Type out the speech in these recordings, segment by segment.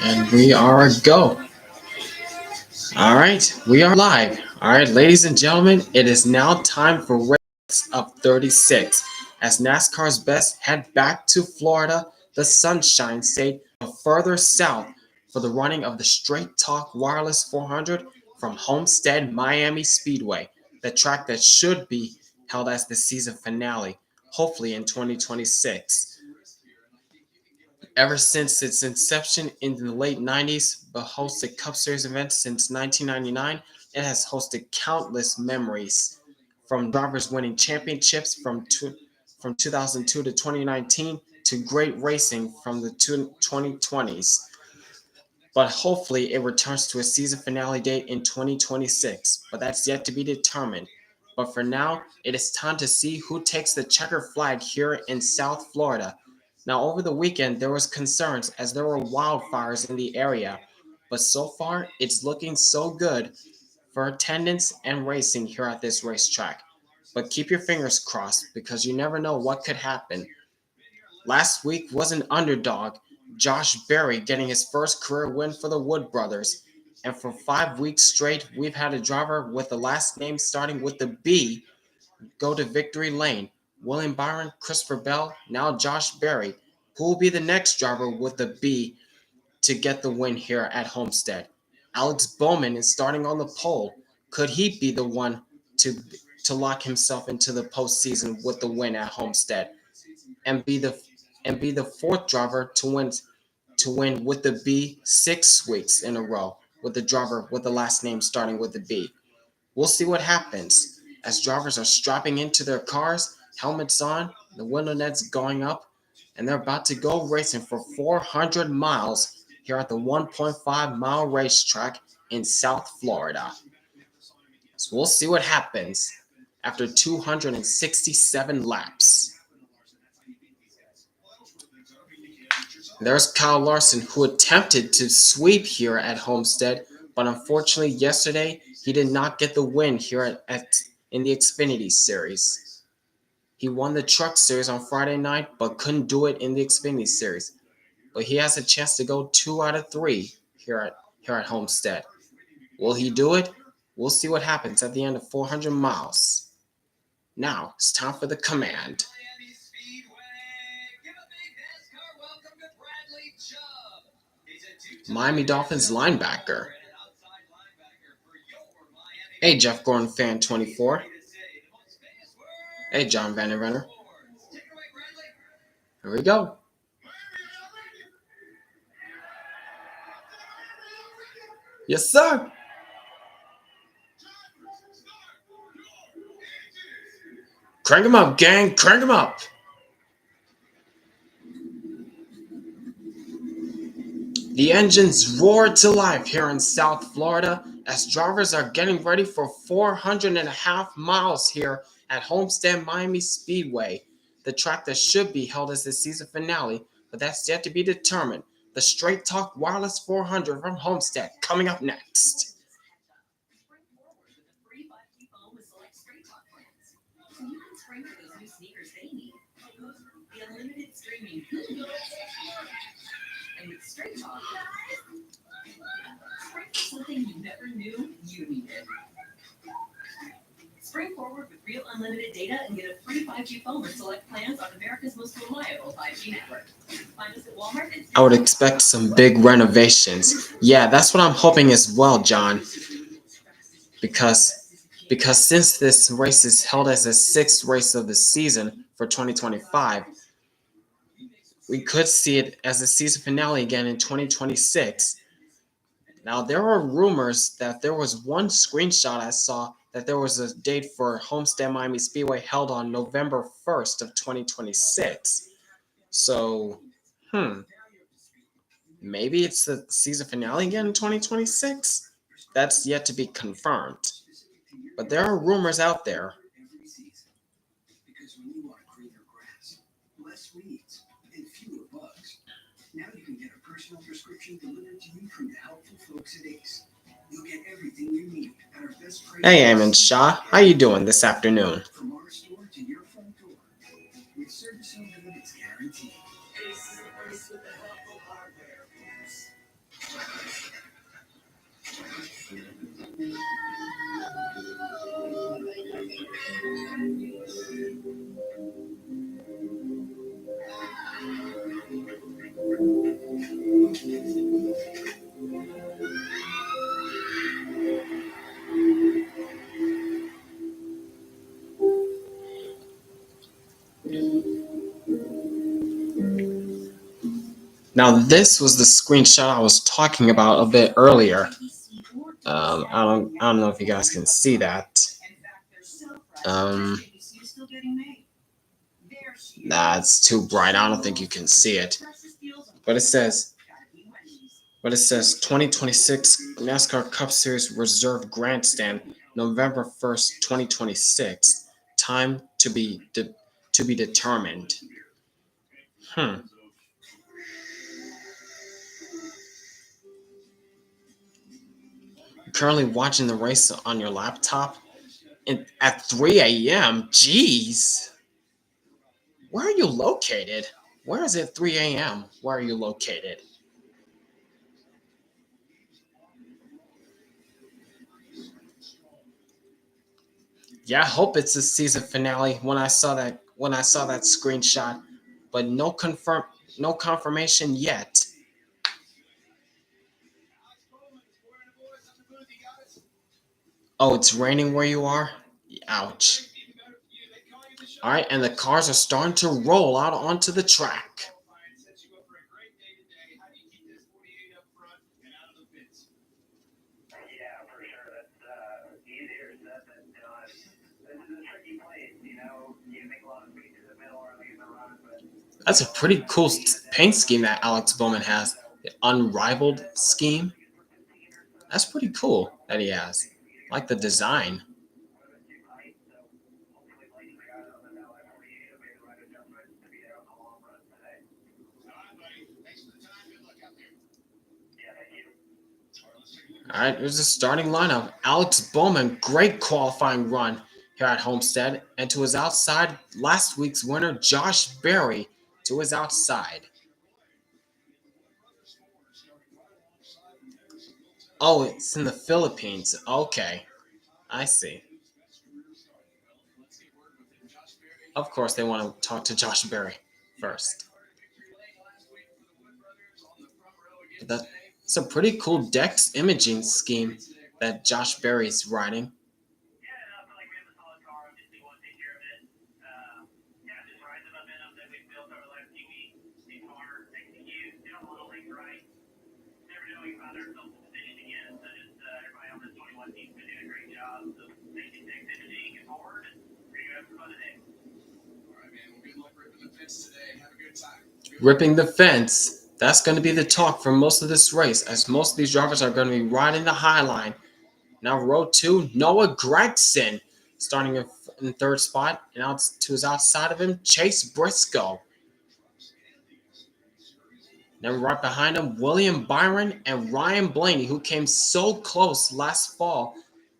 And we are a go. All right, we are live. All right, ladies and gentlemen, it is now time for race of 36 as NASCAR's best head back to Florida, the Sunshine State, further south for the running of the Straight Talk Wireless 400 from Homestead-Miami Speedway, the track that should be held as the season finale, hopefully in 2026. Ever since its inception in the late 90s, but hosted Cup Series events since 1999, it has hosted countless memories, from drivers winning championships from 2002 to 2019 to great racing from the 2020s. But hopefully it returns to a season finale date in 2026, but that's yet to be determined. But for now, it is time to see who takes the checker flag here in South Florida. Now, over the weekend, there was concerns as there were wildfires in the area, but so far, it's looking so good for attendance and racing here at this racetrack. But keep your fingers crossed because you never know what could happen. Last week was an underdog, Josh Berry getting his first career win for the Wood brothers. And for 5 weeks straight, we've had a driver with the last name starting with the B go to victory lane. William Byron, Christopher Bell, now Josh Berry. Who will be the next driver with the B to get the win here at Homestead? Alex Bowman is starting on the pole. Could he be the one to lock himself into the postseason with the win at Homestead and be the fourth driver to win with the B 6 weeks in a row with the driver with the last name starting with the B? We'll see what happens as drivers are strapping into their cars, helmets on, the window nets going up, and they're about to go racing for 400 miles here at the 1.5-mile racetrack in South Florida. So we'll see what happens after 267 laps. There's Kyle Larson, who attempted to sweep here at Homestead, but unfortunately yesterday he did not get the win here in the Xfinity Series. He won the Truck Series on Friday night, but couldn't do it in the Xfinity Series. But he has a chance to go 2 out of 3 here at Homestead. Will he do it? We'll see what happens at the end of 400 miles. Now it's time for the command. Miami Dolphins linebacker. Hey, Jeff Gordon fan 24. Hey, John Vandervenner. Here we go. Yes, sir. Crank him up, gang. Crank him up. The engines roar to life here in South Florida as drivers are getting ready for 400.5 miles here at Homestead-Miami Speedway, the track that should be held as the season finale, but that's yet to be determined. The Straight Talk Wireless 400 from Homestead coming up next. And with Straight Talk, spring is something you never knew you needed. Spring forward with real unlimited data and get a free 5G phone with select plans on America's most reliable 5G network. Find us at Walmart and I would expect some big renovations. Yeah, that's what I'm hoping as well, John. Because since this race is held as the 6th race of the season for 2025, we could see it as a season finale again in 2026. Now, there are rumors that there was one screenshot I saw that there was a date for Homestead-Miami Speedway held on November 1st of 2026. So, maybe it's the season finale again in 2026? That's yet to be confirmed. But there are rumors out there. Because when you want greener grass, less weeds, and fewer bugs, now you can get a personal prescription delivered to you from the helpful folks at Ace. You'll get everything you need at our best price. Hey, Eamon Shaw, how you doing this afternoon? From our store to your front door, with service no limits guaranteed. Ace, Now, this was the screenshot I was talking about a bit earlier. I don't know if you guys can see that. It's too bright. I don't think you can see it. But it says 2026 NASCAR Cup Series Reserve Grandstand, November 1st, 2026. Time to be determined. You're currently watching the race on your laptop at 3 a.m. Jeez. Where are you located? Where is it 3 a.m.? Where are you located? Yeah, I hope it's the season finale when I saw that screenshot, but no confirmation yet. Oh, it's raining where you are? Ouch. All right, and the cars are starting to roll out onto the track. That's a pretty cool paint scheme that Alex Bowman has. The unrivaled scheme. That's pretty cool that he has. I like the design. All right, here's the starting lineup. Alex Bowman, great qualifying run here at Homestead. And to his outside, last week's winner, Josh Berry, to his outside. Oh, it's in the Philippines. Okay, I see. Of course, they want to talk to Josh Berry first. But that's a pretty cool Dex imaging scheme that Josh Berry's riding. Ripping the fence. That's going to be the talk for most of this race, as most of these drivers are going to be riding the high line. Now, row 2, Noah Gragson, starting in third spot, and out to his outside of him, Chase Briscoe. Then right behind him, William Byron and Ryan Blaney, who came so close last fall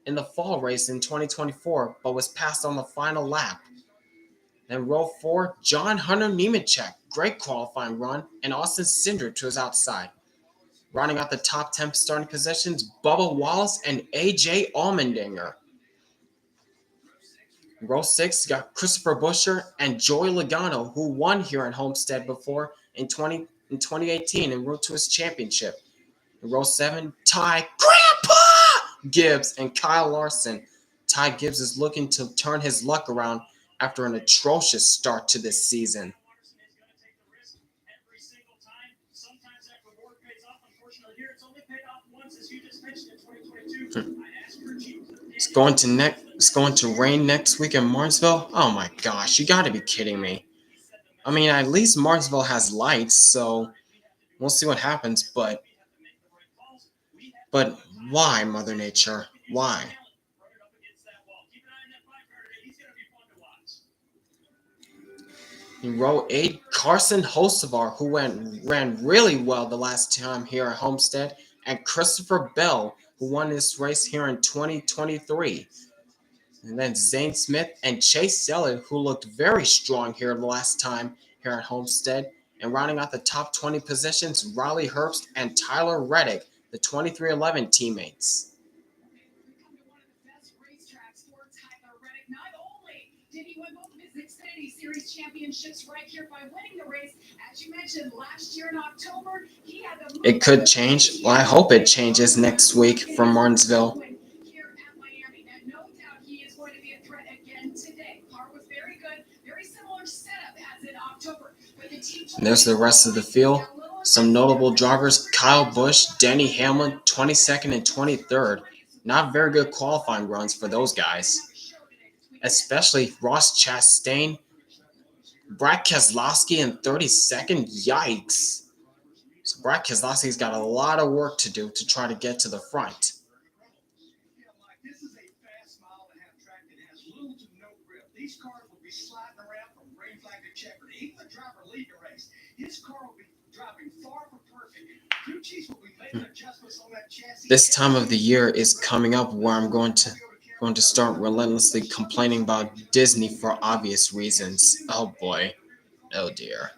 in the fall race in 2024, but was passed on the final lap. Then row 4, John Hunter Nemechek, great qualifying run, and Austin Cindric to his outside. Rounding out the top 10 starting positions, Bubba Wallace and AJ Allmendinger. Row 6 got Christopher Buescher and Joey Logano, who won here at Homestead before in 2018 and rode to his championship. In row 7, Ty Grandpa Gibbs and Kyle Larson. Ty Gibbs is looking to turn his luck around after an atrocious start to this season. It's going to rain next week in Martinsville. Oh my gosh, you got to be kidding me. I mean, at least Martinsville has lights, so we'll see what happens. But why, Mother Nature? Why? In row 8, Carson Hocevar, who ran really well the last time here at Homestead, and Christopher Bell, who won this race here in 2023. And then Zane Smith and Chase Elliott, who looked very strong here the last time here at Homestead, And rounding out the top 20 positions, Riley Herbst and Tyler Reddick, the 2311 teammates. Did he win both of his Xfinity Series championships right here by winning the race? As you mentioned, last year in October, he had the... It could change. Well, I hope it changes next week from Martinsville. Here at Miami, and no doubt he is going to be a threat again today. Car was very good, very similar setup as in October. And there's the rest of the field. Some notable drivers: Kyle Busch, Denny Hamlin, 22nd and 23rd. Not very good qualifying runs for those guys. Especially Ross Chastain, Brad Keselowski in 32nd. Yikes. So Brad Keselowski's got a lot of work to do to try to get to the front. This is a fast mile and a half track that has little to no grip. These cars will be sliding around from green flag to checkered. Even the driver leading the race, his car will be driving far from perfect. Crew chiefs will be making adjustments on that chassis. This time of the year is coming up where I'm going to start relentlessly complaining about Disney for obvious reasons. Oh boy. Oh dear.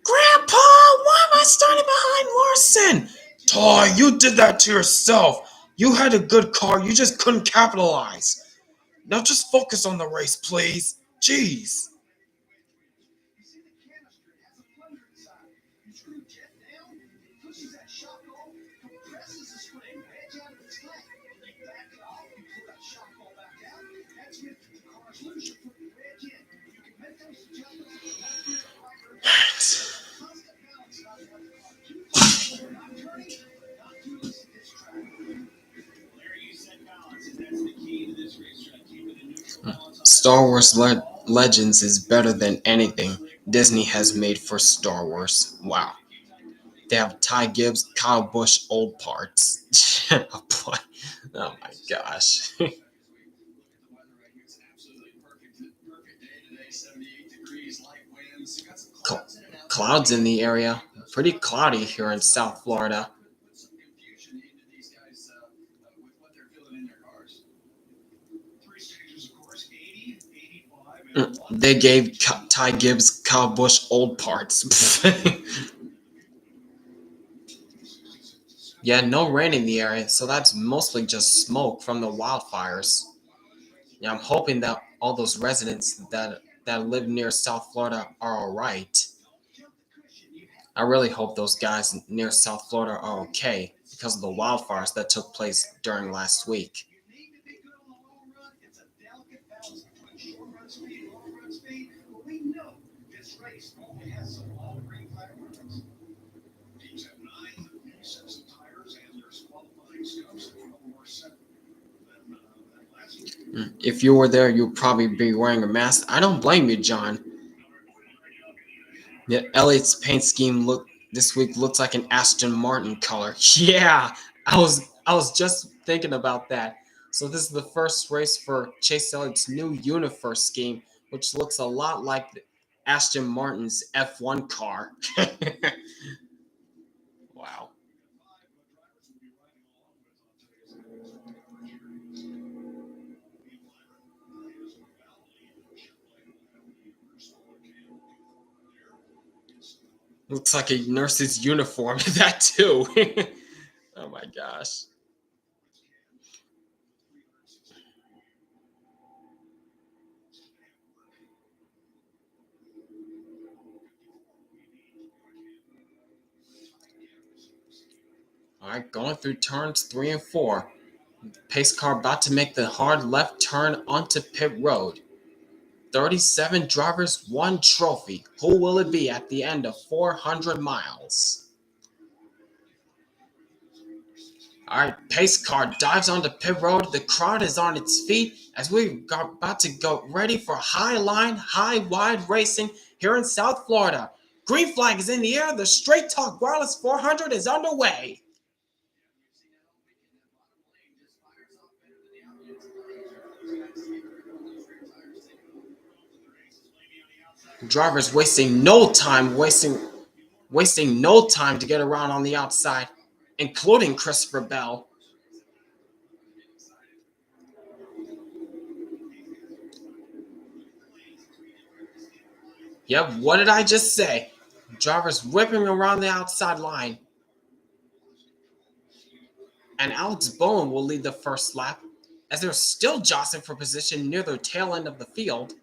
Grandpa, why am I starting behind Larson? Ty, you did that to yourself. You had a good car, you just couldn't capitalize. Now just focus on the race, please. Jeez. Star Wars Legends is better than anything Disney has made for Star Wars. Wow. They have Ty Gibbs, Kyle Busch old parts. Oh boy. Oh my gosh. Clouds in the area. Pretty cloudy here in South Florida. They gave Ty Gibbs, Kyle Busch old parts. Yeah, no rain in the area, so that's mostly just smoke from the wildfires. Yeah, I'm hoping that all those residents that live near South Florida are all right. I really hope those guys near South Florida are okay because of the wildfires that took place during last week. If you were there, you'd probably be wearing a mask. I don't blame you, John. Yeah, Elliott's paint scheme this week looks like an Aston Martin color. Yeah, I was just thinking about that. So this is the first race for Chase Elliott's new Universe scheme, which looks a lot like Aston Martin's F1 car. Wow. Looks like a nurse's uniform. That too. Oh my gosh. All right, going through turns 3 and 4. Pace car about to make the hard left turn onto pit road. 37 drivers, 1 trophy. Who will it be at the end of 400 miles? All right, pace car dives onto pit road. The crowd is on its feet as we're about to go ready for high line, high wide racing here in South Florida. Green flag is in the air. The Straight Talk Wireless 400 is underway. Drivers wasting no time to get around on the outside, including Christopher Bell. Yep, what did I just say? Drivers whipping around the outside line. And Alex Bowman will lead the first lap as they're still jostling for position near the tail end of the field.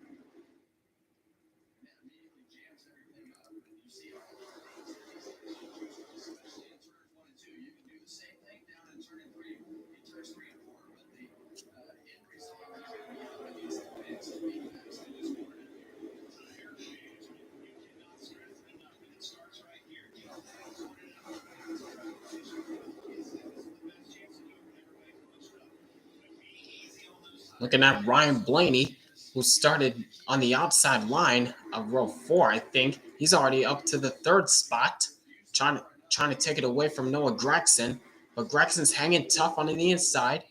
Looking at Ryan Blaney, who started on the outside line of row 4, I think. He's already up to the 3rd spot, trying to take it away from Noah Gragson. But Gragson's hanging tough on the inside.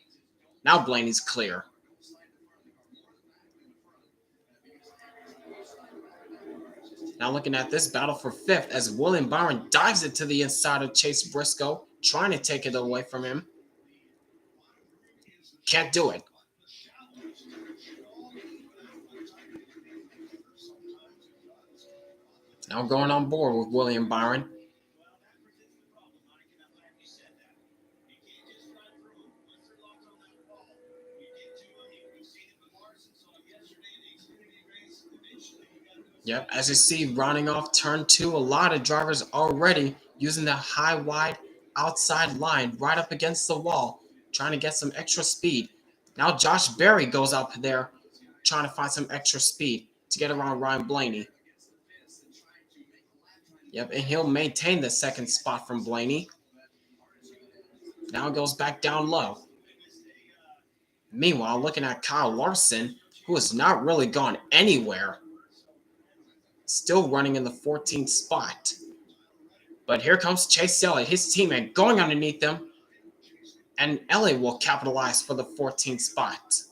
Now Blaney's clear. Now looking at this battle for 5th as William Byron dives it to the inside of Chase Briscoe, trying to take it away from him. Can't do it. Now going on board with William Byron. Yep, as you see, rounding off turn 2, a lot of drivers already using the high, wide outside line right up against the wall, trying to get some extra speed. Now Josh Berry goes up there trying to find some extra speed to get around Ryan Blaney. Yep, and he'll maintain the 2nd spot from Blaney. Now it goes back down low. Meanwhile, looking at Kyle Larson, who has not really gone anywhere. Still running in the 14th spot. But here comes Chase Elliott, his teammate, going underneath them. And Elliott will capitalize for the 14th spot.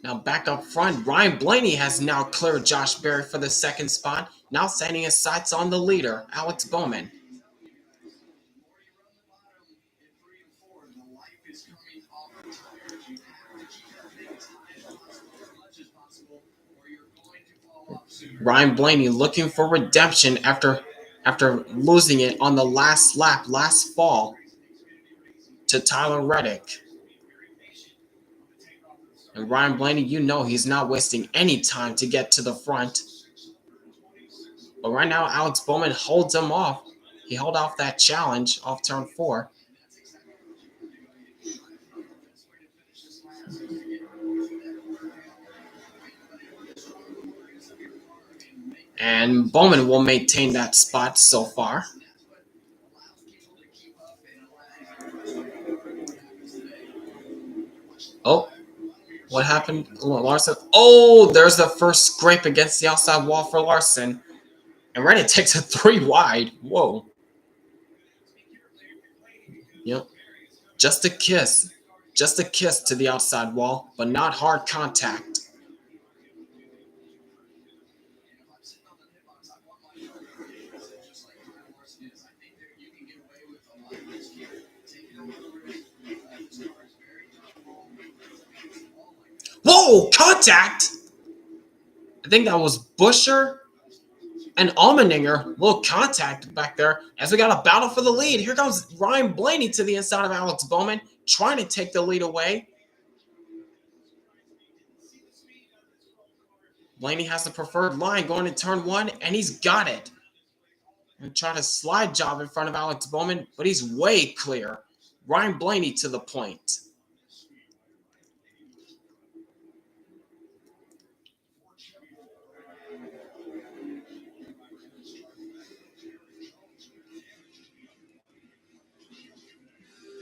Now back up front, Ryan Blaney has now cleared Josh Berry for the 2nd spot. Now setting his sights on the leader, Alex Bowman. Ryan Blaney looking for redemption after losing it on the last lap, last fall, to Tyler Reddick. And Ryan Blaney, you know he's not wasting any time to get to the front. But right now, Alex Bowman holds him off. He held off that challenge off turn 4. And Bowman will maintain that spot so far. Oh, what happened? Larson. Oh, there's the first scrape against the outside wall for Larson. And Reddick takes a 3 wide. Whoa. Yep. Just a kiss. Just a kiss to the outside wall, but not hard contact. Whoa, contact! I think that was Buescher and Allmendinger. Little contact back there as we got a battle for the lead. Here comes Ryan Blaney to the inside of Alex Bowman, trying to take the lead away. Blaney has the preferred line going to turn 1, and he's got it. And try to slide job in front of Alex Bowman, but he's way clear. Ryan Blaney to the point.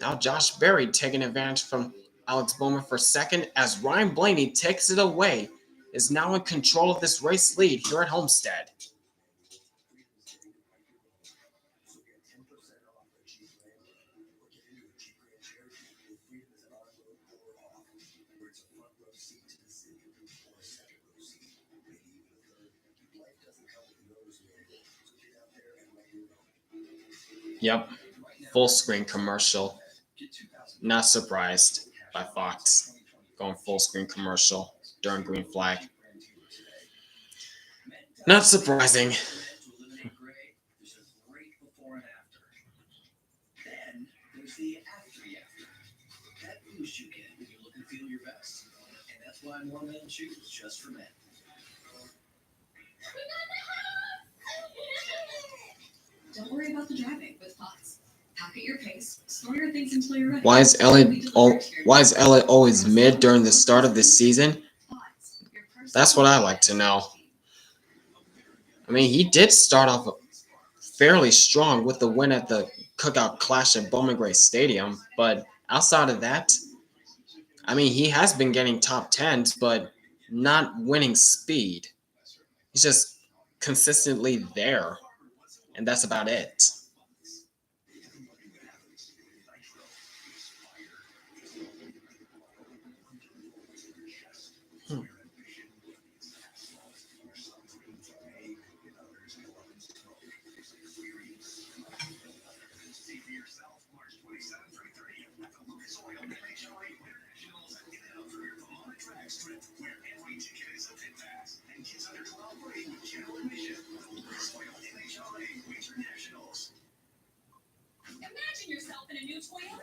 Now Josh Berry taking advantage from Alex Bowman for 2nd as Ryan Blaney takes it away, is now in control of this race lead here at Homestead. Yep, full screen commercial. Not surprised by Fox. going full screen commercial during green flag. Not surprising. To eliminate gray, there's a great before and after. Then there's the after. That boost you get when you look and feel your best. And that's why more men choose just for men. Don't worry about the driving with Pots. Pack at your pace, store your things until you're ready. Why is Elliott always mid during the start of the season? That's what I like to know. I mean, he did start off fairly strong with the win at the Cookout Clash at Bowman Gray Stadium, but outside of that, I mean, he has been getting top 10s, but not winning speed. He's just consistently there, and that's about it. Imagine yourself in a new Toyota.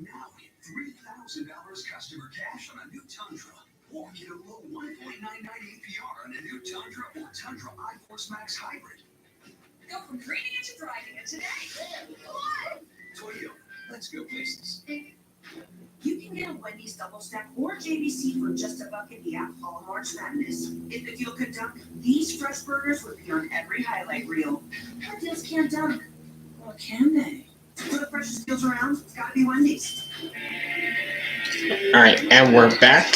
Now get $3,000 customer cash on a new Tundra. Or get a low 1.99 APR on a new Tundra or Tundra iForce Max Hybrid. Go from reading it to driving it today. Come on. Toyota, let's go places. You can get a Wendy's double stack or JBC for just $1 in the app all March Madness. If the deal could dunk, these fresh burgers would be on every highlight reel. Our deals can't dunk. Or can they? For the freshest deals around, it's gotta be Wendy's. All right, and we're back.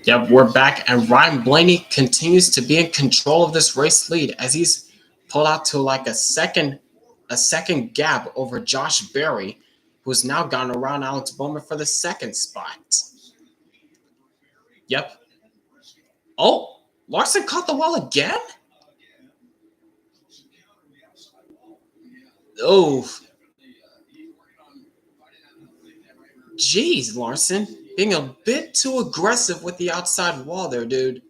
Yep, we're back, and Ryan Blaney continues to be in control of this race lead as he's pulled out to like a second gap over Josh Berry, who's now gone around Alex Bowman for the second spot. Yep. Oh, Larson caught the wall again? Oh. Jeez, Larson. Being a bit too aggressive with the outside wall there, dude.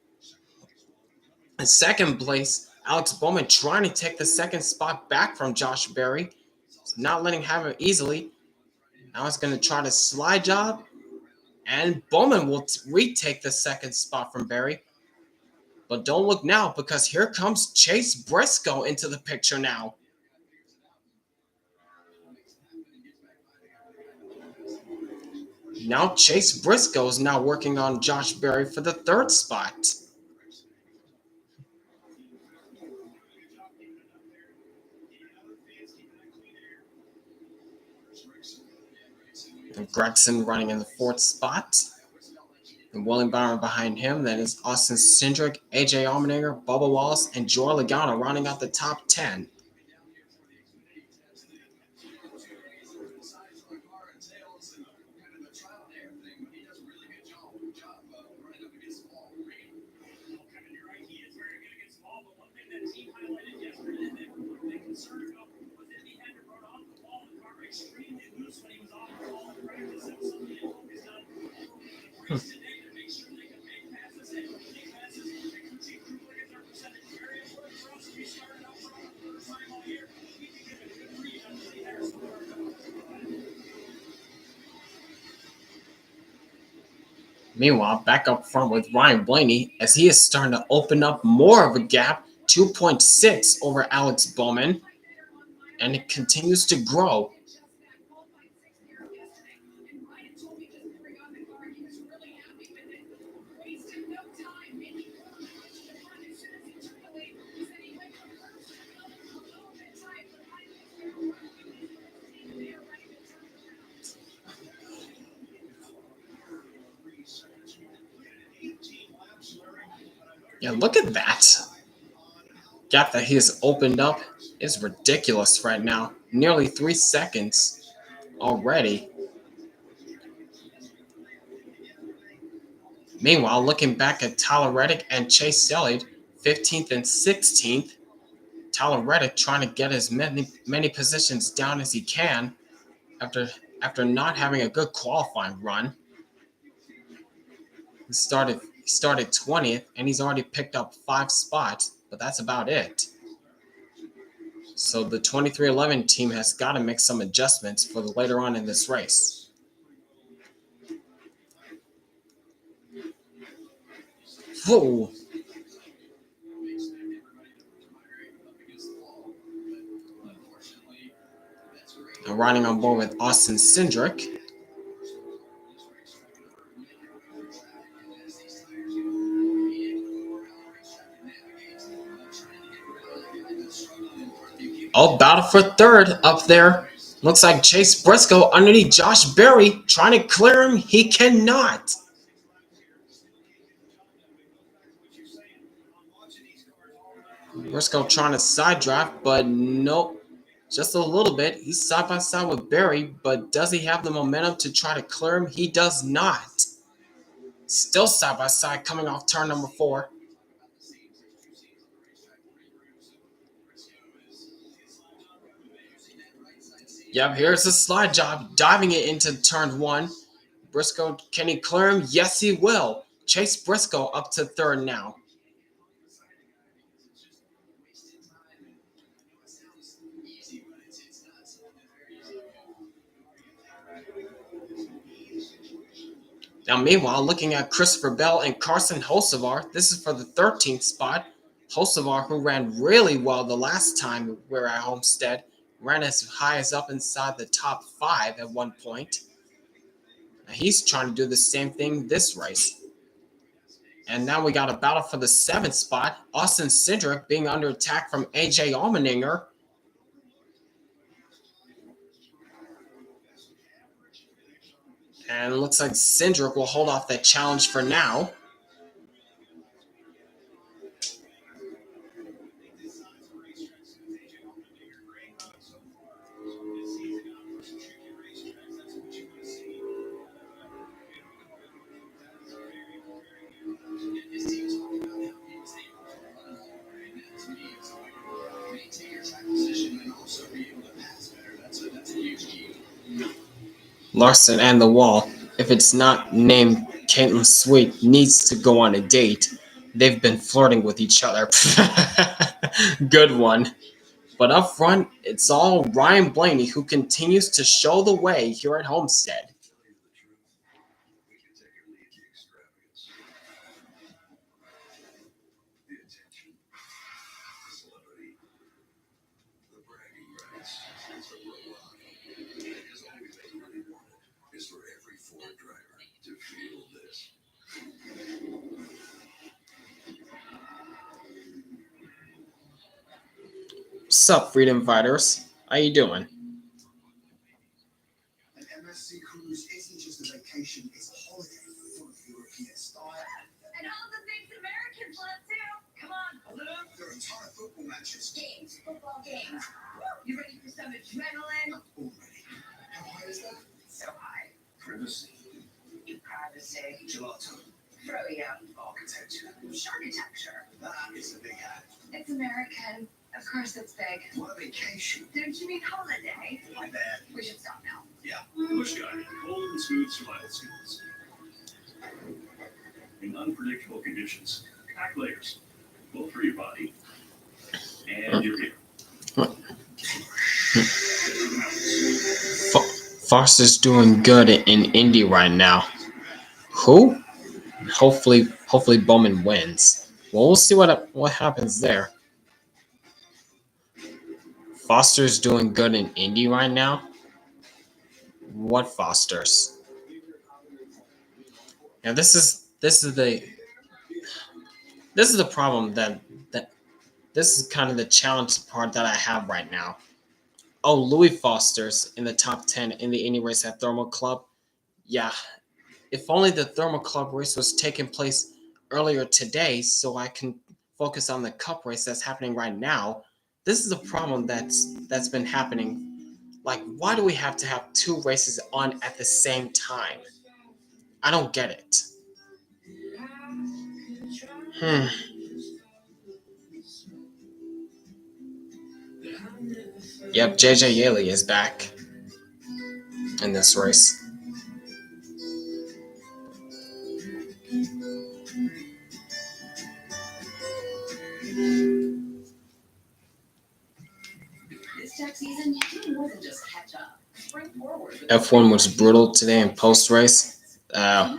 In second place, Alex Bowman trying to take the second spot back from Josh Berry. Not letting him have it easily. Now he's going to try to slide job. And Bowman will retake the second spot from Berry. But don't look now, because here comes Chase Briscoe into the picture now. Now Chase Briscoe is now working on Josh Berry for the third spot. And Gregson running in the fourth spot. And William Byron behind him. Then is Austin Cindric, AJ Allmendinger, Bubba Wallace, and Joey Logano rounding out the top 10. Meanwhile, back up front with Ryan Blaney as he is starting to open up more of a gap, 2.6 over Alex Bowman, and it continues to grow. Yeah, look at that. gap that he has opened up is ridiculous right now. Nearly 3 seconds already. Meanwhile, looking back at Tyler Reddick and Chase Elliott, 15th and 16th, Tyler Reddick trying to get as many positions down as he can after not having a good qualifying run. He started 20th and he's already picked up 5 spots, but that's about it. So the 2311 team has got to make some adjustments for the later on in this race. Whoa. And riding on board with Austin Cindric. Oh, battle for third up there. Looks like Chase Briscoe underneath Josh Berry trying to clear him. He cannot. Briscoe trying to side drive, but nope. Just a little bit. He's side by side with Berry, but does he have the momentum to try to clear him? He does not. Still side by side coming off turn number 4. Yep, here's a slide job, diving it into turn 1. Briscoe, can he clear him? Yes, he will. Chase Briscoe up to third now. Now, meanwhile, looking at Christopher Bell and Carson Hocevar, this is for the 13th spot. Hocevar, who ran really well the last time we were at Homestead, ran as high as up inside the top 5 at one point. Now, he's trying to do the same thing this race. And now we got a battle for the 7th spot. Austin Cindric being under attack from AJ Allmendinger. And it looks like Cindric will hold off that challenge for now. Larson and the Wall, if it's not named Caitlin Sweet, needs to go on a date. They've been flirting with each other. Good one. But up front, it's all Ryan Blaney who continues to show the way here at Homestead. Sup, freedom fighters? How you doing? An MSC cruise isn't just a vacation, it's a holiday full of European style. And all the things Americans love too. Come on, hold it up. There are a ton of football matches. Games, football games. You ready for some adrenaline? Already. How high is that? So high. Privacy. Privacy. Gelato. Froyo. Architecture. Architecture. That is a big hat. It's American. Of course it's big. What a vacation. Don't you mean holiday? My bad. We should stop now. Yeah. Busch Guy, cold and smooth survival skills. In unpredictable conditions, pack layers, both for your body and your gear. Foster's doing good in Indy right now. Who? Hopefully Bowman wins. Well, we'll see what happens there. Foster's doing good in Indy right now. What Foster's? Now this is the problem that this is kind of the challenge part that I have right now. Oh, Louis Foster's in the top 10 in the Indy race at Thermal Club. Yeah, if only the Thermal Club race was taking place earlier today, so I can focus on the Cup race that's happening right now. This is a problem that's been happening. Like, why do we have to have 2 races on at the same time? I don't get it. Yep, JJ Yeley is back in this race. This tax season, you do more than just catch up. Spring forward. F1 was brutal today in post race. I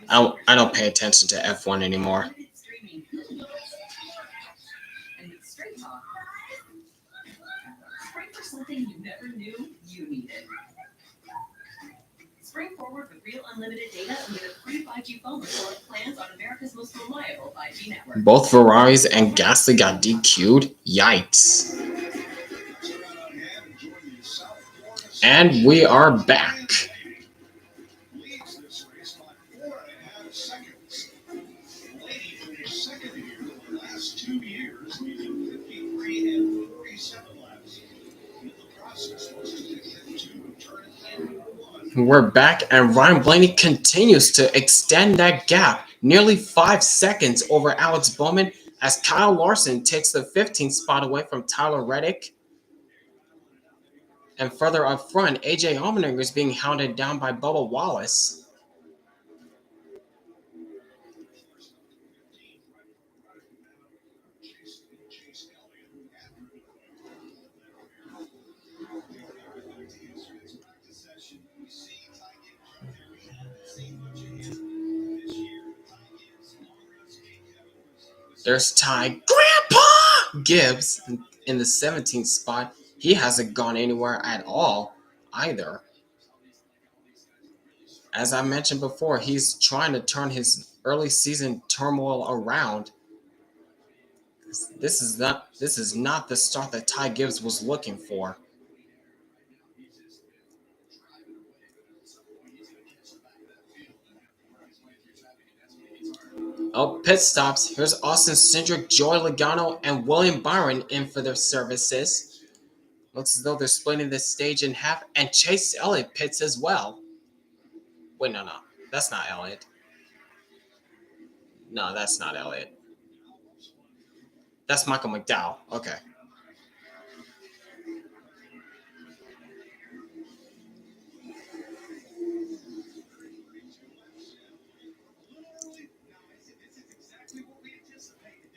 don't pay attention to F1 anymore. And with Straight Talk, spring for something you never knew you needed. Spring forward with real unlimited data and get a free 5G phone with select plans on America's most reliable 5G network. Both Ferraris and Gasly got DQ'd. Yikes. And we are back. We're back, and Ryan Blaney continues to extend that gap nearly 5 seconds over Alex Bowman as Kyle Larson takes the 15th spot away from Tyler Reddick. And further up front, AJ Allmendinger is being hounded down by Bubba Wallace. There's Ty Grandpa Gibbs in the 17th spot. He hasn't gone anywhere at all either. As I mentioned before, he's trying to turn his early season turmoil around. This is not the start that Ty Gibbs was looking for. Oh, pit stops. Here's Austin Cindric, Joey Logano, and William Byron in for their services. Looks as though they're splitting this stage in half, and Chase Elliott pits as well. Wait, no. That's not Elliott. No, that's not Elliott. That's Michael McDowell. Okay.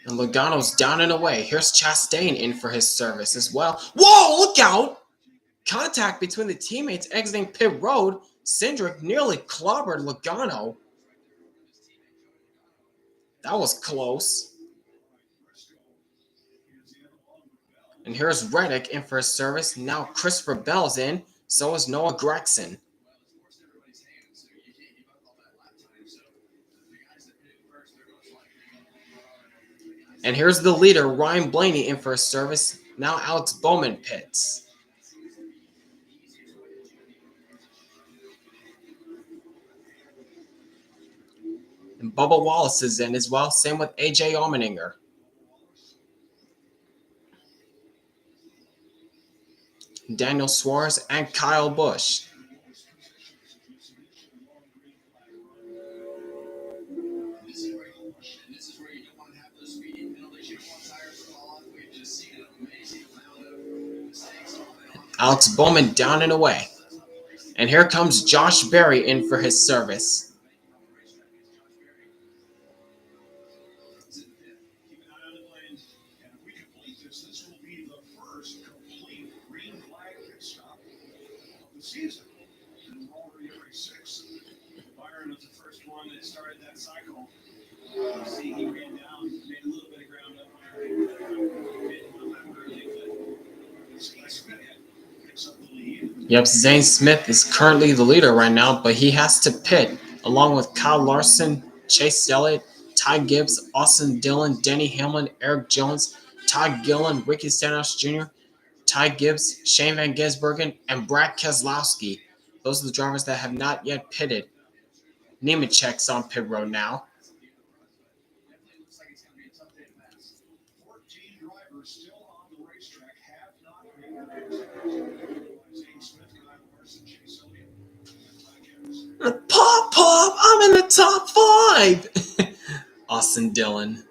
And Logano's down and away. Here's Chastain in for his service as well. Whoa, look out! Contact between the teammates exiting pit road. Cindric nearly clobbered Logano. That was close. And here's Reddick in for his service. Now Christopher Bell's in. So is Noah Gragson. And here's the leader, Ryan Blaney, in for his service. Now Alex Bowman pits. And Bubba Wallace is in as well. Same with AJ Allmendinger. Daniel Suarez and Kyle Busch. Alex Bowman down and away. And here comes Josh Berry in for his service. Season. And already race 6. Byron was the first one that started that cycle. See, he ran down, made a little bit of ground up there. Didn't go that early, but Smith picks up the lead. Yep, Zane Smith is currently the leader right now, but he has to pit along with Kyle Larson, Chase Elliott, Ty Gibbs, Austin Dillon, Denny Hamlin, Eric Jones, Todd Gillen, Ricky Stenhouse Jr., Ty Gibbs, Shane Van Gisbergen, and Brad Keselowski. Those are the drivers that have not yet pitted. Nemechek's on pit road now. Pop, I'm in the top 5. Austin Dillon.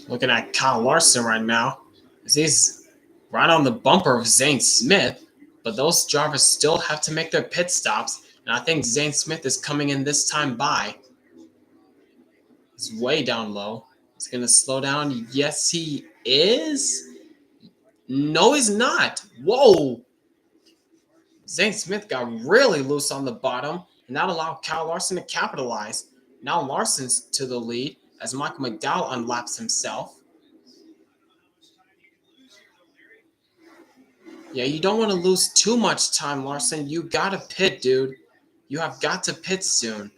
Looking at Kyle Larson right now, he's right on the bumper of Zane Smith, but those drivers still have to make their pit stops, and I think Zane Smith is coming in this time by. He's way down low. He's going to slow down. Yes, he is. No, he's not. Whoa. Zane Smith got really loose on the bottom, and that allowed Kyle Larson to capitalize. Now Larson's to the lead as Michael McDowell unlaps himself. Yeah, you don't want to lose too much time, Larson. You got to pit, dude. You have got to pit soon.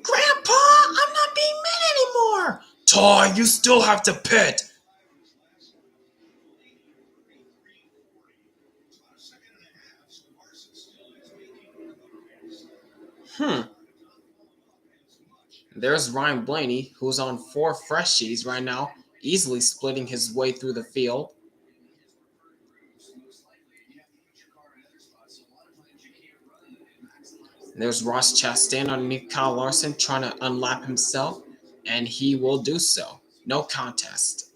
Grandpa, I'm not being met anymore. Ty, you still have to pit. There's Ryan Blaney, who's on 4 freshies right now, easily splitting his way through the field. There's Ross Chastain underneath Kyle Larson trying to unlap himself, and he will do so. No contest.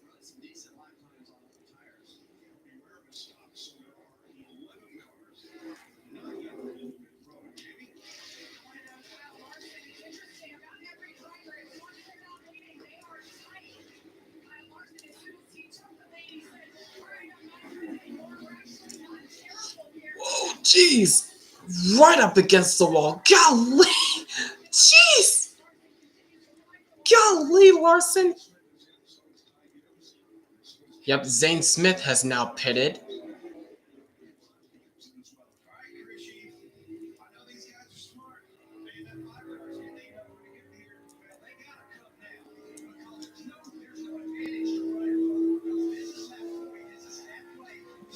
Whoa, jeez. Right up against the wall. Golly. Jeez. Golly, Larson. Yep, Zane Smith has now pitted.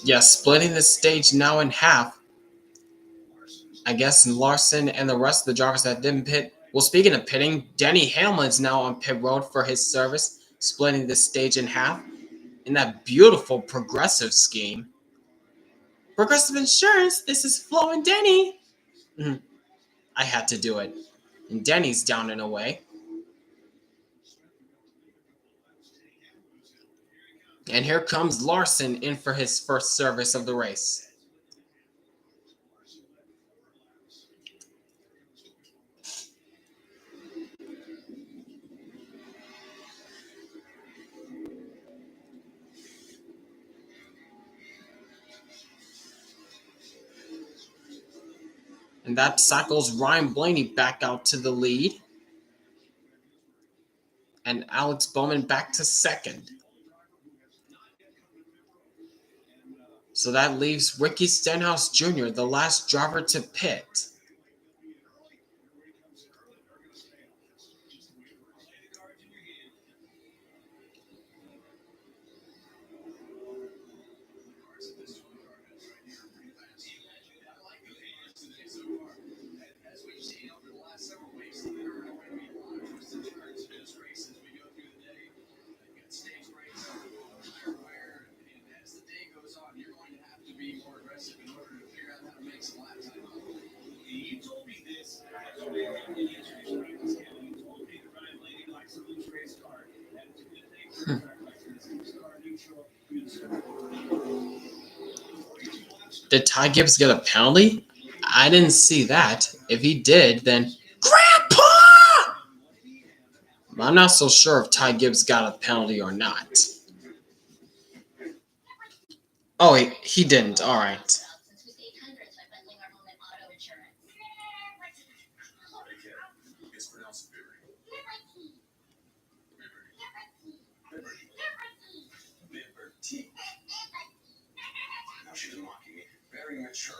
Yes, splitting the stage now in half. I guess Larson and the rest of the drivers that didn't pit. Well, speaking of pitting, Denny Hamlin's now on pit road for his service, splitting the stage in half in that beautiful progressive scheme. Progressive Insurance, this is Flo and Denny. I had to do it. And Denny's down and away. And here comes Larson in for his first service of the race. And that cycles Ryan Blaney back out to the lead. And Alex Bowman back to second. So that leaves Ricky Stenhouse Jr., the last driver to pit. Did Ty Gibbs get a penalty? I didn't see that. If he did, then Grandpa! I'm not so sure if Ty Gibbs got a penalty or not. Oh, he didn't. All right. Now she's mocking me. Very mature.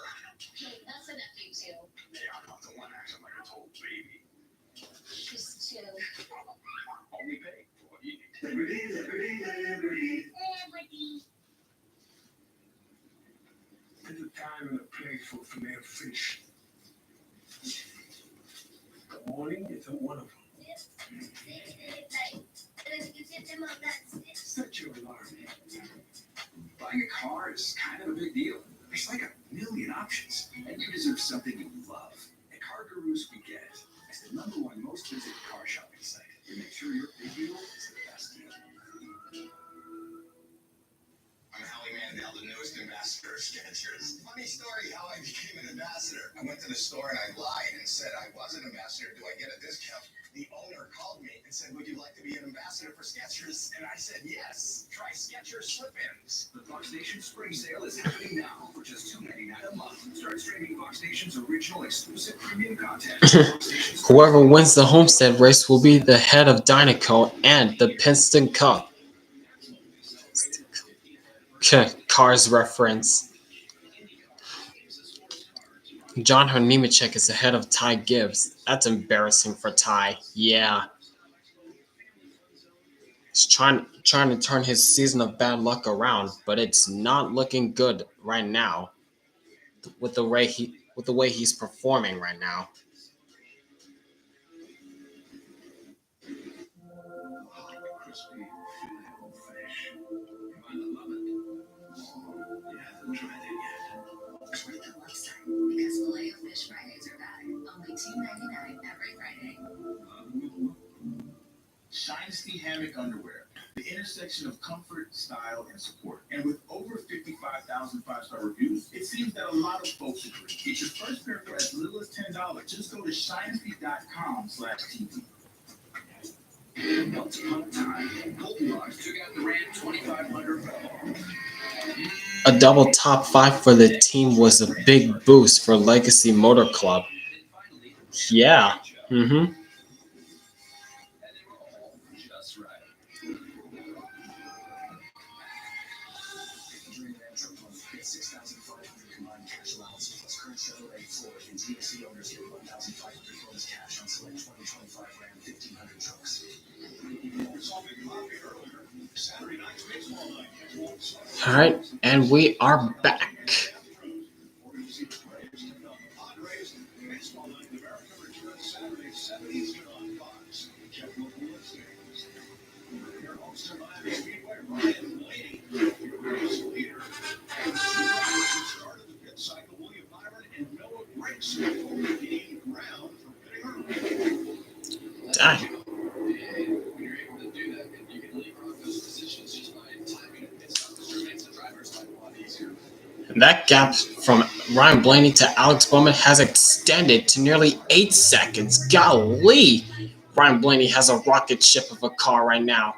That's an FU too. Yeah, I'm not the one acting like a total baby. Just chill. Only pay for what you need. Liberty, liberty, liberty. There's a time and a place for filet of fish. The morning isn't one of them. Set your alarm. Buying a car is kind of a big deal. There's like a million options, and you deserve something you love. At Car Gurus, we get it. As the #1 most visited car shopping site, we make sure your big deal is the best deal. I'm Howie Mandel, the newest ambassador of Skechers. Funny story how I became an ambassador. I went to the store and I lied and said I was an ambassador. Do I get a discount? The owner called me and said, would you like to be an ambassador for Skechers? And I said, yes. Try Skechers slip-ins. The Fox Nation Spring Sale is happening now for just $2.99 a month. Start streaming Fox Nation's original exclusive premium content. Whoever wins the Homestead race will be the head of Dynaco and the Princeton Cup. Cars reference. John Nemechek is ahead of Ty Gibbs. That's embarrassing for Ty. Yeah. He's trying to turn his season of bad luck around, but it's not looking good right now with the way he's performing right now. Crispy filet-o-fish. You might love it. You haven't tried it yet. Try the website because Filet-O-Fish Fridays are back. Only $2.99 every Friday. Shinesty Hammock Underwear, the intersection of comfort, style, and support. And with over 55,000 five-star reviews, it seems that a lot of folks agree. Get your first pair for as little as $10. Just go to shinesty.com/TV. Once upon a time, Goldilocks took out the Ram 2500. A double top 5 for the team was a big boost for Legacy Motor Club. Yeah. Mm-hmm. Just right. Get 6,500 combined cash allowance plus current Chevrolet, Ford, and GMC owners get 1,500 bonus cash on select 2025 Ram 1500 trucks. Saturday night's baseball night. All right, and we are back. Baseball night in America returns Saturday, 7 on Fox. Check local listings. Here, Homestead-Miami Speedway, Ryan Blaney, your race leader. Started the pit cycle, William Byron and Noah Briggs gained ground for pitting early. Dang. When you're able to do that, you can leapfrog those positions just by timing a pit stop. This makes the driver's life a lot easier. And that gap from Ryan Blaney to Alex Bowman has extended to nearly 8 seconds. Golly! Ryan Blaney has a rocket ship of a car right now.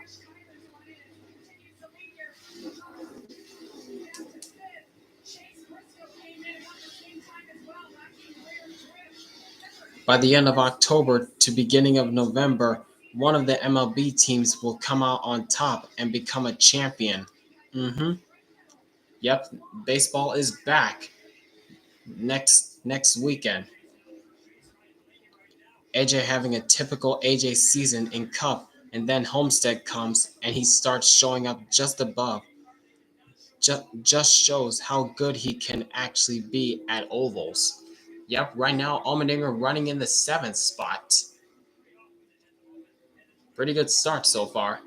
By the end of October to beginning of November, one of the MLB teams will come out on top and become a champion. Yep, baseball is back next weekend. AJ having a typical AJ season in Cup, and then Homestead comes and he starts showing up just above. Just shows how good he can actually be at ovals. Yep, right now Allmendinger running in the 7th spot. Pretty good start so far.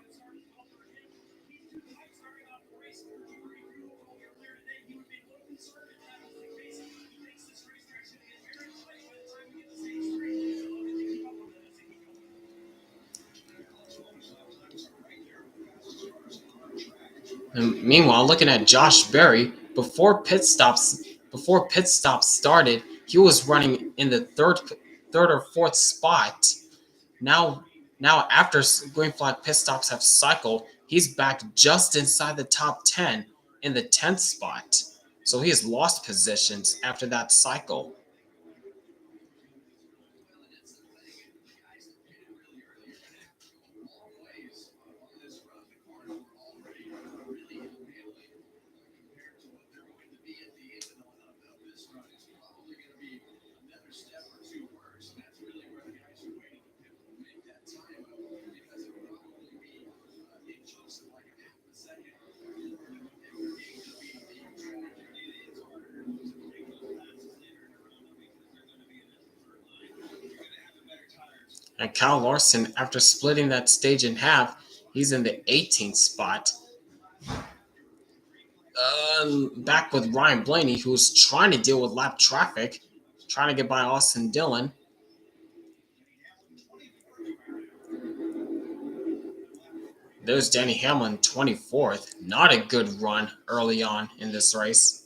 And meanwhile, looking at Josh Berry, before pit stops started, he was running in the third or fourth spot. Now after green flag pit stops have cycled, he's back just inside the top 10 in the 10th spot. So he has lost positions after that cycle. And Kyle Larson, after splitting that stage in half, he's in the 18th spot. Back with Ryan Blaney, who's trying to deal with lap traffic, trying to get by Austin Dillon. There's Danny Hamlin, 24th. Not a good run early on in this race.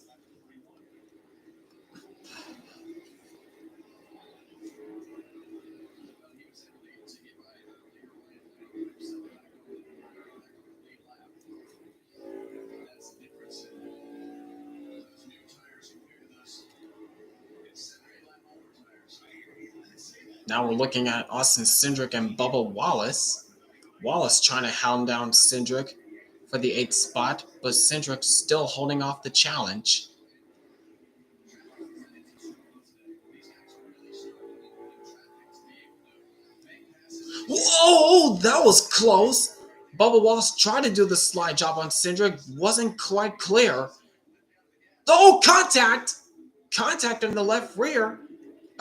Now we're looking at Austin Cindric and Bubba Wallace. Wallace trying to hound down Cindric for the 8th spot, but Cindric still holding off the challenge. Whoa, that was close. Bubba Wallace tried to do the slide job on Cindric, wasn't quite clear. Oh, contact! Contact in the left rear.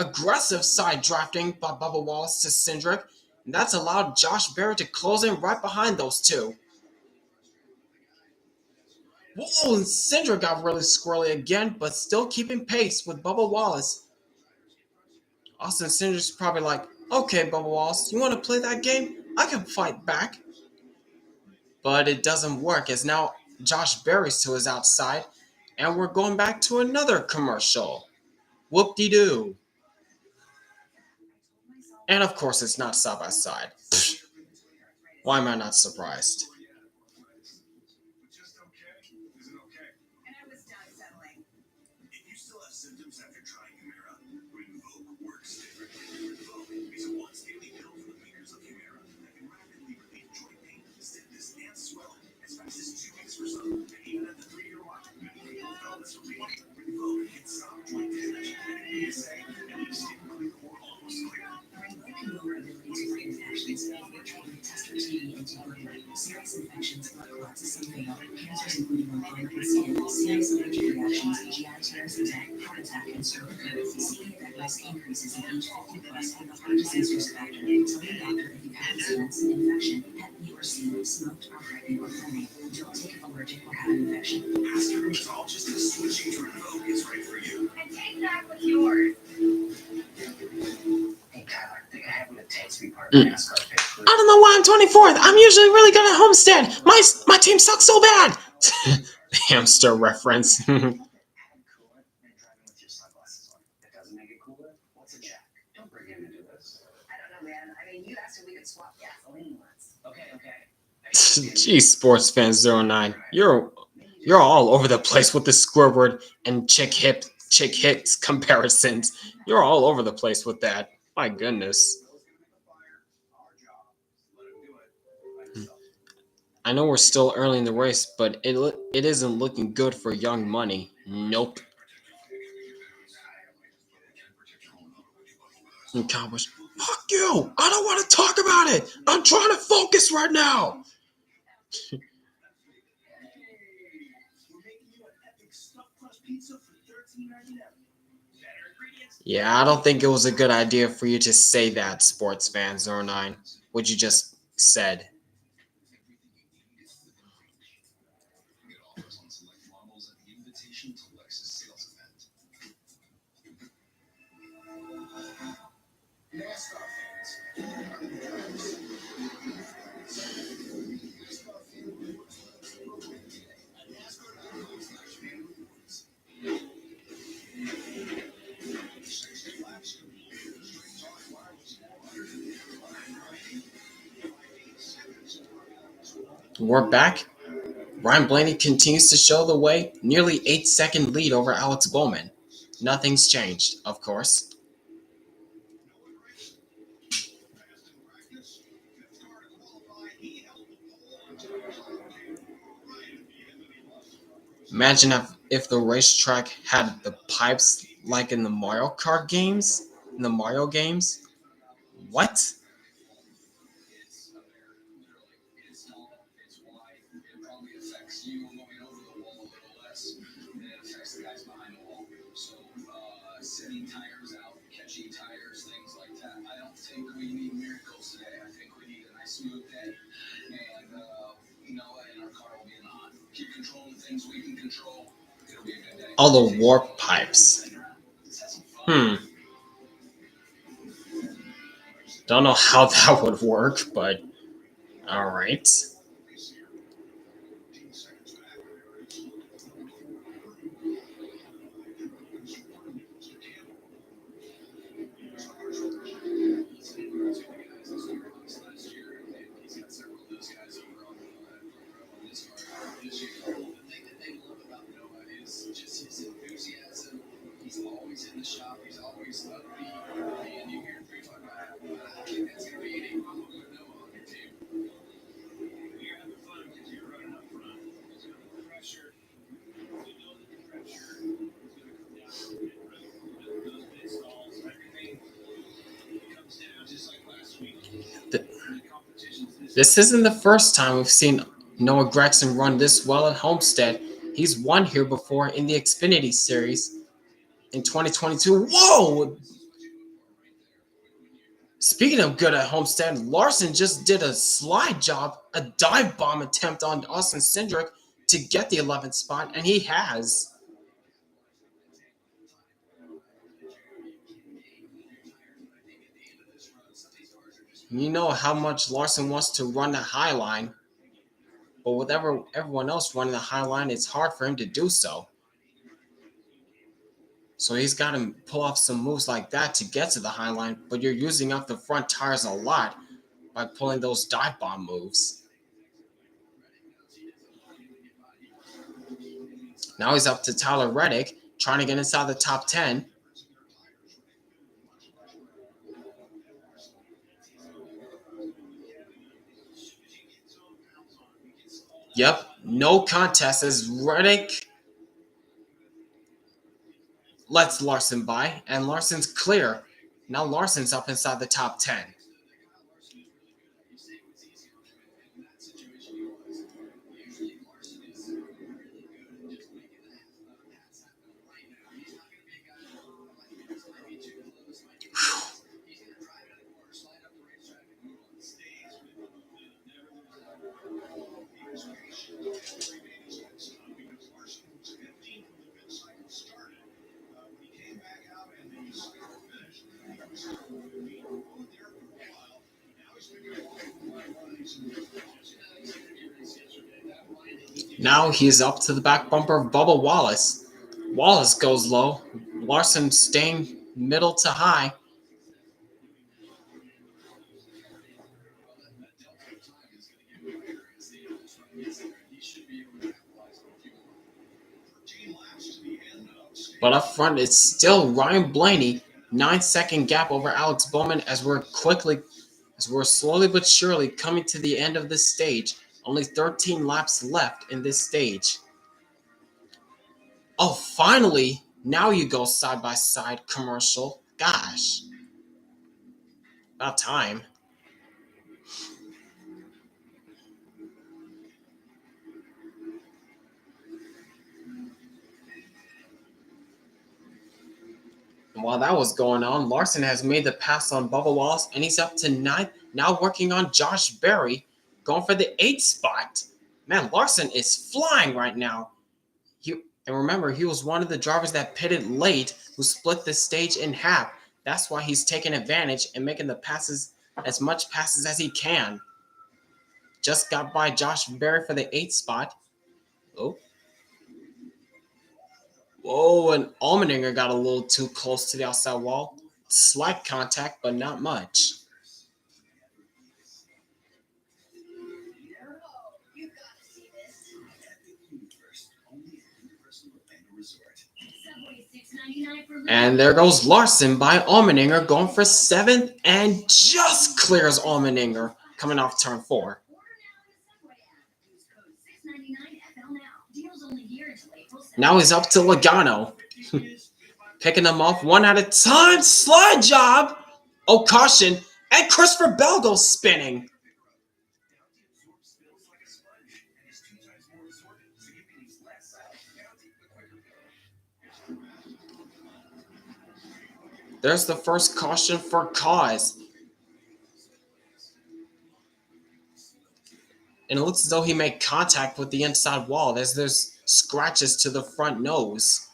Aggressive side drafting by Bubba Wallace to Cindric, and that's allowed Josh Berry to close in right behind those two. Whoa, and Cindric got really squirrely again, but still keeping pace with Bubba Wallace. Austin Cindric's probably like, okay, Bubba Wallace, you want to play that game? I can fight back. But it doesn't work, as now Josh Berry's to his outside, and we're going back to another commercial. Whoop-de-doo. And of course, it's not side by side. Why am I not surprised? And I was done settling. If you still have symptoms after trying Humira, Rinvoq works differently. Rinvoq is a once-daily pill for the makers of Humira that can rapidly relieve joint pain, stiffness, and swelling as fast as 2 weeks for some. And even at the 3-year mark, many people felt this relief. Rinvoq can stop joint damage and PSA and leave skin clear or almost clear. Rinvoq can lower ability to fight infections, infiltrate, test for TB and tuberculosis, serious infections, blood clots, some fatal, cancers including lymphoma and skin, serious allergic reactions, GI tears, heart attack, and stroke. CV event risk increases in age 50 plus with a heart disease risk factor. Tell your doctor if you have incidents, infection, Hep B or C, smoked or pregnant or planning. Don't take an allergic or have an infection. Ask your rheumatologist if switching to Rinvoq is right for you. And take that with yours. Hey Tyler, think I have what it takes to be part of the NASCAR pit crew? I don't know why I'm 24th. I'm usually really good at Homestead. My team sucks so bad. The hamster reference. Adding coolant and driving with your sunglasses on. That doesn't make it cooler. What's a jack? Don't bring him into this. I don't know, man. I mean, you asked if we could swap gasoline once. Okay. Geez, sports fans 09. You're all over the place with the Squidward and chick hits comparisons. You're all over the place with that. My goodness. I know we're still early in the race, but it isn't looking good for Young Money. Nope. And Kyle Busch, fuck you! I don't want to talk about it! I'm trying to focus right now! Yeah, I don't think it was a good idea for you to say that, sports fans 09. What you just said. We're back. Ryan Blaney continues to show the way, nearly 8-second lead over Alex Bowman. Nothing's changed, of course. Imagine if the racetrack had the pipes like in the Mario Kart games, in the Mario games. What? smooth day. And you know what? And our car will be in the hunt. Keep controlling the things we can control. It'll be a good day. All the warp pipes. Don't know how that would work, but all right. He's always in the shop. He's always upbeat. And you hear three talk about it. I think that's going to be an equal with Noah on your team. You're having fun because you're running up front. So the pressure, you know that the pressure is going to come down a bit, right? With those mid stalls, everything comes down just like last week. This isn't the first time we've seen Noah Gragson run this well at Homestead. He's won here before in the Xfinity Series in 2022. Whoa! Speaking of good at Homestead, Larson just did a slide job, a dive bomb attempt on Austin Cindric to get the 11th spot, and he has. You know how much Larson wants to run the high line, but with everyone else running the high line, it's hard for him to do so. So he's got to pull off some moves like that to get to the high line, but you're using up the front tires a lot by pulling those dive bomb moves. Now he's up to Tyler Reddick, trying to get inside the top 10. Yep, no contest as Reddick lets Larson by, and Larson's clear. Now Larson's up inside the top 10. Now he's up to the back bumper of Bubba Wallace. Wallace goes low. Larson staying middle to high. But up front, it's still Ryan Blaney, 9-second gap over Alex Bowman as we're slowly but surely coming to the end of this stage. Only 13 laps left in this stage. Oh, finally! Now you go side by side commercial. Gosh. About time. And while that was going on, Larson has made the pass on Bubba Wallace, and he's up to 9th. Now working on Josh Berry, going for the 8th spot. Man, Larson is flying right now. And remember, he was one of the drivers that pitted late who split the stage in half. That's why he's taking advantage and making the passes, as much passes as he can. Just got by Josh Berry for the 8th spot. Oh. Whoa, and Allmendinger got a little too close to the outside wall. Slight contact, but not much. And there goes Larson by Allmendinger, going for 7th and just clears Allmendinger coming off turn 4. Now he's up to Logano. Picking him off one at a time. Slide job. Oh, caution. And Christopher Bell goes spinning. There's the first caution for cause. And it looks as though he made contact with the inside wall as there's scratches to the front nose.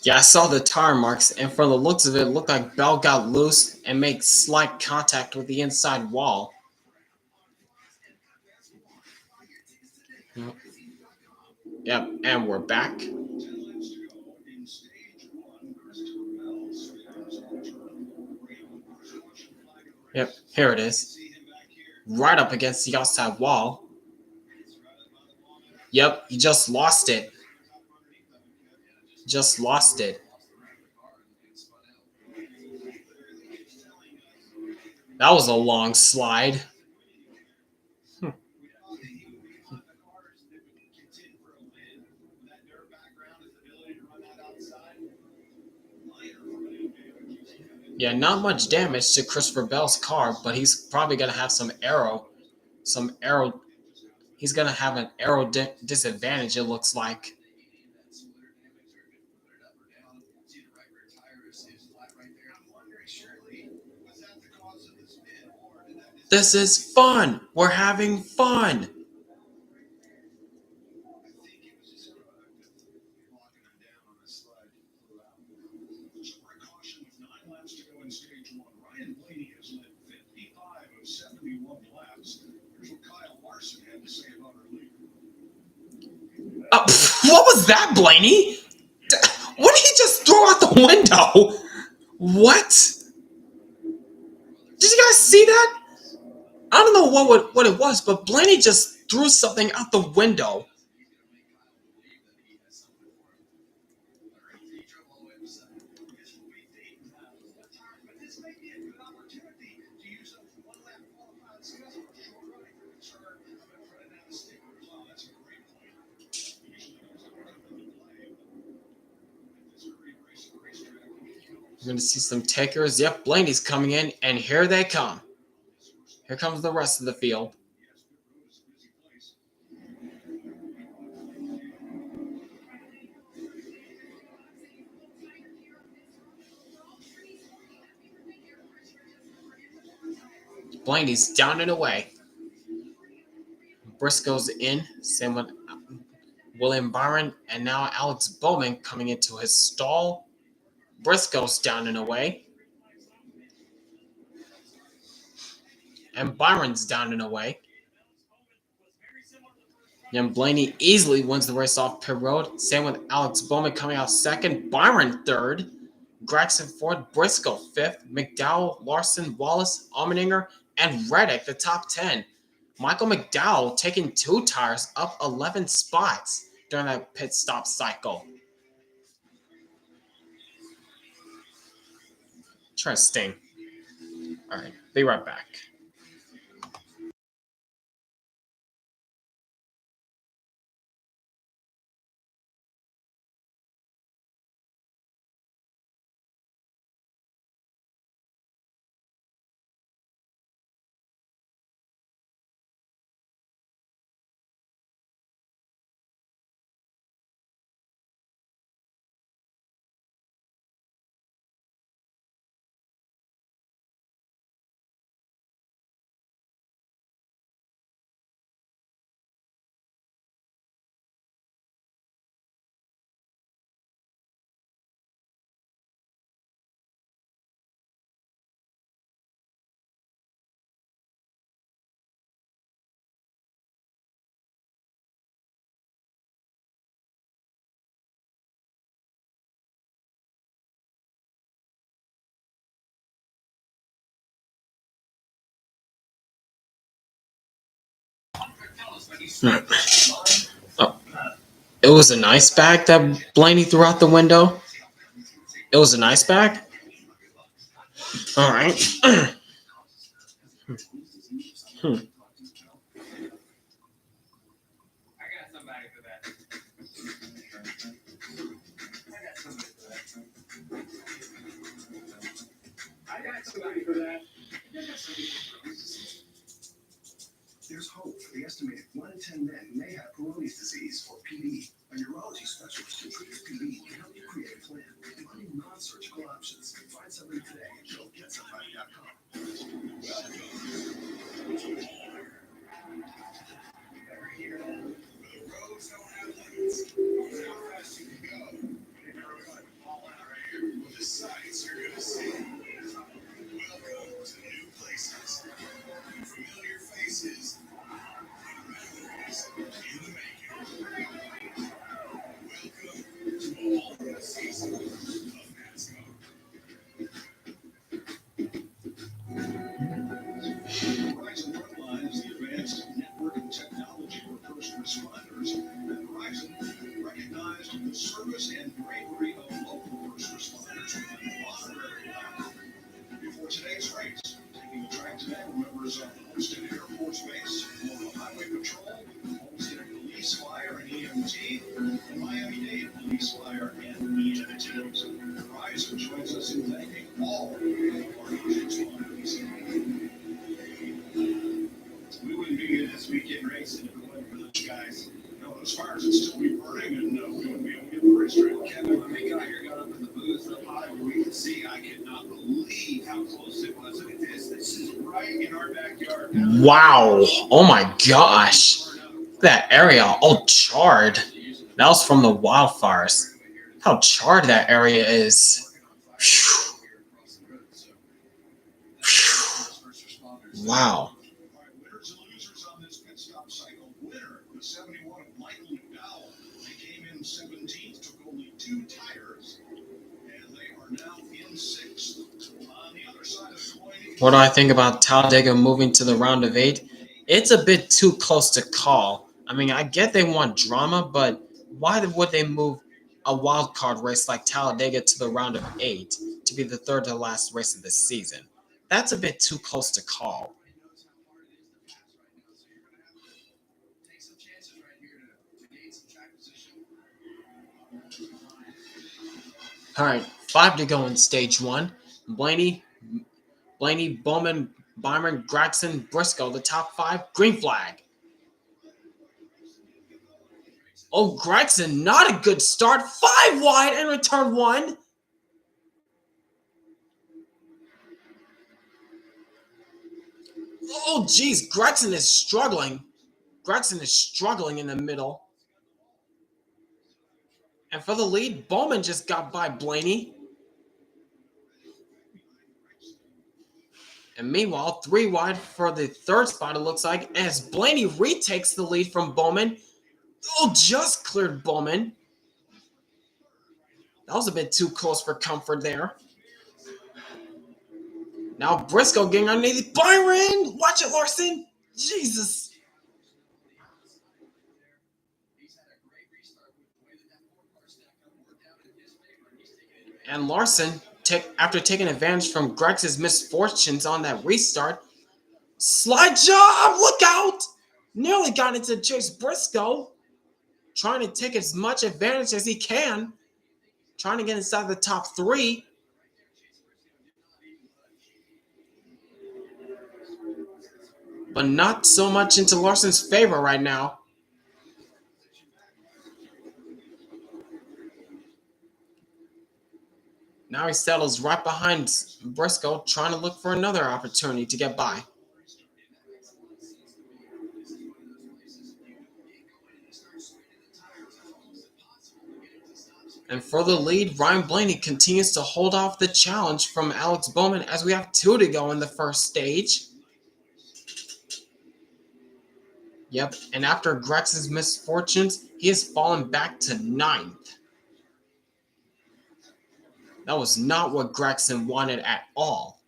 Yeah, I saw the tire marks, and from the looks of it, it looked like Bell got loose and made slight contact with the inside wall. Yep, and we're back. Yep, here it is. Right up against the outside wall. Yep, he just lost it. Just lost it. That was a long slide. Yeah, not much damage to Christopher Bell's car, but he's probably gonna have some aero. He's gonna have an aero disadvantage. It looks like. This is fun. We're having fun. Caution with 9 laps to go in stage 1. Ryan Blaney has led 55 of 71 laps. Here's what Kyle Larson had to say about her lead. What was that, Blaney? What did he just throw out the window? What? Did you guys see that? I don't know what it was, but Blaney just threw something out the window. We're going to see some takers. Yep, Blaney's coming in, and here they come. Here comes the rest of the field. Blaney's down and away. Briscoe's in. Same with William Byron, and now Alex Bowman coming into his stall. Briscoe's down and away. And Byron's down and away. And Blaney easily wins the race off pit road. Same with Alex Bowman coming out second. Byron third. Gregson fourth. Briscoe fifth. McDowell, Larson, Wallace, Allmendinger, and Reddick the top 10. Michael McDowell taking 2 tires up 11 spots during that pit stop cycle. Interesting. All right, be right back. Oh, it was an ice bag that Blaney threw out the window. It was an ice bag. All right. the estimated 1 in 10 men may have Peyronie's disease, or PD. A urology specialist can treat your PD and help you create a plan, including non-surgical options. Find somebody today at GoGetSupplied.com. The roads don't have limits. It's how fast you can go. And you're going to fall out right here with the sights you're going to see. Welcome to new places. Familiar faces. Memories in the making. Welcome to a whole new season of NASCAR. Verizon Frontline is the advanced networking technology for first responders. And Verizon recognized the service and bravery of local first responders with an honorary plaque. Before today's race, taking the track today were members of the Homestead Air Force Base, Florida Highway Patrol, Homestead Police, Fire, and EMT, and Miami-Dade Police, Fire, and EMT. Verizon joins us in thanking all of our first responders. We wouldn't be in this weekend racing if it wasn't for those guys. You know, those fires would still be burning, and we wouldn't be able to get the racetrack. Kevin, when we got here, got up in the booth up high where we could see, I could not believe how close it was. Look at this. This is right in our backyard. Wow. Oh my gosh. That area all charred. That was from the wildfires. How charred that area is. Phew. Phew. Wow. Winners and losers on this pit stop cycle. Winner, the 71 of Michael McDowell. They came in 17th, took only 2 tires, and they are now in 6th. On the other side of the coin, What do I think about Talladega moving to the round of 8? It's a bit too close to call. I mean, I get they want drama, but why would they move a wild card race like Talladega to the round of 8 to be the third to last race of the season? That's a bit too close to call. Take some chances right here to gain some track position. All right, 5 to go in stage 1. Blaney, Bowman, Byron, Gregson, Briscoe, the top 5. Green flag. Oh, Gregson, not a good start. 5 wide and return 1. Oh, geez, Gregson is struggling. Gregson is struggling in the middle. And for the lead, Bowman just got by Blaney. And meanwhile, 3 wide for the third spot, it looks like, as Blaney retakes the lead from Bowman. Oh, just cleared Bowman. That was a bit too close for comfort there. Now Briscoe getting underneath Byron. Watch it, Larson. Jesus. And Larson, after taking advantage from Gregs's misfortunes on that restart, slide job. Look out. Nearly got into Chase Briscoe. Trying to take as much advantage as he can. Trying to get inside the top 3. But not so much into Larson's favor right now. Now he settles right behind Briscoe, trying to look for another opportunity to get by. And for the lead, Ryan Blaney continues to hold off the challenge from Alex Bowman as we have 2 to go in the first stage. Yep, and after Gregson's misfortunes, he has fallen back to 9th. That was not what Gregson wanted at all.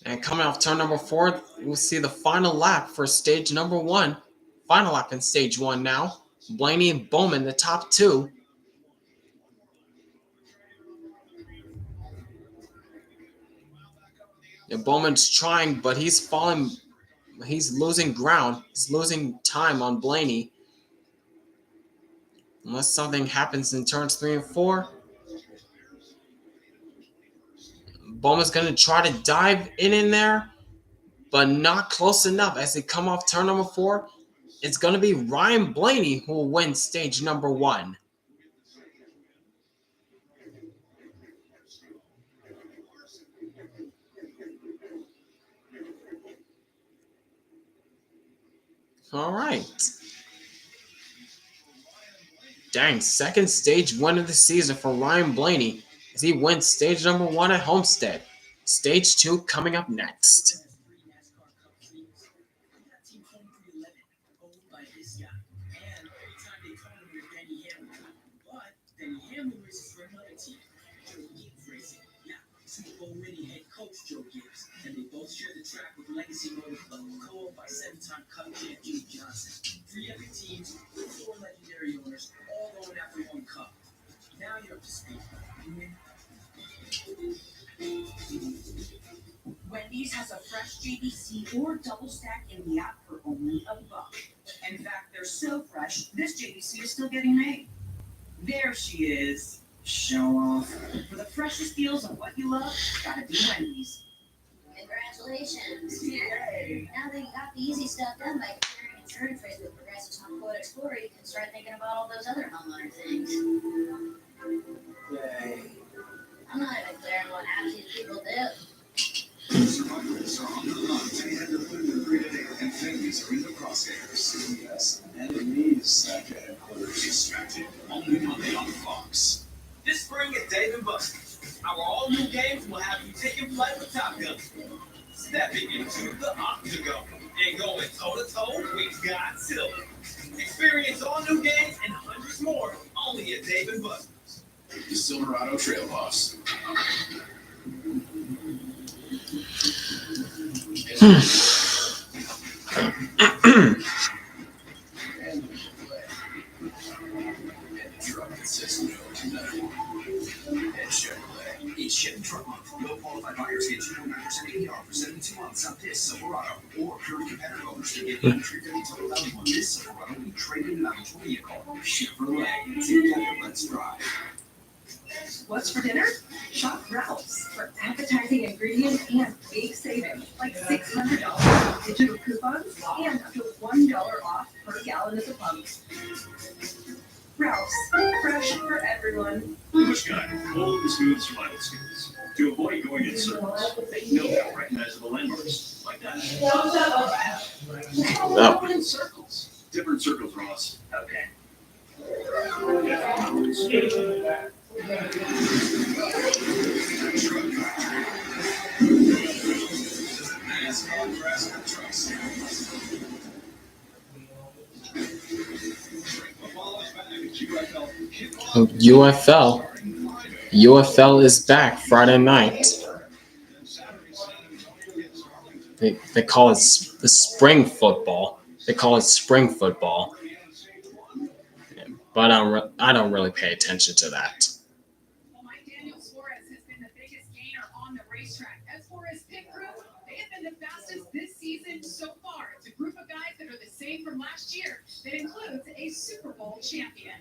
And coming off turn number 4, we'll see the final lap for stage number 1. Final lap in stage 1 now. Blaney and Bowman, the top 2. And Bowman's trying, but he's falling. He's losing ground. He's losing time on Blaney. Unless something happens in turns 3 and 4. Bowman's going to try to dive in there, but not close enough. As they come off turn number 4, it's going to be Ryan Blaney who will win stage number 1. All right. Dang, second stage win of the season for Ryan Blaney as he wins stage number 1 at Homestead. Stage 2 coming up next. Super Bowl winning head coach Joe Gibbs, and they both share the track with legacy motor co-owned by 7-time Cup champ Jimmie Johnson. 3 epic teams, 4 legendary owners, all going after 1 cup. Now you're up to speed. Wendy's has a fresh JBC or double stack in the app for only $1. In fact, they're so fresh, this JBC is still getting made. There she is. Show off. For the freshest deals on what you love, gotta be Wendy's. Congratulations. Yay. Now that you got the easy stuff done by clearing insurance rates with Progressive's Home Quote Explorer, you can start thinking about all those other homeowner things. Yay. I'm not even clear on what half these people do. Survivors are on the hunt to end the food today, and families are in the crosshairs. Yes, enemies at headquarters. Distracted. Only Monday on Fox. This spring at Dave & Buster's, our all-new games will have you taking flight with Top Gun. Stepping into the Octagon and going toe-to-toe with Godzilla. Experience all new games and hundreds more only at Dave & Buster's. The Silverado Trail Boss. Each Chevy truck month, no qualified buyers get 2.9% APR for 72 months on this Silverado, or current competitor owners can get $350 total value on this Silverado when you trade in an eligible vehicle. Chevrolet, together, let's drive. What's for dinner? Shop Ralph's for appetizing ingredients and big savings, like $600 digital coupons and up to $1 off per gallon of the pumps. Ralph's, fresh for everyone. Busch Guy, bold and smooth survival skills. To avoid going in circles, they know how recognizable landmarks like that. Oh. In circles. Different circles, Ross. Okay. NASCAR Grassroots Truck Series. UFL. UFL is back Friday night. They call it the spring football. They call it spring football. But I don't really pay attention to that. Daniel Suarez has been the biggest gainer on the racetrack. As for his pit crew, they have been the fastest this season so far. It's a group of guys that are the same from last year that includes a Super Bowl champion.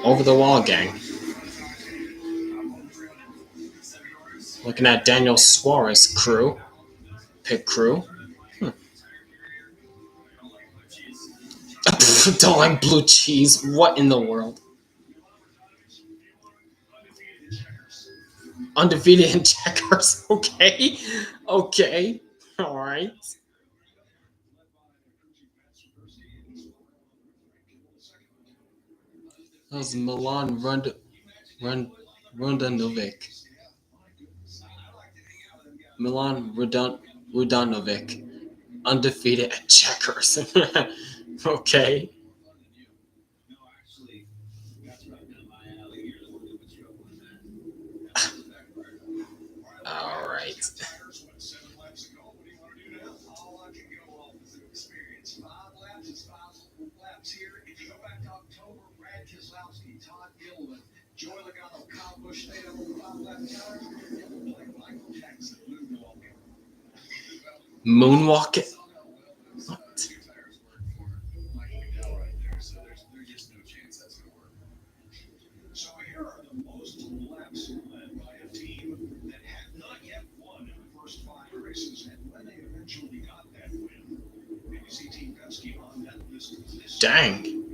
Over the wall, gang. Looking at Daniel Suarez crew, pit crew. Don't like blue cheese. What in the world? Undefeated in checkers. Okay. Okay. All right. That was Milan Rundanovic. Milan Rudanovic. Undefeated at checkers. Okay. All right. Joy Logano, Kyle Busch, stayed up on 5 lap time. Like Michael Jackson, Moonwalking. What? Dang.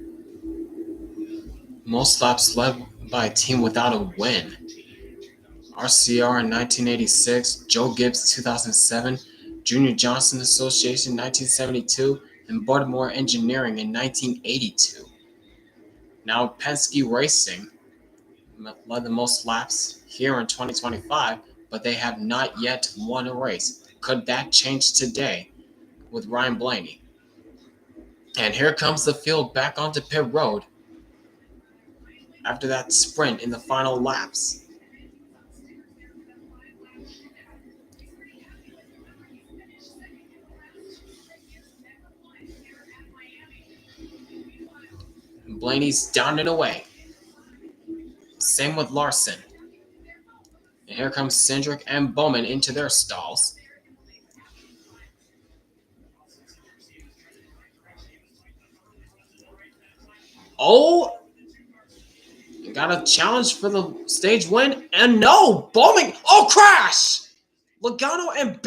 Most laps led by a team without a win. RCR in 1986, Joe Gibbs 2007, Jimmie Johnson Association 1972, and Baltimore Engineering in 1982. Now Penske Racing led the most laps here in 2025, but they have not yet won a race. Could that change today with Ryan Blaney? And here comes the field back onto pit road after that sprint in the final laps. Blaney's down and away. Same with Larson. And here comes Cindric and Bowman into their stalls. Oh! Got a challenge for the stage win. And no! Bowman! Oh, crash! Logano and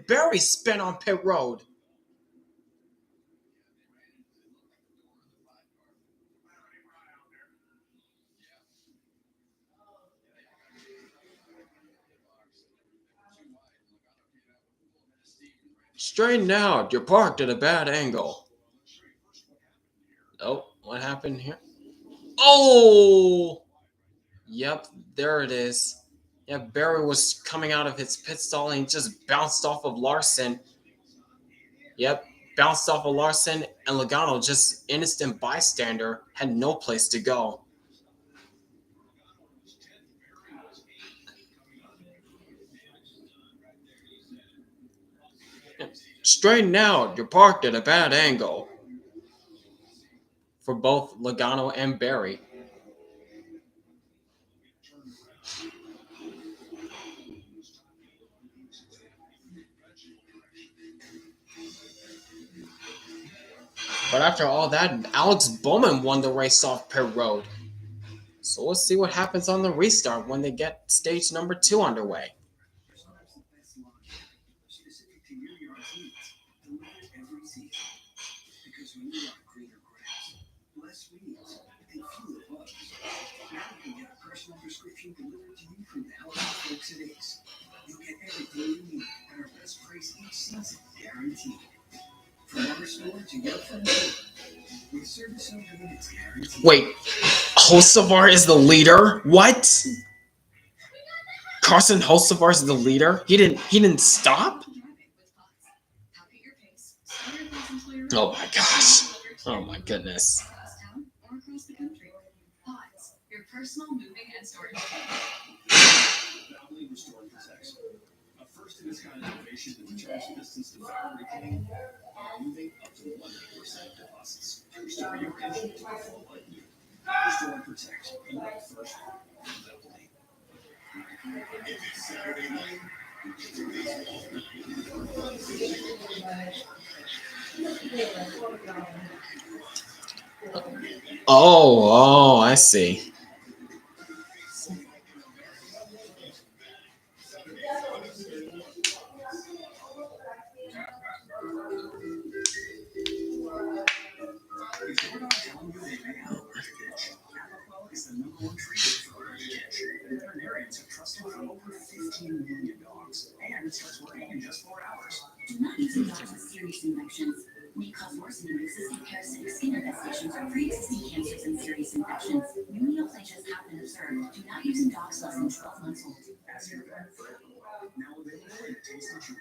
Berry spin on pit road. Straighten out. You're parked at a bad angle. Oh, what happened here? Oh! Yep, there it is. Yeah, Berry was coming out of his pit stall and he just bounced off of Larson. Yep, bounced off of Larson, and Logano, just innocent bystander, had no place to go. Straighten out. You're parked at a bad angle. For both Logano and Berry. But after all that, Alex Bowman won the race off pit road. So we'll see what happens on the restart when they get stage number 2 underway. Specific to your yard's needs, delivered every season. Because when you want greener grass, less weeds, and fewer bugs, now you can get a personal prescription delivered to you from the healthy folks at Ace. You'll get everything you need at our best price each season, guaranteed. From our store to your front door, with service over minutes guaranteed. Wait, Hocevar is the leader? What? Carson Hocevar is the leader? He didn't stop? Oh my gosh. Oh my goodness. Or across the country. Pods, your personal moving and storage. Valley Restore Protects, a first of its kind innovation that returns distance to factory cleaning by removing up to 100% deposits. Restore your engine to a full like new. Restore and Protect, the first without delay. If it's Saturday night, it's a baseball Oh, I see. If you're not telling you they may have allergic itch, Apoquel is the #1 treatment for allergic itch. Veterinarians have trusted for over 15 million dogs, and it starts working in just 4 hours. Do not use dogs with serious infections. May cause worsening of existing parasitic skin infestations or pre-existing cancers and serious infections. New neoplasias have been observed. Do not use in dogs less than 12 months old. Ask your vet for Apoquel, now available in a tasty chew.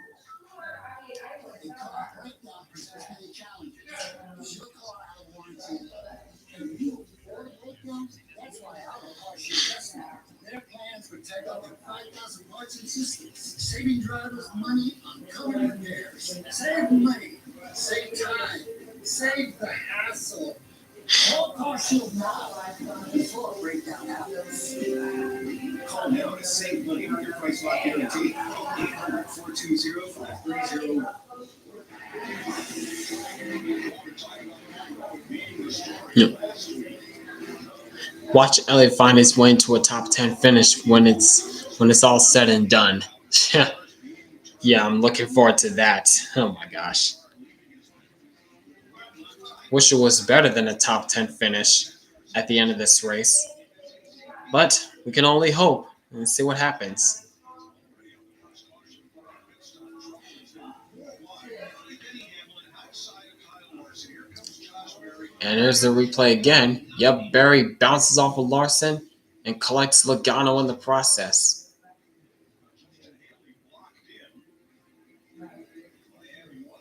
In car, brake doctors has many challenges. Is your car out of warranty? And you order breakdowns? That's why Autocar should best now. Their plans protect up to 5,000 parts and systems, saving drivers money on covered repairs. Save money, save time, save the hassle. Call Car Shield now before a breakdown happens. Call now to save money with your price lock guarantee. 800-420-5301. Watch Elliott find his way into a top 10 finish when it's all said and done. Yeah, I'm looking forward to that. Oh my gosh. Wish it was better than a top 10 finish at the end of this race. But we can only hope and see what happens. And here's the replay again. Yep, Berry bounces off of Larson and collects Logano in the process.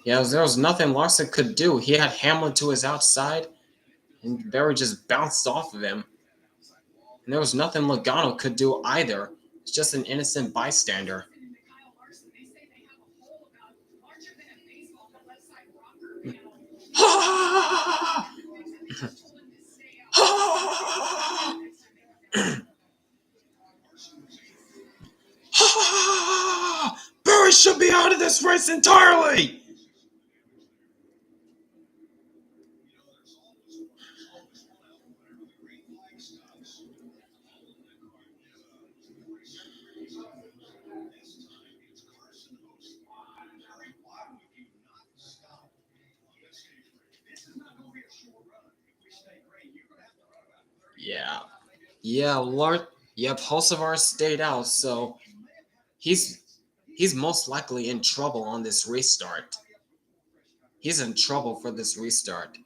Yeah, there was nothing Larson could do. He had Hamlin to his outside, and Berry just bounced off of him. And there was nothing Logano could do either. It's just an innocent bystander. Berry should be out of this race entirely. Hocevar stayed out, so he's most likely in trouble on this restart. He's in trouble for this restart.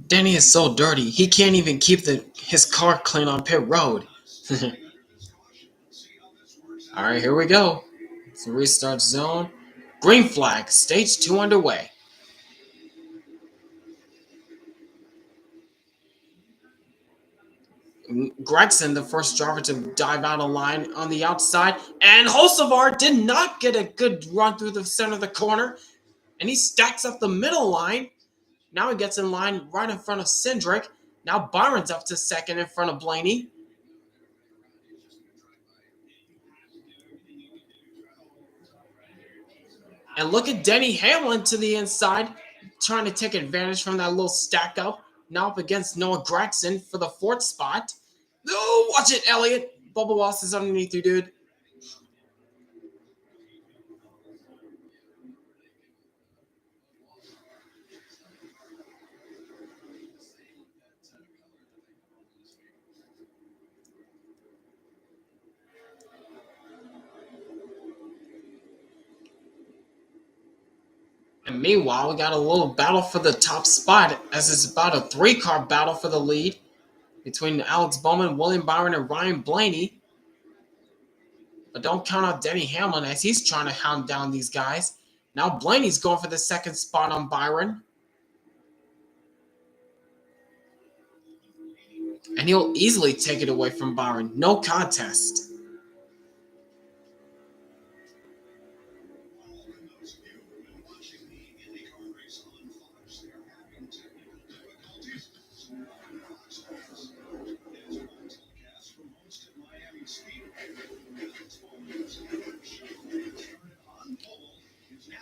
Denny is so dirty, he can't even keep his car clean on pit road. Alright, here we go. It's the restart zone. Green flag, stage 2 underway. Gregson, the first driver to dive out of line on the outside, and Hocevar did not get a good run through the center of the corner, and he stacks up the middle line. Now he gets in line right in front of Cindric. Now Byron's up to second in front of Blaney. And look at Denny Hamlin to the inside, trying to take advantage from that little stack up. Now up against Noah Gragson for the 4th spot. Oh, watch it, Elliott. Bubba Wallace is underneath you, dude. And meanwhile, we got a little battle for the top spot, as it's about a 3-car battle for the lead between Alex Bowman, William Byron, and Ryan Blaney. But don't count out Denny Hamlin as he's trying to hound down these guys. Now Blaney's going for the 2nd spot on Byron. And he'll easily take it away from Byron. No contest.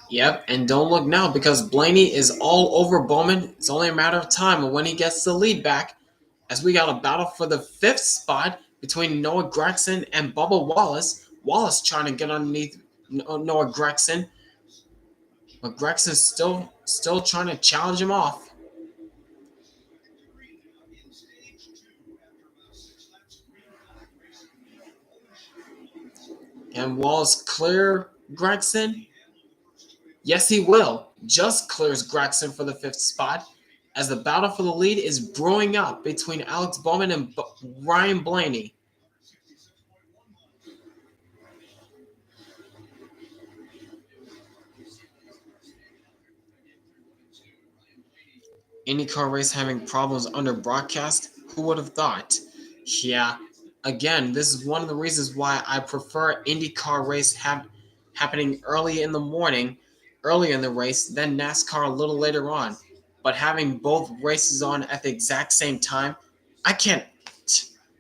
Yep, and don't look now because Blaney is all over Bowman. It's only a matter of time of when he gets the lead back, as we got a battle for the 5th spot between Noah Gragson and Bubba Wallace. Wallace trying to get underneath Noah Gragson, but Gregson's still trying to challenge him off. Can Wallace clear Gragson? Yes, he will. Just clears Gragson for the 5th spot, as the battle for the lead is brewing up between Alex Bowman and Ryan Blaney. IndyCar race having problems under broadcast? Who would have thought? Yeah, again, this is one of the reasons why I prefer IndyCar race happening early in the morning, early in the race, then NASCAR a little later on. But having both races on at the exact same time, I can't.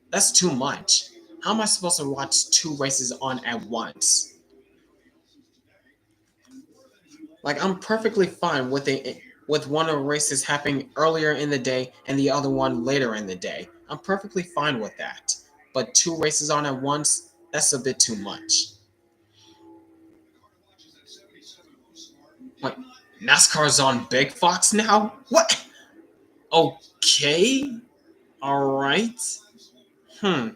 That's too much. How am I supposed to watch 2 races on at once? Like, I'm perfectly fine with one of the races happening earlier in the day and the other one later in the day. I'm perfectly fine with that. But 2 races on at once, that's a bit too much. Wait, NASCAR's on Big Fox now? What? Okay. All right. Hmm.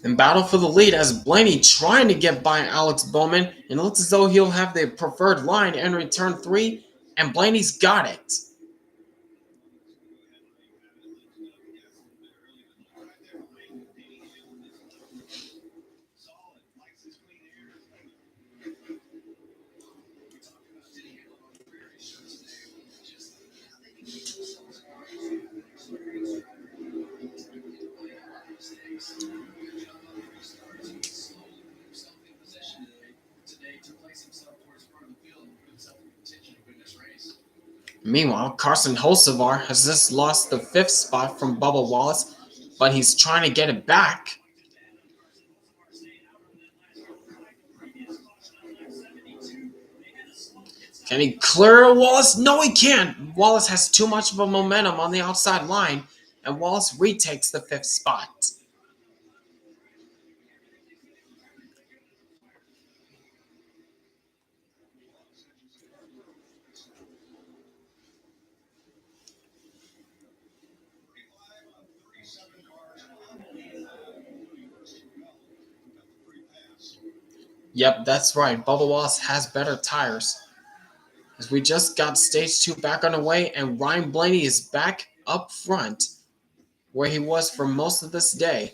In battle for the lead as Blaney trying to get by Alex Bowman, and it looks as though he'll have the preferred line entering turn 3, and Blaney's got it. Meanwhile, Carson Hocevar has just lost the 5th spot from Bubba Wallace, but he's trying to get it back. Can he clear Wallace? No, he can't. Wallace has too much of a momentum on the outside line, and Wallace retakes the 5th spot. Yep, that's right. Bubba Wallace has better tires. As we just got stage 2 back on the way, and Ryan Blaney is back up front, where he was for most of this day.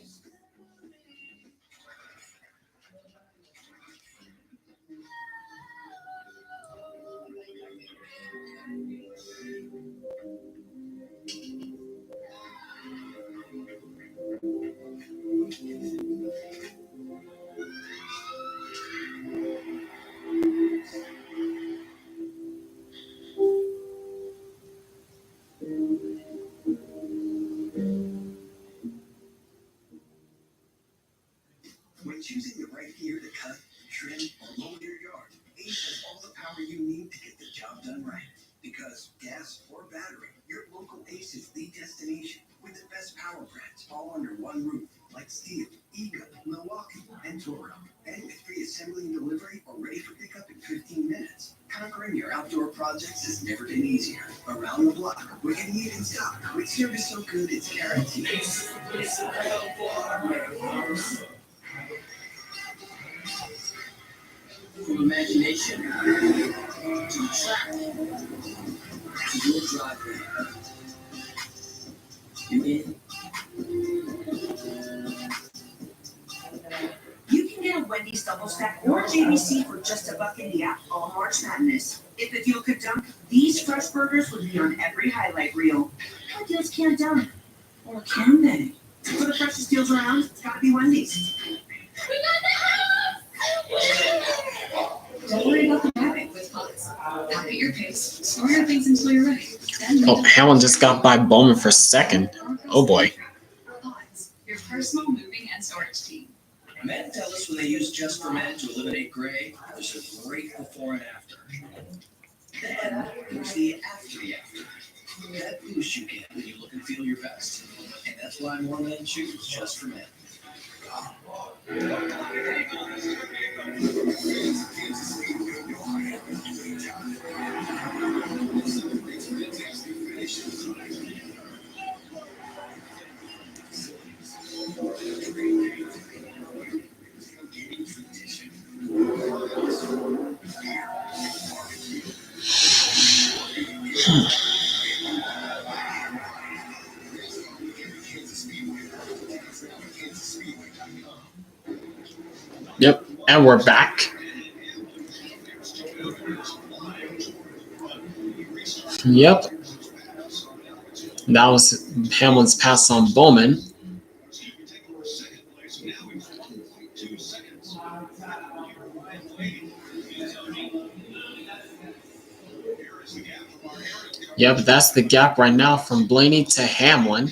When choosing the right gear to cut, trim, or mow your yard, Ace has all the power you need to get the job done right. Because gas or battery, your local Ace is the destination with the best power brands all under one roof, like Steel, Eagle, Milwaukee, and Toro. And with free assembly and delivery or ready for pickup in 15 minutes. Conquering your outdoor projects has never been easier. Around the block, we can eat in stock with service so good it's guaranteed. From imagination to track to your driveway. You in? You can get a Wendy's double stack or JBC for just $1 in the app all March Madness. If the deal could dunk, these fresh burgers would be on every highlight reel. But deals can't dunk. Or can they? For the freshest deals around, it's gotta be Wendy's. Don't worry about the traffic with Pods. Pack at your pace, store your things until you're ready. Oh, Hamlin just got by Bowman for 2nd. Oh boy. Pods, your personal moving and storage team. Men tell us when they use Just for Men to eliminate gray, there's a great before and after. Then there's the after. That boost you get when you look and feel your best. And that's why more men choose Just for Men. Yep, and we're back. Yep. That was Hamlin's pass on Bowman. Yep, that's the gap right now from Blaney to Hamlin.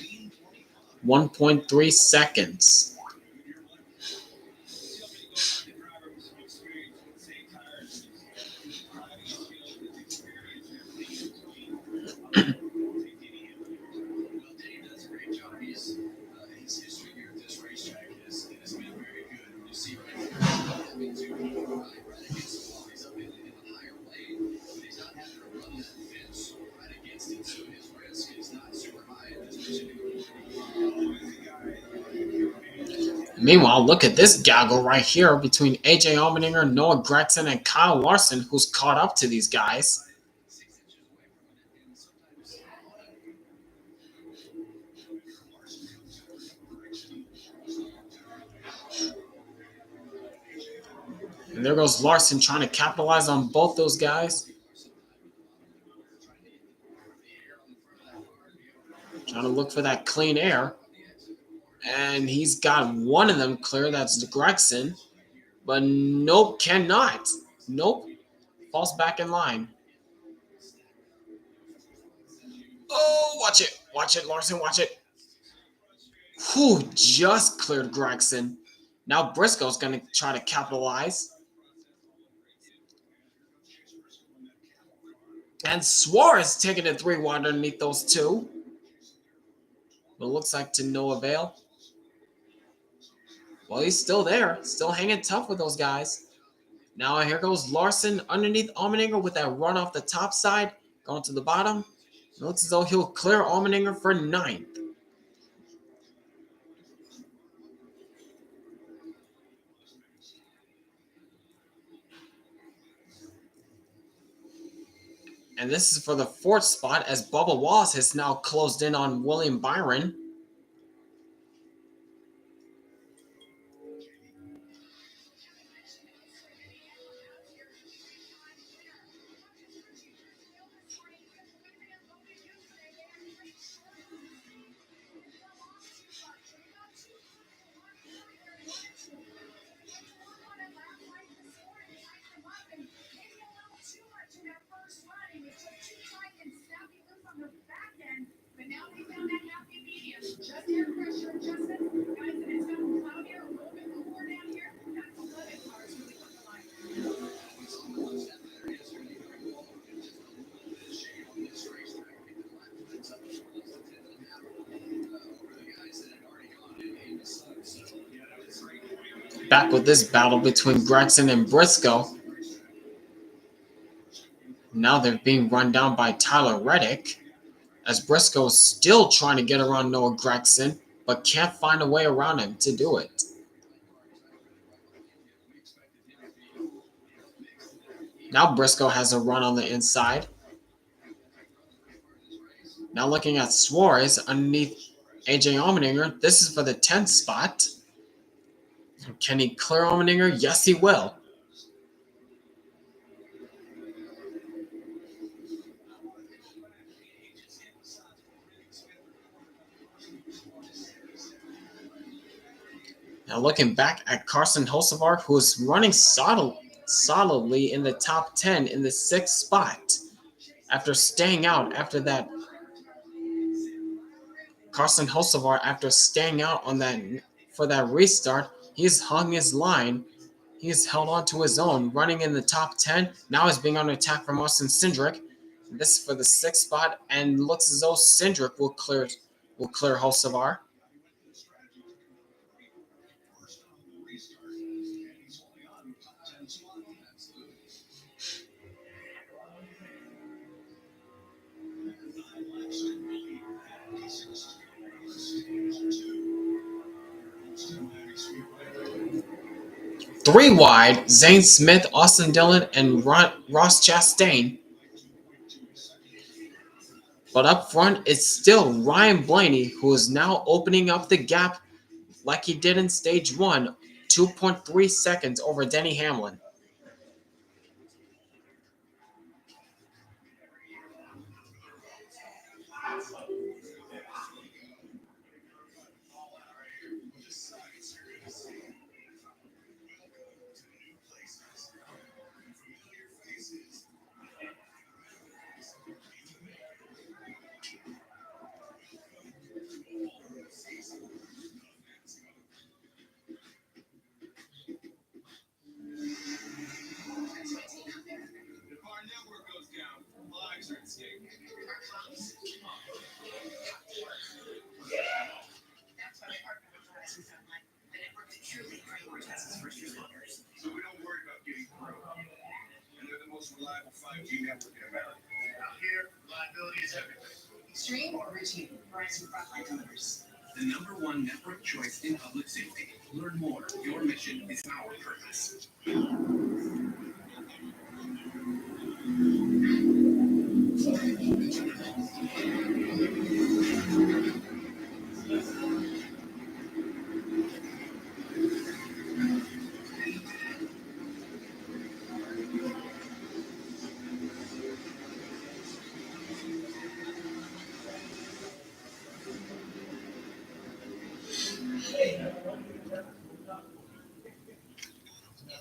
1.3 seconds. His history here at this racetrack has been very good. When you see right here, having to ride right against the wall. He's up in the higher lane, but he's not having to run that fence right against it, so his risk is not super high in this particular Meanwhile, look at this gaggle right here between AJ Allmendinger, Noah Gragson, and Kyle Larson, who's caught up to these guys. And there goes Larson trying to capitalize on both those guys. Trying to look for that clean air. And he's got one of them clear. That's Gregson. But nope, cannot. Nope. Falls back in line. Oh, watch it. Watch it, Larson. Watch it. Whew, just cleared Gregson. Now Briscoe's going to try to capitalize. And Suarez taking it 3 wide underneath those two. But it looks like to no avail. Well, he's still there. Still hanging tough with those guys. Now here goes Larson underneath Allmendinger with that run off the top side. Going to the bottom. It looks as though he'll clear Allmendinger for 9th. And this is for the 4th spot as Bubba Wallace has now closed in on William Byron. But now they found that happy medium. Just air pressure adjustments. Guys, and it's gotten cloudier, a little bit cooler down here. That's 11 cars really come to life. Back with this battle between Gregson and Briscoe. Now they're being run down by Tyler Reddick. As Briscoe is still trying to get around Noah Gragson, but can't find a way around him to do it. Now Briscoe has a run on the inside. Now looking at Suarez underneath AJ Allmendinger. This is for the 10th spot. Can he clear Allmendinger? Yes, he will. Now looking back at Carson Hocevar, who is running solidly in the top 10 in the 6th spot. After staying out after that. Carson Hocevar, after staying out on that for that restart, he's hung his line. He's held on to his own, running in the top 10. Now he's being under attack from Austin Cindric. This is for the 6th spot, and looks as though Cindric will clear Hocevar. Three wide, Zane Smith, Austin Dillon, and Ross Chastain. But up front, it's still Ryan Blaney, who is now opening up the gap like he did in stage 1, 2.3 seconds over Denny Hamlin. most reliable 5G network in America. Out here, reliability is everything. Extreme or routine? Verizon Frontline delivers. The #1 network choice in public safety. Learn more. Your mission is our purpose. You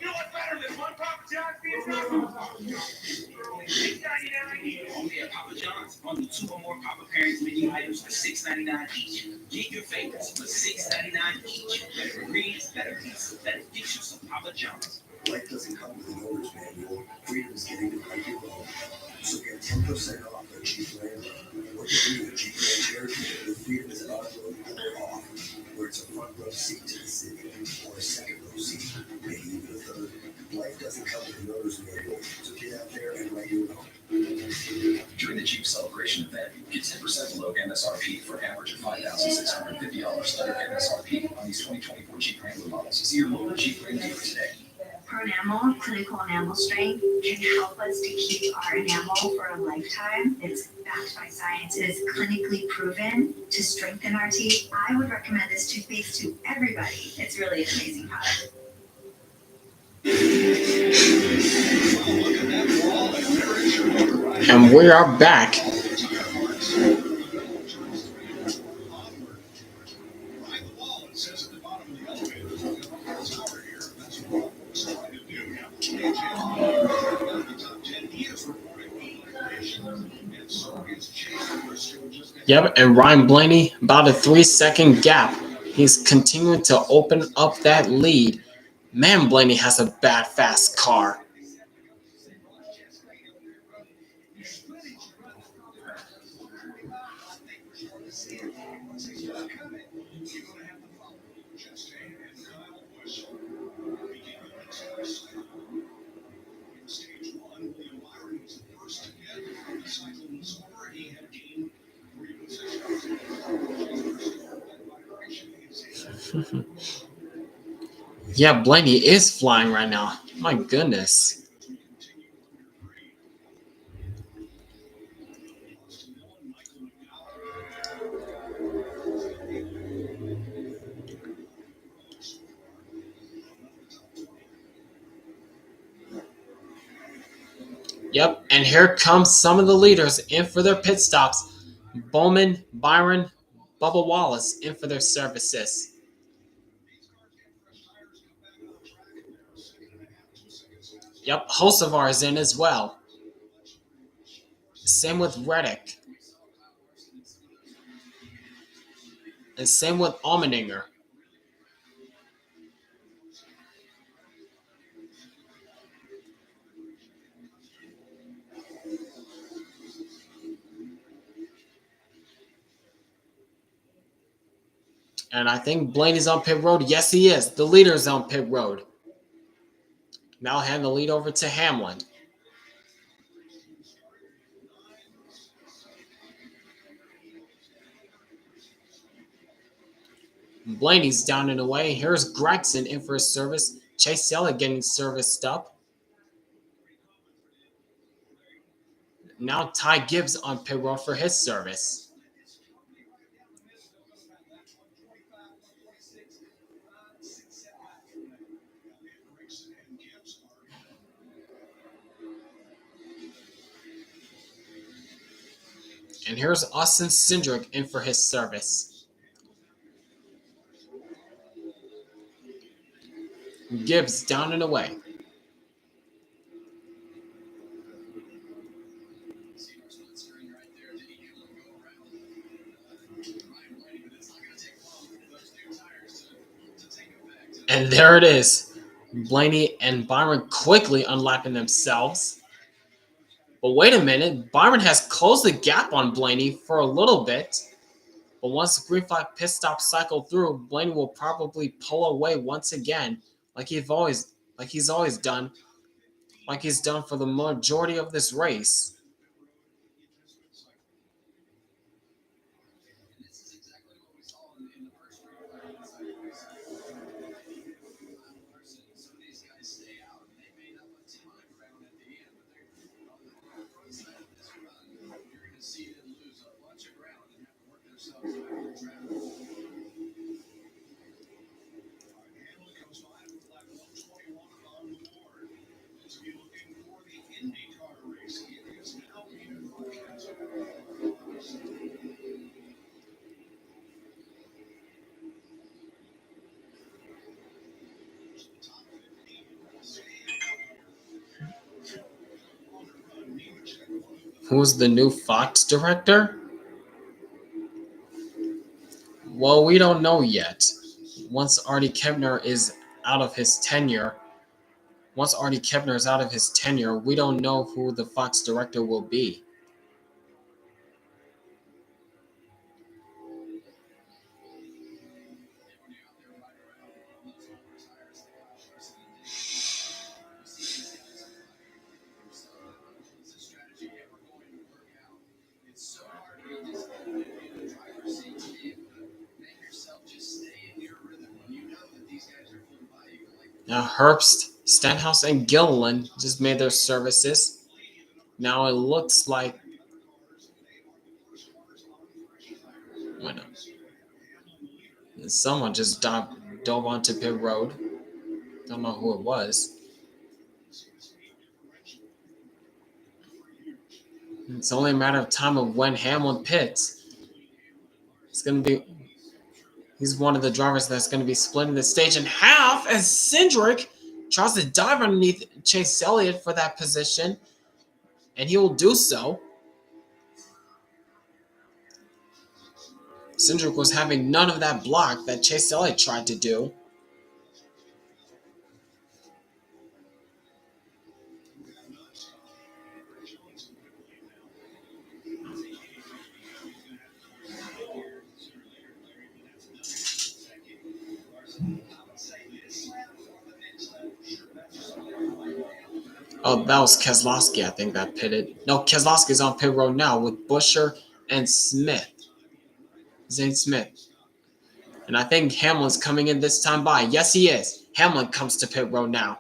know what's better than one Papa John's being $6.99 each. Only at Papa John's. Bundle 2 or more Papa Pairings menu items for $6.99 each. Get your favorites for $6.99 each. Better ingredients, better pizza, better dish of some Papa John's. Life doesn't come with an owner's manual. Freedom is getting to write your own. So get 10% off a Jeep Wrangler. What to do with Jeep Grand Cherokee? The Freedom is an on-road or off, where it's a front row seat to the city, or a second row seat, maybe even a third. Life doesn't come with an owner's manual. So get out there and write your own. During the Jeep Celebration event, get 10% below MSRP for an average of $5,650 under MSRP on these 2024 Jeep Wrangler models. See your local Jeep Wrangler dealer today. Pronamel, clinical enamel strength, can help us to keep our enamel for a lifetime. It's backed by science. It is clinically proven to strengthen our teeth. I would recommend this toothpaste to everybody. It's really an amazing product. And we are back. Yep, and Ryan Blaney, about a 3-second gap. He's continuing to open up that lead. Man, Blaney has a bad, fast car. Yeah, Blaney is flying right now. My goodness. Yep, and here comes some of the leaders in for their pit stops. Bowman, Byron, Bubba Wallace in for their services. Yep, Hocevar is in as well. Same with Reddick. And same with Allmendinger. And I think Blaney's on pit road. Yes, he is. The leader's on pit road. Now hand the lead over to Hamlin. Blaney's down and away. Here's Gregson in for his service. Chase Elliott getting serviced up. Now Ty Gibbs on pit road for his service. And here's Austin Cindric in for his service. Gibbs down and away. And there it is. Blaney and Byron quickly unlapping themselves. But wait a minute. Byron has closed the gap on Blaney for a little bit. But once the green flag pit stop cycle through, Blaney will probably pull away once again, like he's always done. like he's done for the majority of this race. Who's the new Fox director? Well, we don't know yet. Once Artie Kepner is out of his tenure, we don't know who the Fox director will be. Now Herbst, Stenhouse, and Gilliland just made their services. Now it looks like someone just dove onto pit road. Don't know who it was. It's only a matter of time of when Hamlin pits. He's one of the drivers that's going to be splitting the stage in half as Cindric tries to dive underneath Chase Elliott for that position, and he will do so. Cindric was having none of that block that Chase Elliott tried to do. Oh, that was Keselowski, I think, that pitted. No, Keselowski's on pit road now with Buescher and Smith. Zane Smith. And I think Hamlin's coming in this time by. Yes, he is. Hamlin comes to pit road now.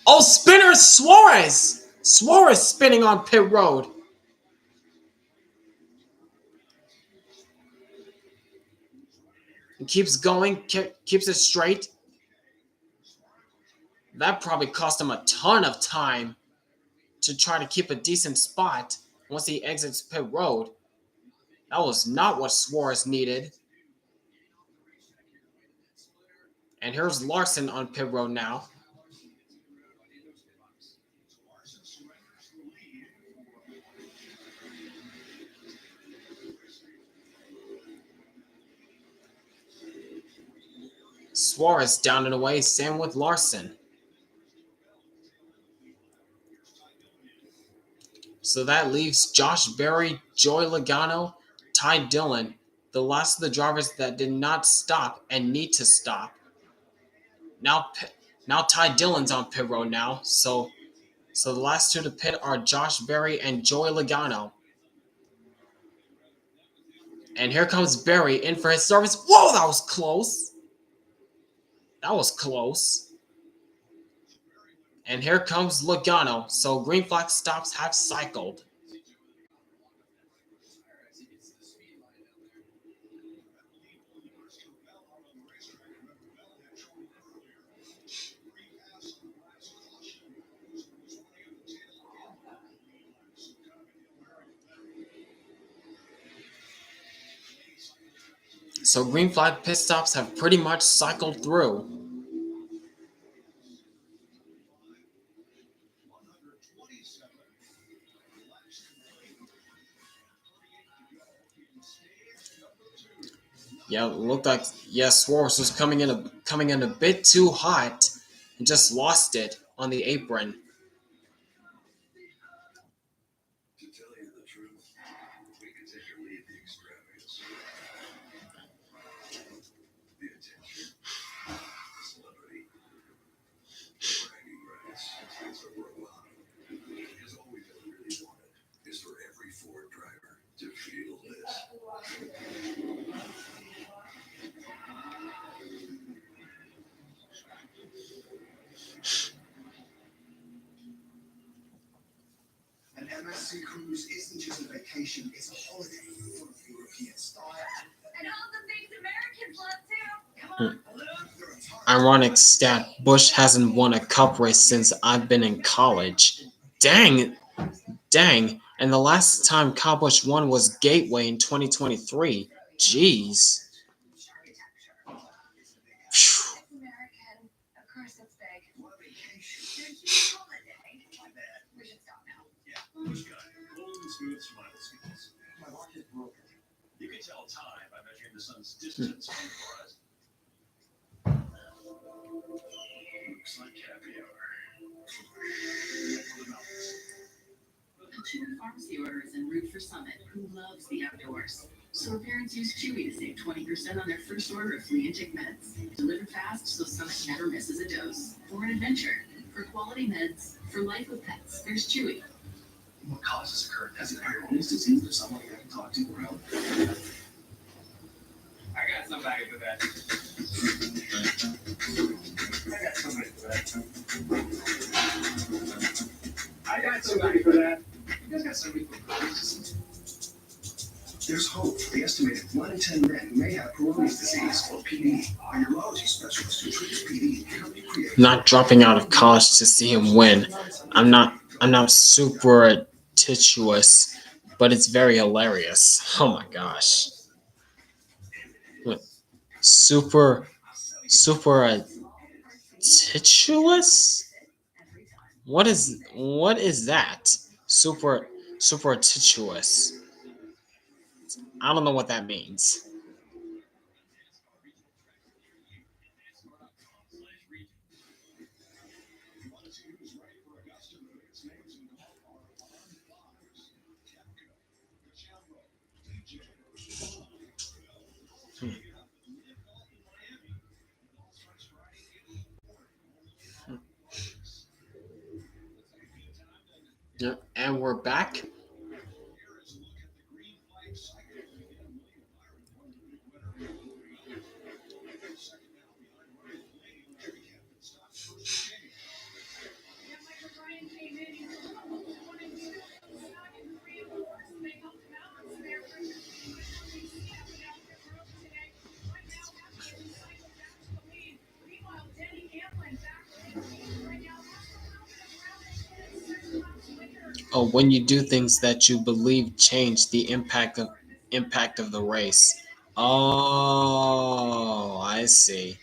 Oh, spinner Suarez! Suarez spinning on pit road. He keeps going, keeps it straight. That probably cost him a ton of time to try to keep a decent spot once he exits pit road. That was not what Suarez needed. And here's Larson on pit road now. Suarez down and away, same with Larson. So that leaves Josh Berry, Joey Logano, Ty Dillon, the last of the drivers that did not stop and need to stop. Now Ty Dillon's on pit road now. So the last two to pit are Josh Berry and Joey Logano. And here comes Berry in for his service. Whoa, that was close. That was close. And here comes Logano. So green flag stops have cycled. So green flag pit stops have pretty much cycled through. Yeah, it looked like Suarez was coming in a bit too hot and just lost it on the apron. To tell you the truth, An MSC cruise isn't just a vacation, it's a holiday full of European style. And all the things Americans love too. Come on. Ironic stat, Busch hasn't won a cup race since I've been in college. Dang. And the last time Kyle Busch won was Gateway in 2023. Jeez. Phew. It's American. Of course it's big. What a vacation. It's a holiday. My bad. We should stop now. Yeah, Bush guy. Golden smooth smile skills. My watch is broken. You can tell time by measuring the sun's distance from the horizon. Looks like happy hour. A Chewy pharmacy order is en route for Summit, who loves the outdoors. So her parents use Chewy to save 20% on their first order of flea and tick meds. Delivered fast so Summit never misses a dose. For an adventure, for quality meds, for life with pets, there's Chewy. What causes a current doesn't have your disease or someone you can talk to or help? I got somebody for that. I got somebody for that. You guys got somebody for that. There's hope. The estimated 1 in 10 men may have Peyronie's disease or PD. A urology specialist who treats PD can help you create. Not dropping out of college to see him win. I'm not superstitious, but it's very hilarious. Oh my gosh. What? Superstitious? What is that? Superstitious. I don't know what that means. Yep, and we're back. Oh, when you do things that you believe change the impact of the race. Oh, I see.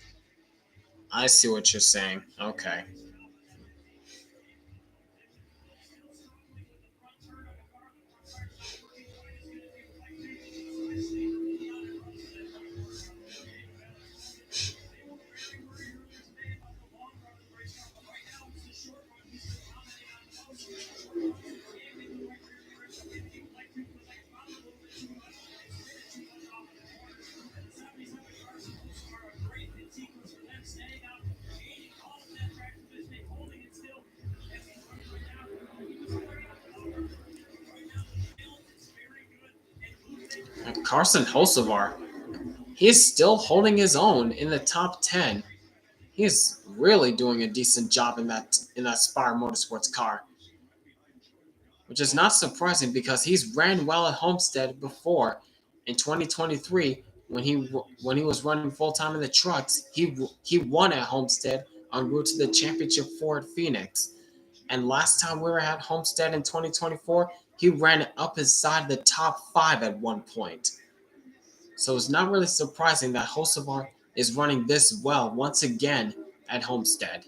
I see what you're saying. Okay. And Carson Hocevar, he is still holding his own in the top 10. He is really doing a decent job in that Spire Motorsports car, which is not surprising because he's ran well at Homestead before. In 2023, when he was running full time in the trucks, he won at Homestead en route to the championship Ford Phoenix. And last time we were at Homestead in 2024, he ran up his side of the top 5 at one point. So it's not really surprising that Hocevar is running this well once again at Homestead.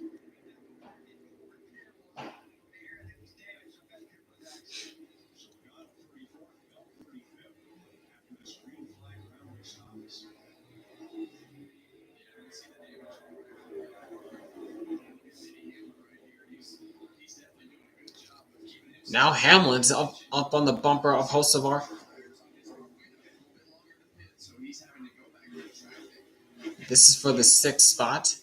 Now Hamlin's up on the bumper of Hocevar. This is for the 6th spot.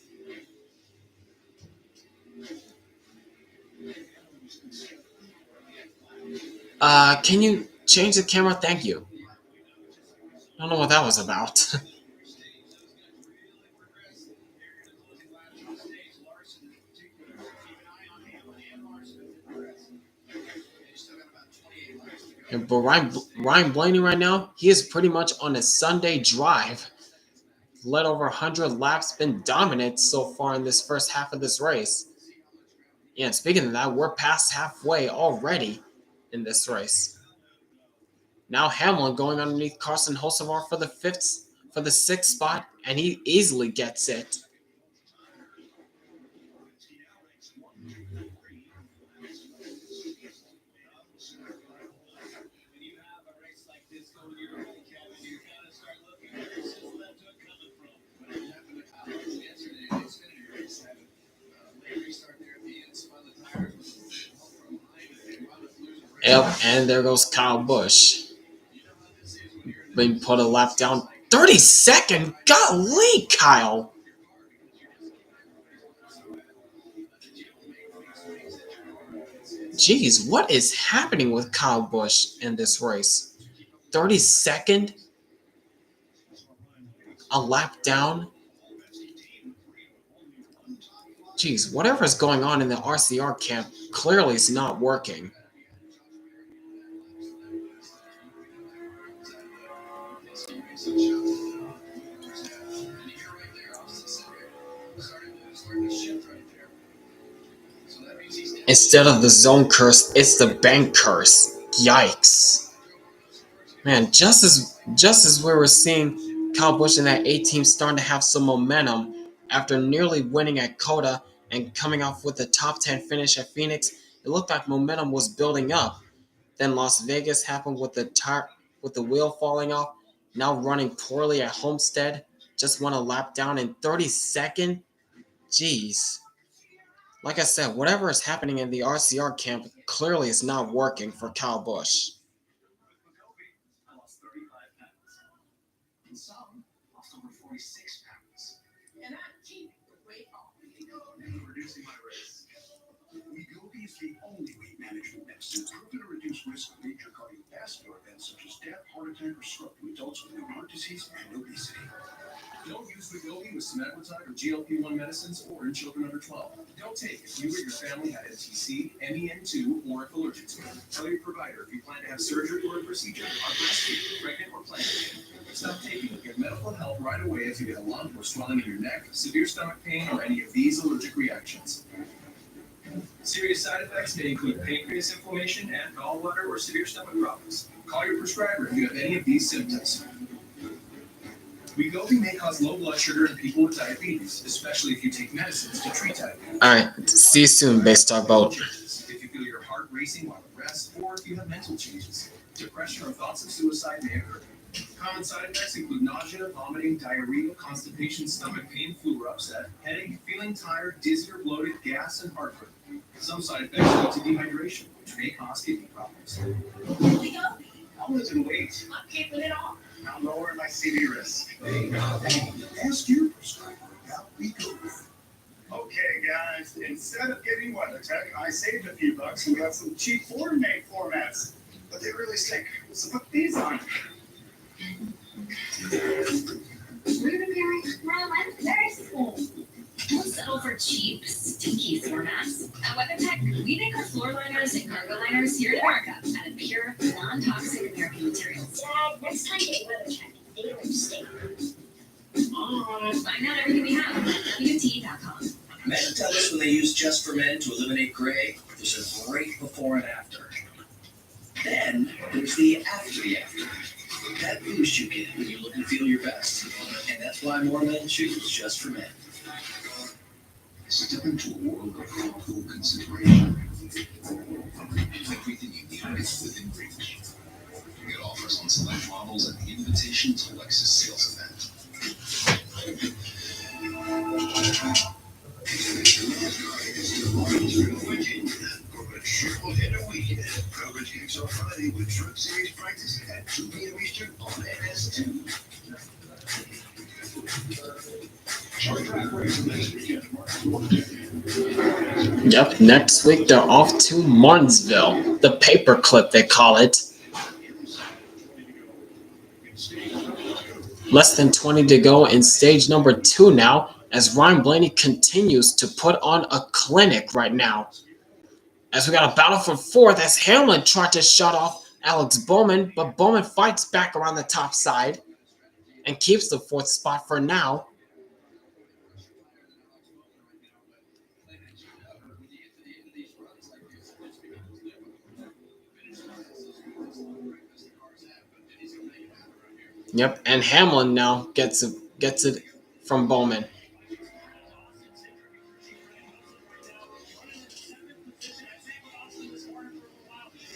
Can you change the camera? Thank you. don't know what that was about. But Ryan Blaney right now, he is pretty much on a Sunday drive. Led over 100 laps, been dominant so far in this first half of this race. Yeah, and speaking of that, we're past halfway already in this race. Now Hamlin going underneath Carson Hocevar for the sixth spot, and he easily gets it. Yep, and there goes Kyle Busch. Being put a lap down. 32nd? Golly, Kyle! Jeez, what is happening with Kyle Busch in this race? 32nd? A lap down? Jeez, whatever is going on in the RCR camp clearly is not working. Instead of the zone curse, it's the bank curse. Yikes. Man, just as we were seeing Kyle Busch and that A-team starting to have some momentum after nearly winning at Coda and coming off with a top 10 finish at Phoenix, it looked like momentum was building up. Then Las Vegas happened with the wheel falling off. Now running poorly at Homestead, just won a lap down in 32nd. Jeez. Like I said, whatever is happening in the RCR camp clearly is not working for Kyle Busch. And some lost over 46 pounds. And I keep the weight off. Reducing my risk. Wegovy is the only weight management medicine proven to reduce risk of major cardiovascular events such as death, heart attack, or stroke in adults with heart disease and obesity. Don't use Wegovy with semaglutide or GLP-1 medicines or in children under 12. Don't take if you or your family had MTC, MEN2, or if allergic to it. Tell your provider if you plan to have surgery or a procedure, are breastfeeding, pregnant, or planning. Stop taking it. Get medical help right away if you get a lump or swelling in your neck, severe stomach pain, or any of these allergic reactions. Serious side effects may include pancreas inflammation and gallbladder or severe stomach problems. Call your prescriber if you have any of these symptoms. Wegovy may cause low blood sugar in people with diabetes, especially if you take medicines to treat diabetes. Alright, see you soon, Base Talk Boat. If you feel your heart racing while at rest, or if you have mental changes, depression or thoughts of suicide may occur. Common side effects include nausea, vomiting, diarrhea, constipation, stomach pain, flu or upset, headache, feeling tired, dizzy or bloated, gas, and heartburn. Some side effects lead to dehydration, which may cause kidney problems. Wegovy. I'll listen weight. I'm keeping it on. I'll lower my CV risk. Ask your prescriber about Wegovy. Okay, guys, instead of getting WeatherTech, I saved a few bucks and got some cheap foreign-made floor mats. But they really stink, so put these on. Mom, I'm thirsty. Don't settle for cheap, stinky floor mats. At WeatherTech, we make our floor liners and cargo liners here in America out of pure, non-toxic American materials. Dad, next time get WeatherTech. They don't stink. Find out everything we have at WT.com. Men tell us when they use Just for Men to eliminate gray, there's a great before and after. Then there's the after. That boost you get when you look and feel your best. And that's why more men choose Just for Men. Step into a world of thoughtful consideration. Everything you need is within reach. You get offers on select models at the Invitation to Lexus sales event. Coverage kicks off Friday with Truck Series practice at 2 p.m. Eastern on NS2. Yep, next week they're off to Martinsville. The paperclip, they call it. Less than 20 to go in stage number 2 now, as Ryan Blaney continues to put on a clinic right now. As we got a battle for fourth, as Hamlin tried to shut off Alex Bowman, but Bowman fights back around the top side and keeps the fourth spot for now. Yep, and Hamlin now gets it from Bowman.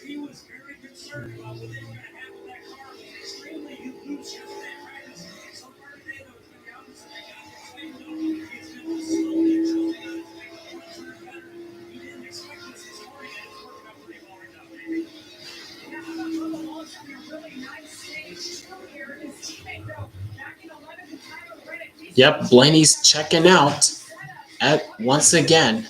He was very concerned about what they were going to have with that car. Extremely loose yesterday in practice. So far today, though, it's been the opposite. They got to explain, no, it's been slowly adjusting on it to make the car turn better. He didn't expect this this morning, and it's working out pretty well right now, baby. Yeah, how about Bubba Wallace having a really nice stage 2 here? His teammate, though, back in 11th and Tyler Reddick. Yep, Blaney's checking out once again.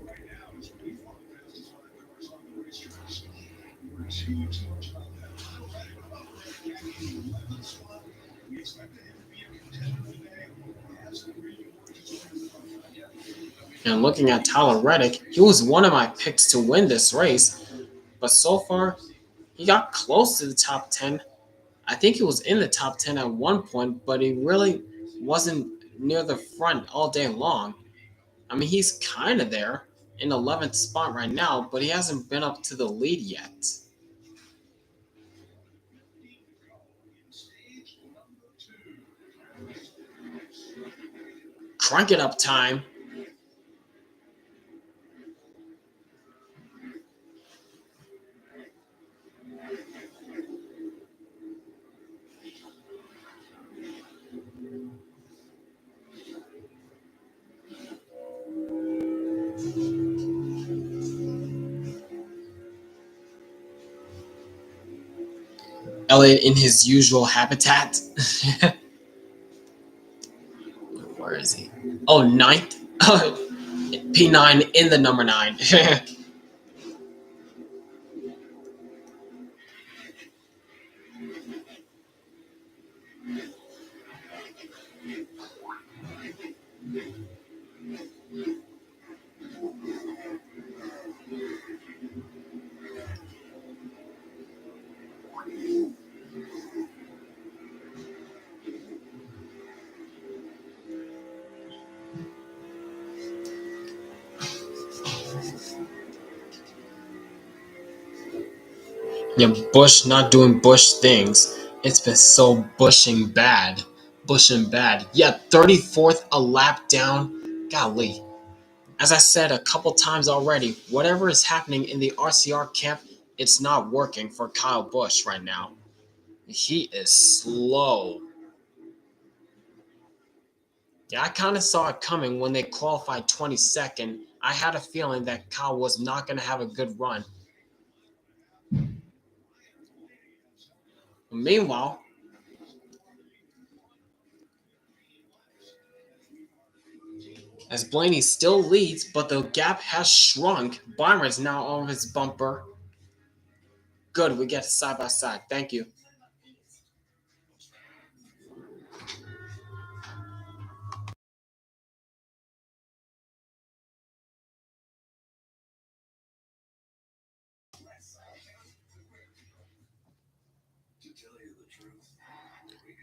Right now, it's pretty far the fastest other cars on the racetrack. So we're assuming too much about that. We expect him to be a contender today. He has the real And looking at Tyler Reddick, he was one of my picks to win this race, but so far he got close to the top 10. I think he was in the top 10 at one point, but he really wasn't near the front all day long. I mean, he's kind of there in 11th spot right now, but he hasn't been up to the lead yet. Crank it up time. Elliott in his usual habitat. Where is he? Oh, ninth? P9 in the number 9. Yeah, Busch not doing Busch things. It's been so bushing bad. Bushing bad. Yeah, 34th a lap down. Golly. As I said a couple times already, whatever is happening in the RCR camp, it's not working for Kyle Busch right now. He is slow. Yeah, I kind of saw it coming when they qualified 22nd. I had a feeling that Kyle was not going to have a good run. Meanwhile, as Blaney still leads, but the gap has shrunk. Byron's now on his bumper. Good, we get side by side. Thank you.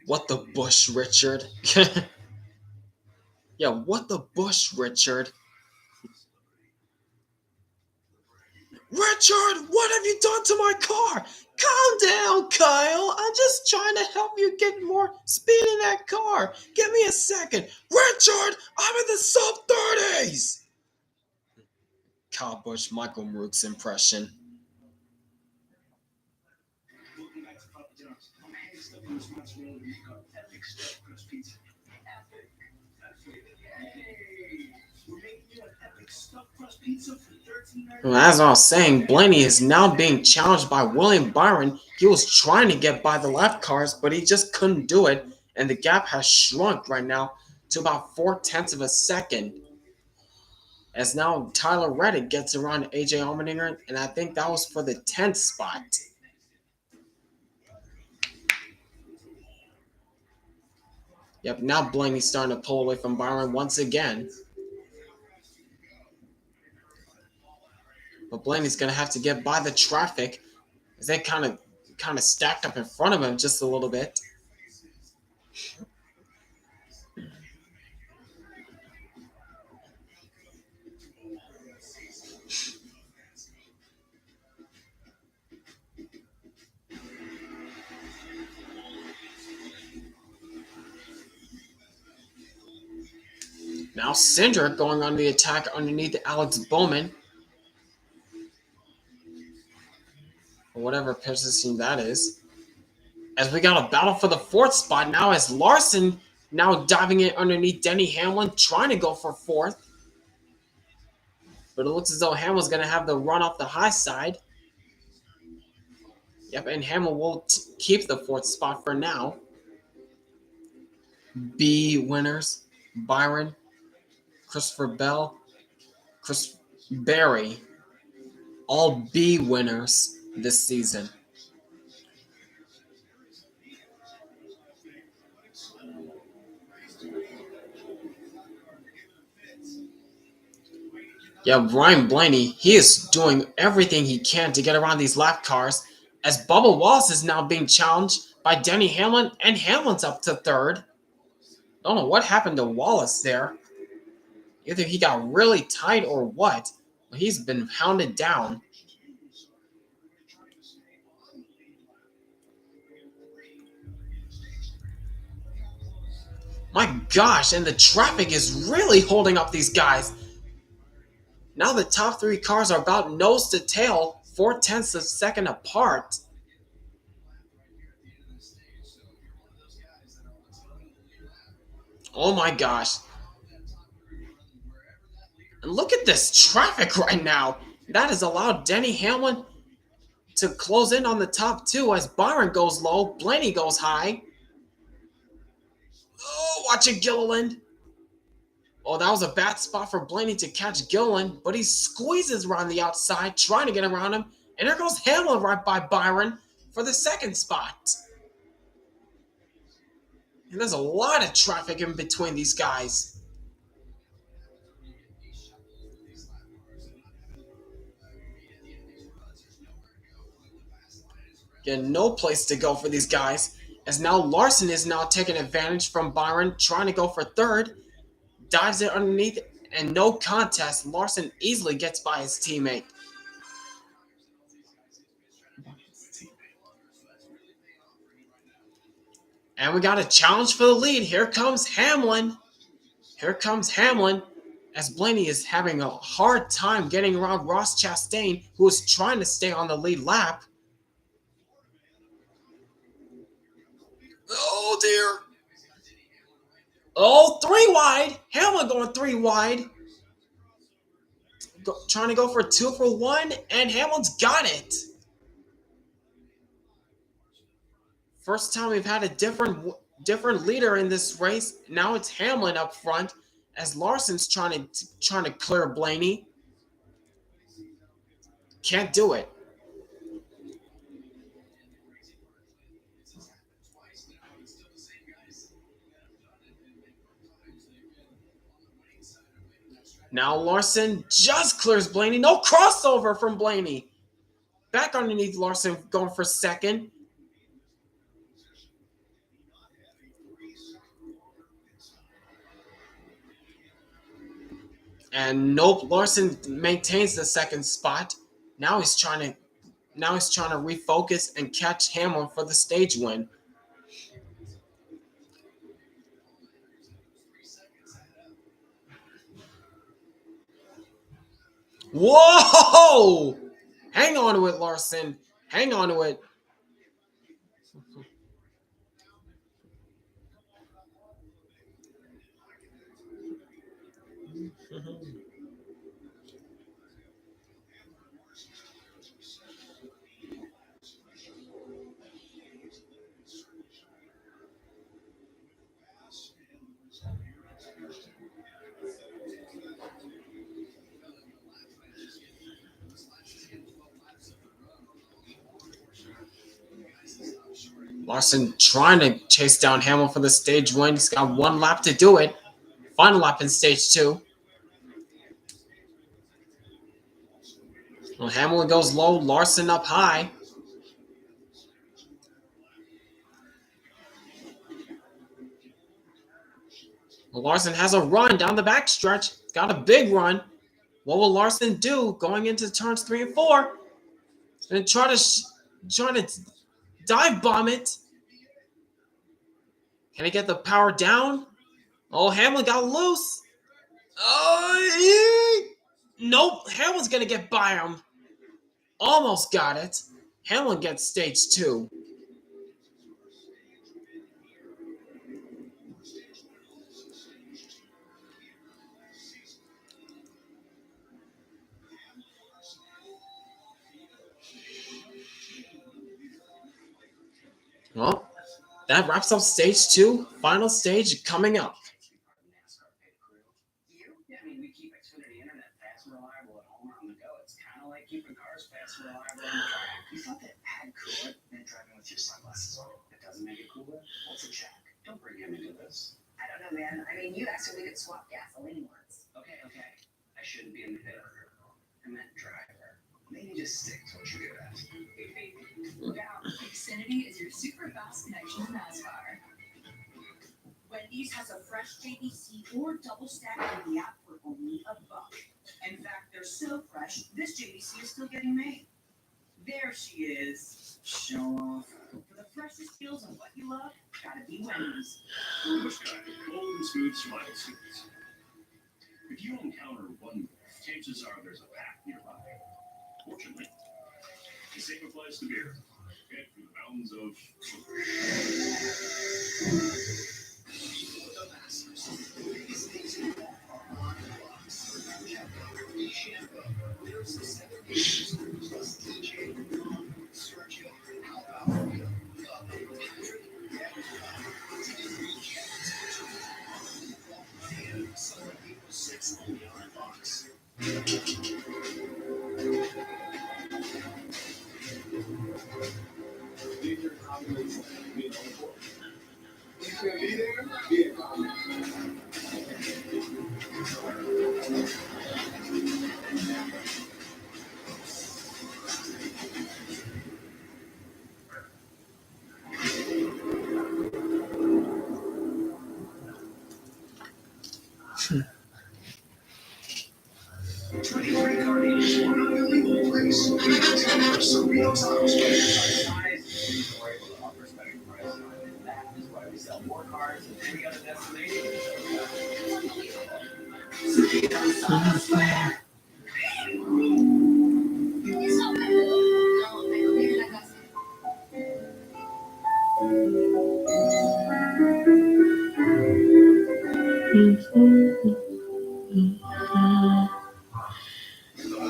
What the Busch, Richard? Yeah, what the Busch, Richard? Richard, what have you done to my car? Calm down, Kyle. I'm just trying to help you get more speed in that car. Give me a second. Richard, I'm in the sub-30s. Kyle Busch, Michael Rook's impression. Welcome back to Papa John's. I'm accepting responsibility to make up epic stuffed crust pizza. Epic. That's it. Hey! We're making you an epic Well, as I was saying, Blaney is now being challenged by William Byron. He was trying to get by the lap cars, but he just couldn't do it, and the gap has shrunk right now to about 0.4 of a second. As now Tyler Reddick gets around AJ Allmendinger, and I think that was for the 10th spot. Yep, now Blaney's starting to pull away from Byron once again. But Blaney's going to have to get by the traffic as they kind of stacked up in front of him just a little bit. Now Cindric going on the attack underneath Alex Bowman. Or whatever position that is. As we got a battle for the 4th spot now as Larson now diving in underneath Denny Hamlin, trying to go for 4th. But it looks as though Hamlin's going to have the run off the high side. Yep, and Hamlin will keep the 4th spot for now. B winners, Byron, Christopher Bell, Chris Berry, all B winners this season. Yeah, Ryan Blaney, he is doing everything he can to get around these lap cars as Bubba Wallace is now being challenged by Denny Hamlin, and Hamlin's up to 3rd. Don't know what happened to Wallace there. Either he got really tight or what, but he's been hounded down. My gosh, and the traffic is really holding up these guys. Now the top 3 cars are about nose to tail, 0.4 of a second apart. Oh my gosh. And look at this traffic right now. That has allowed Denny Hamlin to close in on the top 2 as Byron goes low, Blaney goes high. Oh, watch it, Gilliland. Oh, that was a bad spot for Blaney to catch Gilliland, but he squeezes around the outside, trying to get around him. And there goes Hamlin right by Byron for the 2nd spot. And there's a lot of traffic in between these guys. Again, no place to go for these guys. As now Larson is now taking advantage from Byron, trying to go for 3rd. Dives it underneath, and no contest. Larson easily gets by his teammate. And we got a challenge for the lead. Here comes Hamlin. Here comes Hamlin as Blaney is having a hard time getting around Ross Chastain, who is trying to stay on the lead lap. Oh, dear. Oh, 3 wide. Hamlin going 3 wide. Trying to go for 2 for 1, and Hamlin's got it. First time we've had a different leader in this race. Now it's Hamlin up front as Larson's trying to clear Blaney. Can't do it. Now Larson just clears Blaney. No crossover from Blaney. Back underneath Larson going for 2nd. And nope, Larson maintains the 2nd spot. Now he's trying to refocus and catch Hamlin for the stage win. Whoa! Hang on to it, Larson. Hang on to it. Larson trying to chase down Hamlin for the stage win. He's got one lap to do it. Final lap in stage 2. Well, Hamlin goes low, Larson up high. Well, Larson has a run down the backstretch. Got a big run. What will Larson do going into turns 3 and 4? He's going to try to dive bomb it. Can he get the power down? Oh, Hamlin got loose. Oh, nope. Hamlin's going to get by him. Almost got it. Hamlin gets stage 2. Well, that wraps up stage 2. Final stage coming up. Yeah, I mean, we keep Xfinity Internet fast and reliable at home or on the go. It's kind of like keeping cars fast and reliable on the track. You thought that add coolant meant driving with your sunglasses on? It doesn't make it cooler? What's a check? Don't bring him into this. I don't know, man. I mean, you asked if we could swap gasoline once. Okay. I shouldn't be in the pit. I meant driver. Maybe just stick to what you're good at. Look out. Xfinity is your super fast connection to NASCAR. Wendy's has a fresh JBC or double stack in the app for only $1. In fact, they're so fresh, this JBC is still getting made. There she is. Show off. For the freshest deals on what you love, gotta be Wendy's. Busch Guy, cold and smooth smile suits. If you encounter one, chances are there's a pack nearby. Fortunately, the safe applies to beer. Head for the mountains of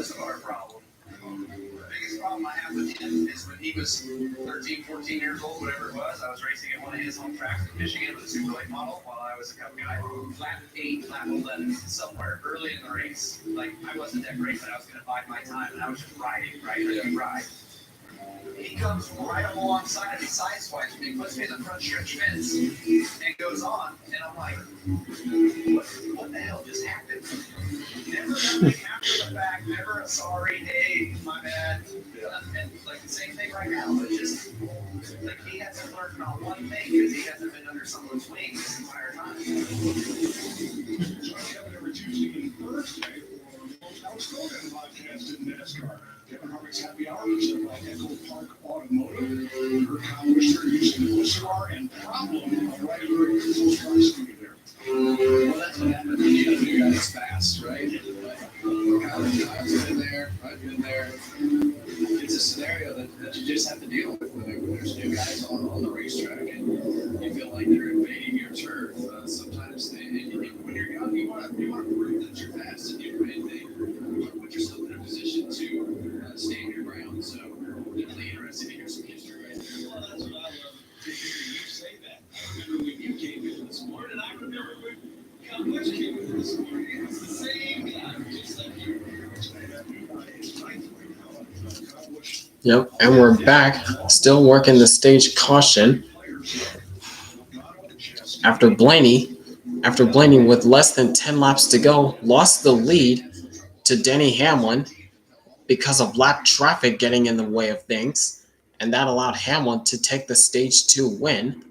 That's our problem. The biggest problem I have with him is when he was 13, 14 years old, whatever it was, I was racing at one of his home tracks in Michigan with a super late model while I was a cup guy. Lap 8, lap 11, somewhere early in the race. Like, I wasn't that great, but I was going to bide my time, and I was just riding. He comes right up alongside of me, sideswipes me, puts me in the front stretch fence, and goes on. And I'm like, what the hell just happened? Never nothing after the fact, never a sorry, hey, my bad. And like the same thing right now, but just like he hasn't learned on one thing because he hasn't been under someone's wing this entire time. every Tuesday and Thursday for most outspoken podcast in NASCAR. Kevin Harvick's Happy Hour presented by Echo Park Automotive. Kyle Busch using the Busch car and Problem right at the close by studio there. Well, that's what happens when you have a new guy that's fast, right? Kyle's been there, I've been there. It's a scenario that you just have to deal with when there's new guys on the racetrack and you feel like they're invading your turf. Sometimes when you're young, you want to prove that you're fast and you put yourself in a position to stand your ground. So definitely interesting to hear some history right there. Well, that's what I love to hear you say that. I remember when you came in this morning, I remember when Kyle Busch came in this morning. It's the same guy, just like you. Yep, and we're back. Still working the stage caution. After Blaney with less than 10 laps to go, lost the lead to Denny Hamlin because of lap traffic getting in the way of things, and that allowed Hamlin to take the stage 2 win.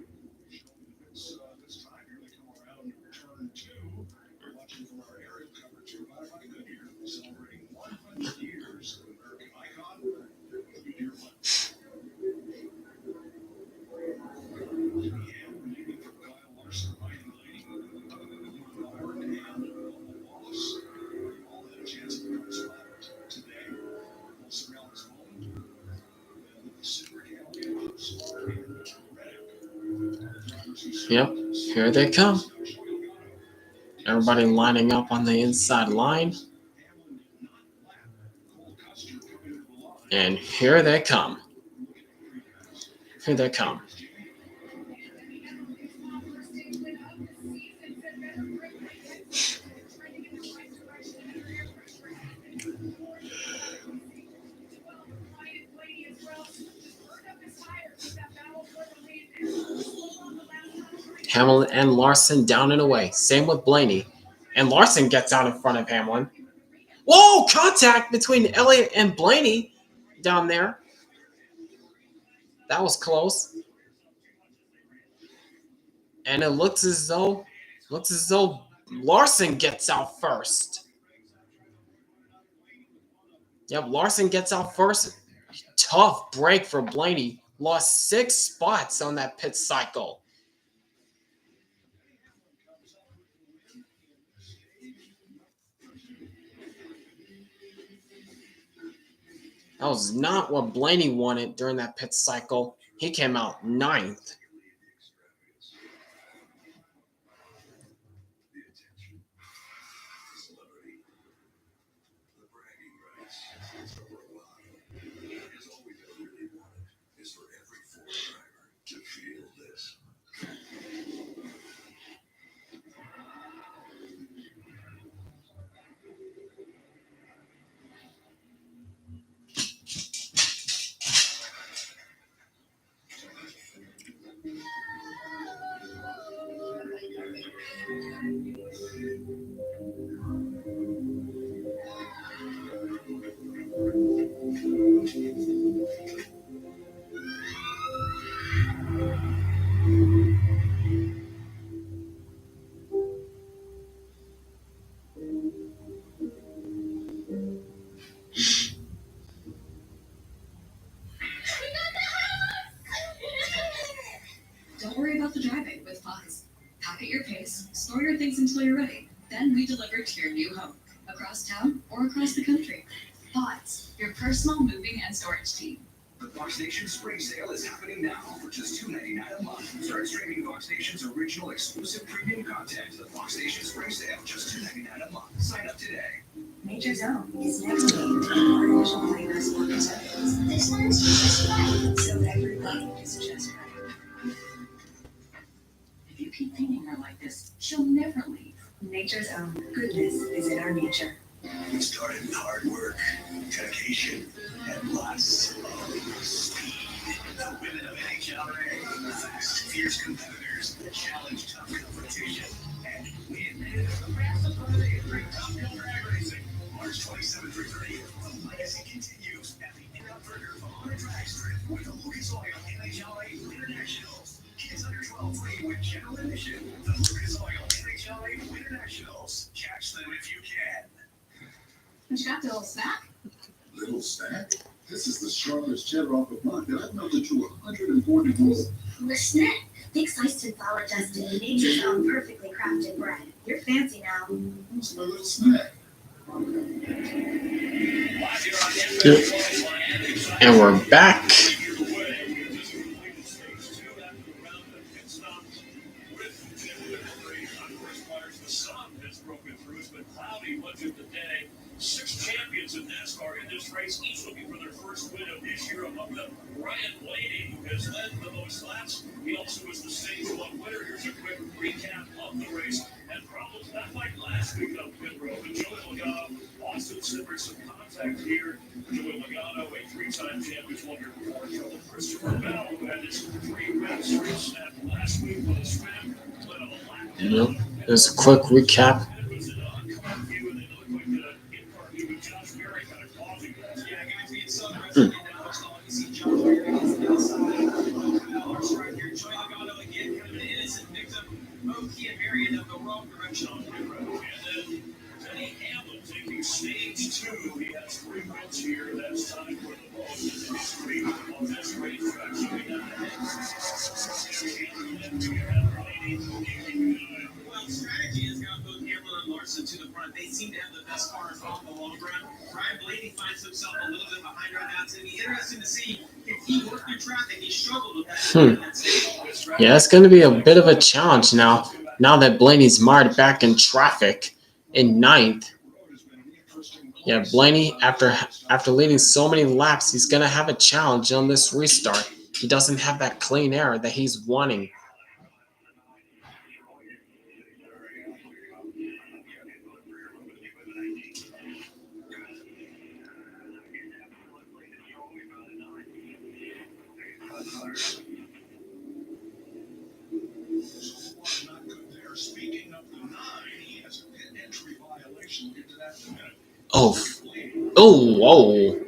Yep, here they come. Everybody lining up on the inside line. And here they come. Here they come. Hamlin and Larson down and away. Same with Blaney. And Larson gets out in front of Hamlin. Whoa! Contact between Elliott and Blaney down there. That was close. And it looks as though Larson gets out first. Yep, Larson gets out first. Tough break for Blaney. Lost 6 spots on that pit cycle. That was not what Blaney wanted during that pit cycle. He came out 9th. Don't worry about the driving with Pause. Pack at your pace, store your things until you're ready. Then we deliver to your new home, across town or across the country. Pause, your personal moving and storage team. The Fox Nation Spring Sale is happening now for just $2.99 a month. Start streaming Fox Nation's original exclusive premium content. The Fox Nation Spring Sale, just $2.99 a month. Sign up today. Nature's Own is never made with artificial flavors or preservatives. This one's just right, so every bite is just right. If you keep feeding her like this, she'll never leave. Nature's Own. Goodness is in our nature. It started with hard work, dedication, and lots of speed. The women of NHLA, fast, fierce competitors that challenge tough competition and win. The massive holiday at Great Top Gun Drag Racing, March 27th through 30th. The legacy continues at the In-Out Burger on the drag strip with the Lucas Oil NHLA Internationals. Kids under 12 free with general admission. The Lucas Oil NHLA Internationals. Catch them if you can. What you got, the little snack? Little snack? This is the sharpest cheddar off of mine that I've melted to 140 degrees. The snack. Thick sliced and flour dusted, Nature's Own perfectly crafted bread. You're fancy now. What's my little snack? And we're back. Six champions in NASCAR in this race, each looking for their first win of this year of among them. Ryan Blaney has led the most laps. He also was the stage one winner. Here's a quick recap of the race and problems not like last week on pit road. But Joey Logano also suffered some contact here. Joey Logano, a three-time champion, won your fourth trouble. Christopher Bell, who had his 3 wins straight snap last week with a spin, led on a lap. Yep. There's a quick recap. Stage 2, he has 3 wins here. That's time for the most in history on this racetrack. Well, strategy has got both Hamlin and Larson to the front. They seem to have the best cars off the long run. Ryan Blaney finds himself a little bit behind right now. It's going to be interesting to see if he worked through traffic. He struggled with that. Yeah, it's going to be a bit of a challenge now. Now that Blaney's marred back in traffic in 9th. Yeah, Blaney, after leading so many laps, he's going to have a challenge on this restart. He doesn't have that clean air that he's wanting. Whoa.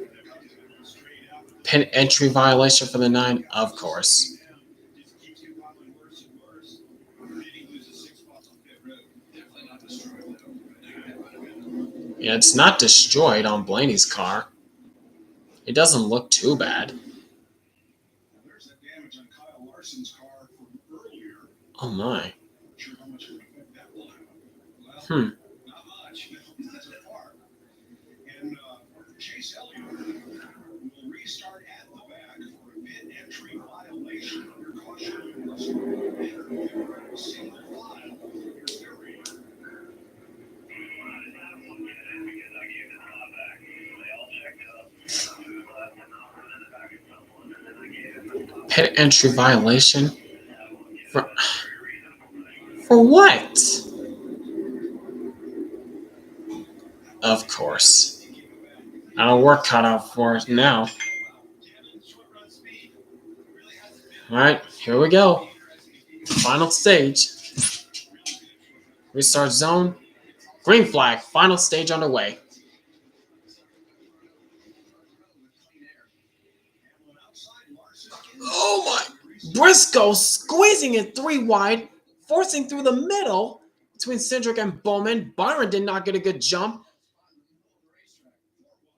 Pit entry violation for the 9, of course. Yeah, it's not destroyed on Blaney's car. It doesn't look too bad. There's that damage on Kyle Larson's car from earlier. Oh my. Not sure how much of an effect that will have. Well, not much. Not so far. And Chase Elliott will restart at the back for a pit entry violation under caution. Single file. Pit entry violation? For what? Of course. Our work cut out for it now. Alright, here we go. Final stage. Restart zone. Green flag. Final stage underway. Oh my! Briscoe squeezing it 3 wide, forcing through the middle between Cindric and Bowman. Byron did not get a good jump.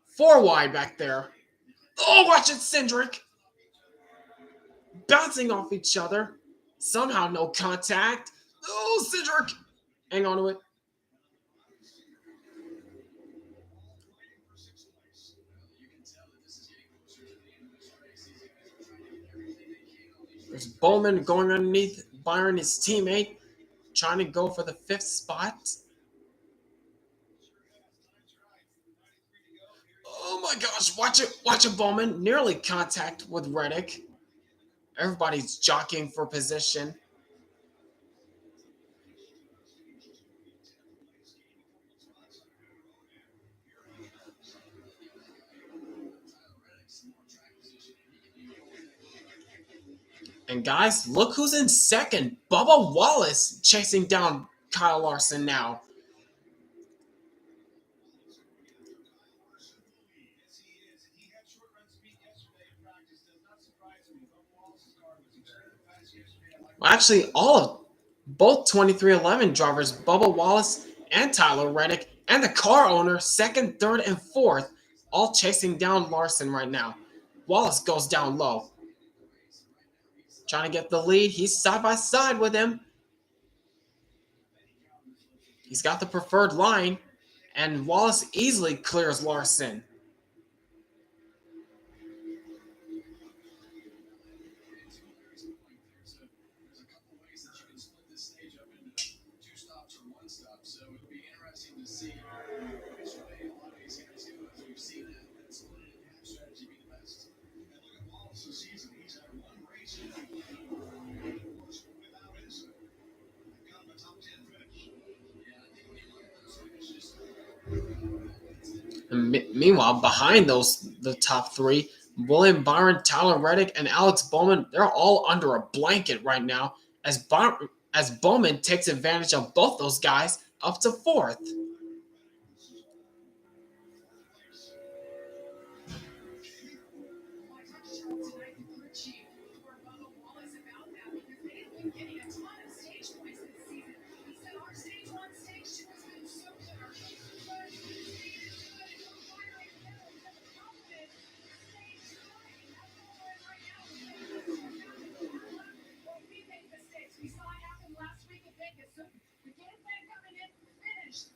4 wide back there. Oh, watch it, Cindric! Bouncing off each other. Somehow no contact. Oh, Cindric! Hang on to it. There's Bowman going underneath Byron, his teammate, trying to go for the 5th spot. Oh my gosh, watch it, Bowman. Nearly contact with Reddick. Everybody's jockeying for position. And guys, look who's in second. Bubba Wallace chasing down Kyle Larson now. Well, actually, both 2311 drivers, Bubba Wallace and Tyler Reddick, and the car owner, 2nd, 3rd, and 4th, all chasing down Larson right now. Wallace goes down low. Trying to get the lead. He's side by side with him. He's got the preferred line, and Wallace easily clears Larson. Meanwhile, behind the top three, William Byron, Tyler Reddick, and Alex Bowman, they're all under a blanket right now as Bowman takes advantage of both those guys up to fourth.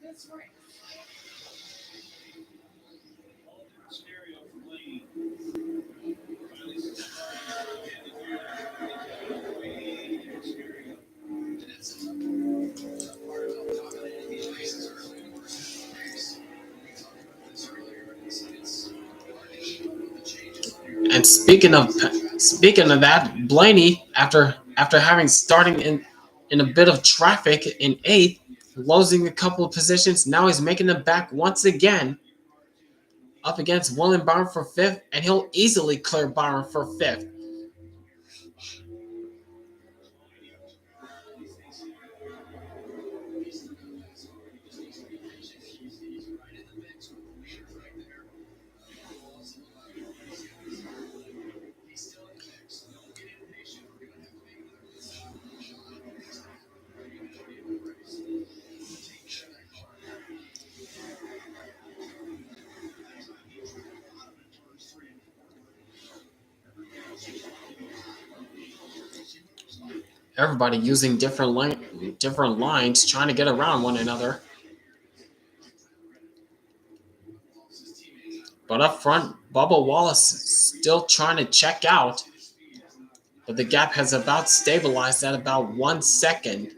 This race. Scenario for Blaney. And speaking of that, Blaney, after having starting in a bit of traffic in 8th, losing a couple of positions, now he's making them back once again, up against William Byron for 5th, and he'll easily clear Byron for 5th. Everybody using different lines, trying to get around one another. But up front, Bubba Wallace still trying to check out, but the gap has about stabilized at about 1 second.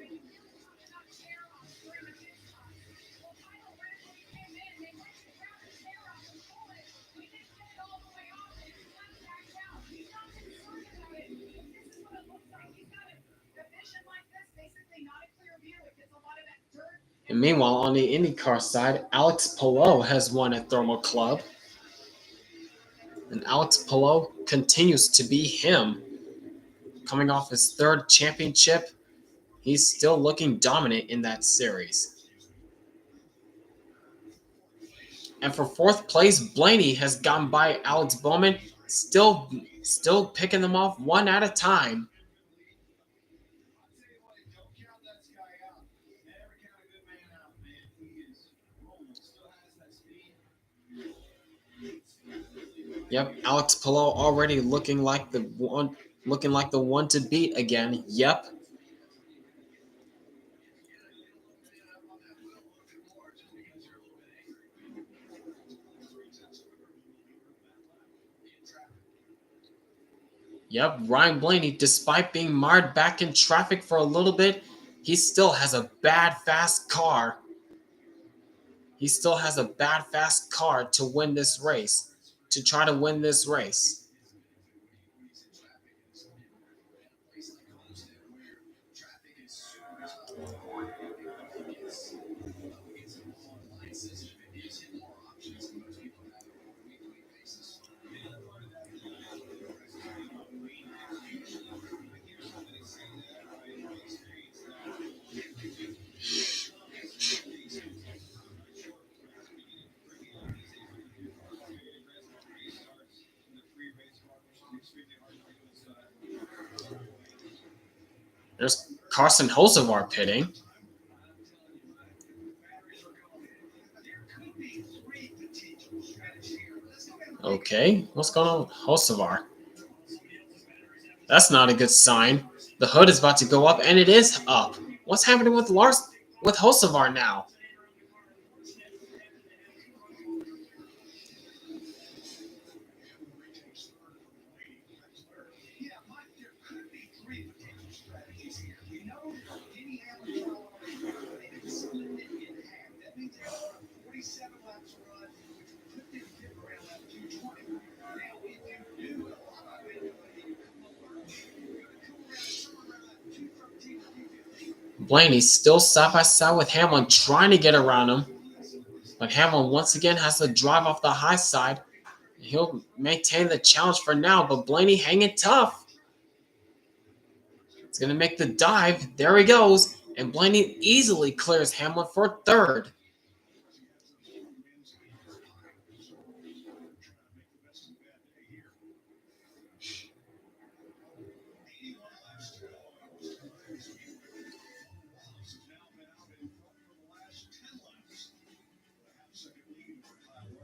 And meanwhile, on the IndyCar side, Alex Palou has won at Thermal Club. And Alex Palou continues to be him. Coming off his 3rd championship, he's still looking dominant in that series. And for 4th place, Blaney has gone by Alex Bowman, still picking them off one at a time. Yep, Alex Palou already looking like the one to beat again. Yep. Yep, Ryan Blaney, despite being marred back in traffic for a little bit, he still has a bad fast car. He still has a bad fast car to win this race, to try to win this race. There's Carson Hocevar pitting. Okay, what's going on with Hocevar? That's not a good sign. The hood is about to go up, and it is up. What's happening with Hocevar now? Blaney still side by side with Hamlin, trying to get around him, But Hamlin once again has to drive off the high side. He'll maintain the challenge for now, but Blaney hanging tough. It's going to make the dive. There he goes. And Blaney easily clears Hamlin for third.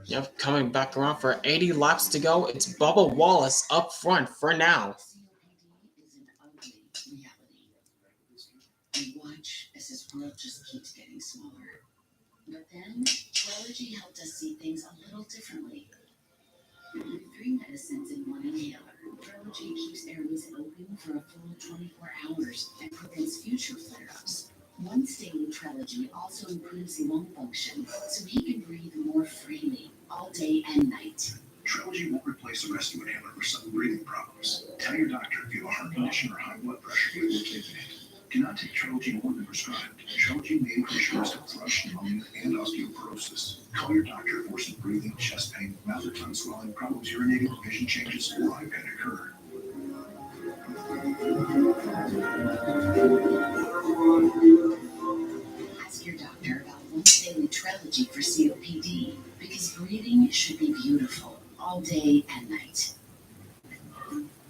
Yep, coming back around for 80 laps to go. It's Bubba Wallace up front for now. COPD is an ugly reality. You watch as this world just keeps getting smaller. But then, Trelegy helped us see things a little differently. With 3 medicines in one inhaler, Trelegy keeps airways open for a full 24 hours and prevents future flare-ups. Once daily Trelegy also improves lung function, so he can breathe more freely all day and night. Trilogy won't replace a rescue inhaler for sudden breathing problems. Tell your doctor if you have a heart condition or high blood pressure before taking it. Do not take Trilogy more than prescribed. Trilogy may increase your risk of thrush, pneumonia, and osteoporosis. Call your doctor for some breathing, chest pain, mouth or tongue swelling, problems urinating, vision changes, or IPAD occur. Ask your doctor about once daily Trelegy for COPD, because breathing should be beautiful all day and night.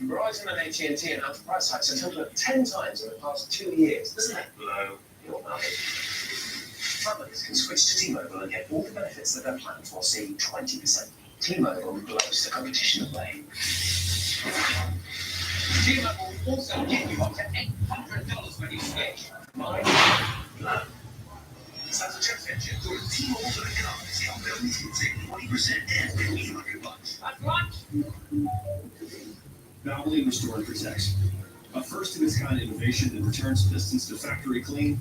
Verizon and AT&T announced price hikes a total of 10 times in the past 2 years. Doesn't that blow your mind? Travelers can switch to T-Mobile and get all the benefits that their plans while saving 20%. T-Mobile blows the competition away. T-Mobile will also give you up to $800 when you switch. My plan. Sounds a check engine. Go to T-Mobile.com to see how families can save 20% and $800. That's right. Valvoline Restore and Protect. A first-of-its-kind innovation that returns pistons to factory clean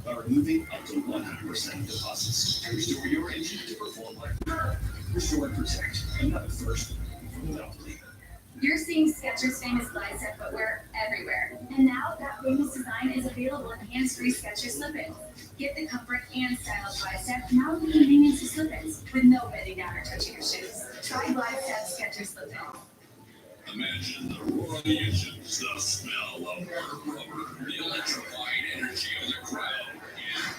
by removing up to 100% of deposits to restore your engine to perform like Restore and Protect. Another first from Valvoline. You're seeing Skechers' famous bicep footwear everywhere. And now that famous design is available in hands-free Skechers slip-ins. Get the comfort and style of bicep now with convenience of slip-ins with no bending down or touching your shoes. Try bicep Skechers slip-ins. Imagine the roar of the engines, the smell of burnt rubber, the electrifying energy of the crowd. It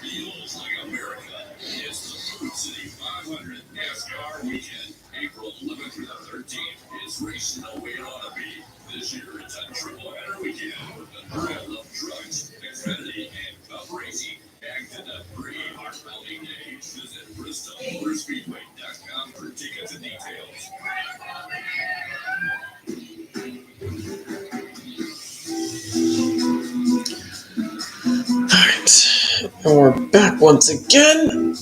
feels like America. It's the Food City 500 NASCAR weekend, April 11th through the 13th. It's racing the way it ought to be. This year, it's a triple-header weekend with the thrill of trucks, Xfinity, and Cup racing. Back to the 3 heart-pounding days. Visit BristolMotorspeedway.com for tickets and details. Alright, and we're back once again.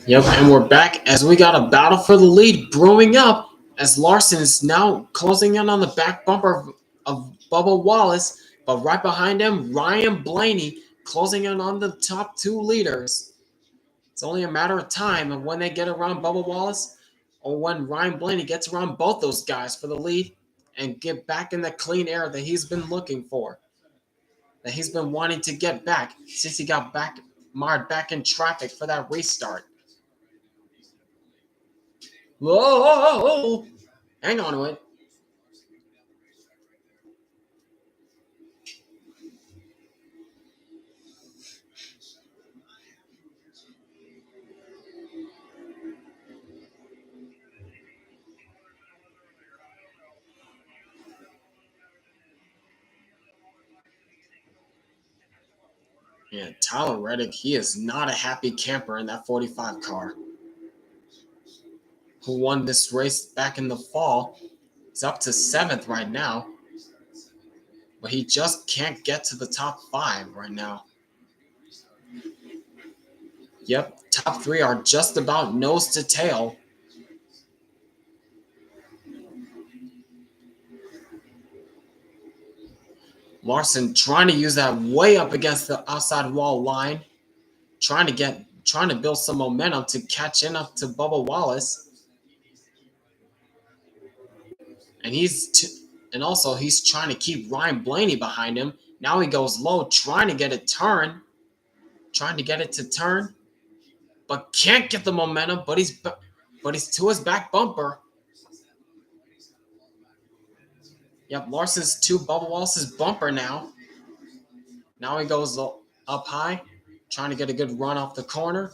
Yep, and we're back as we got a battle for the lead brewing up as Larson is now closing in on the back bumper of Bubba Wallace, but right behind him, Ryan Blaney closing in on the top 2 leaders. It's only a matter of time of when they get around Bubba Wallace or when Ryan Blaney gets around both those guys for the lead and get back in the clean air that he's been looking for, that he's been wanting to get back since he got marred back in traffic for that restart. Whoa! Hang on to it. Yeah, Tyler Reddick, he is not a happy camper in that 45 car. Who won this race back in the fall. He's up to 7th right now. But he just can't get to the top 5 right now. Yep, top 3 are just about nose to tail. Larson trying to use that way up against the outside wall line. Trying to build some momentum to catch in up to Bubba Wallace. and also he's trying to keep Ryan Blaney behind him. Now he goes low, trying to get it to turn, but can't get the momentum. But he's to his back bumper. Yep, Larson's to Bubba Wallace's bumper now. Now he goes up high, trying to get a good run off the corner.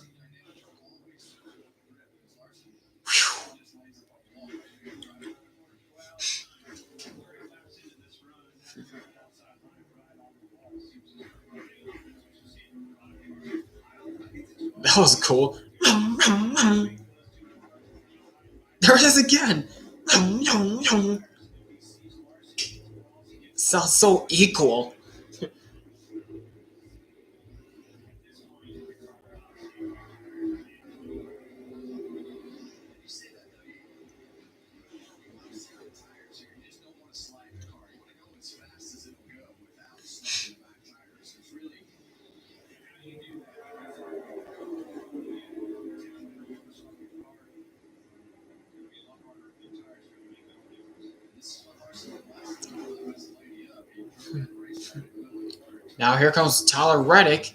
That was cool. There it is again. Sounds so equal. Now here comes Tyler Reddick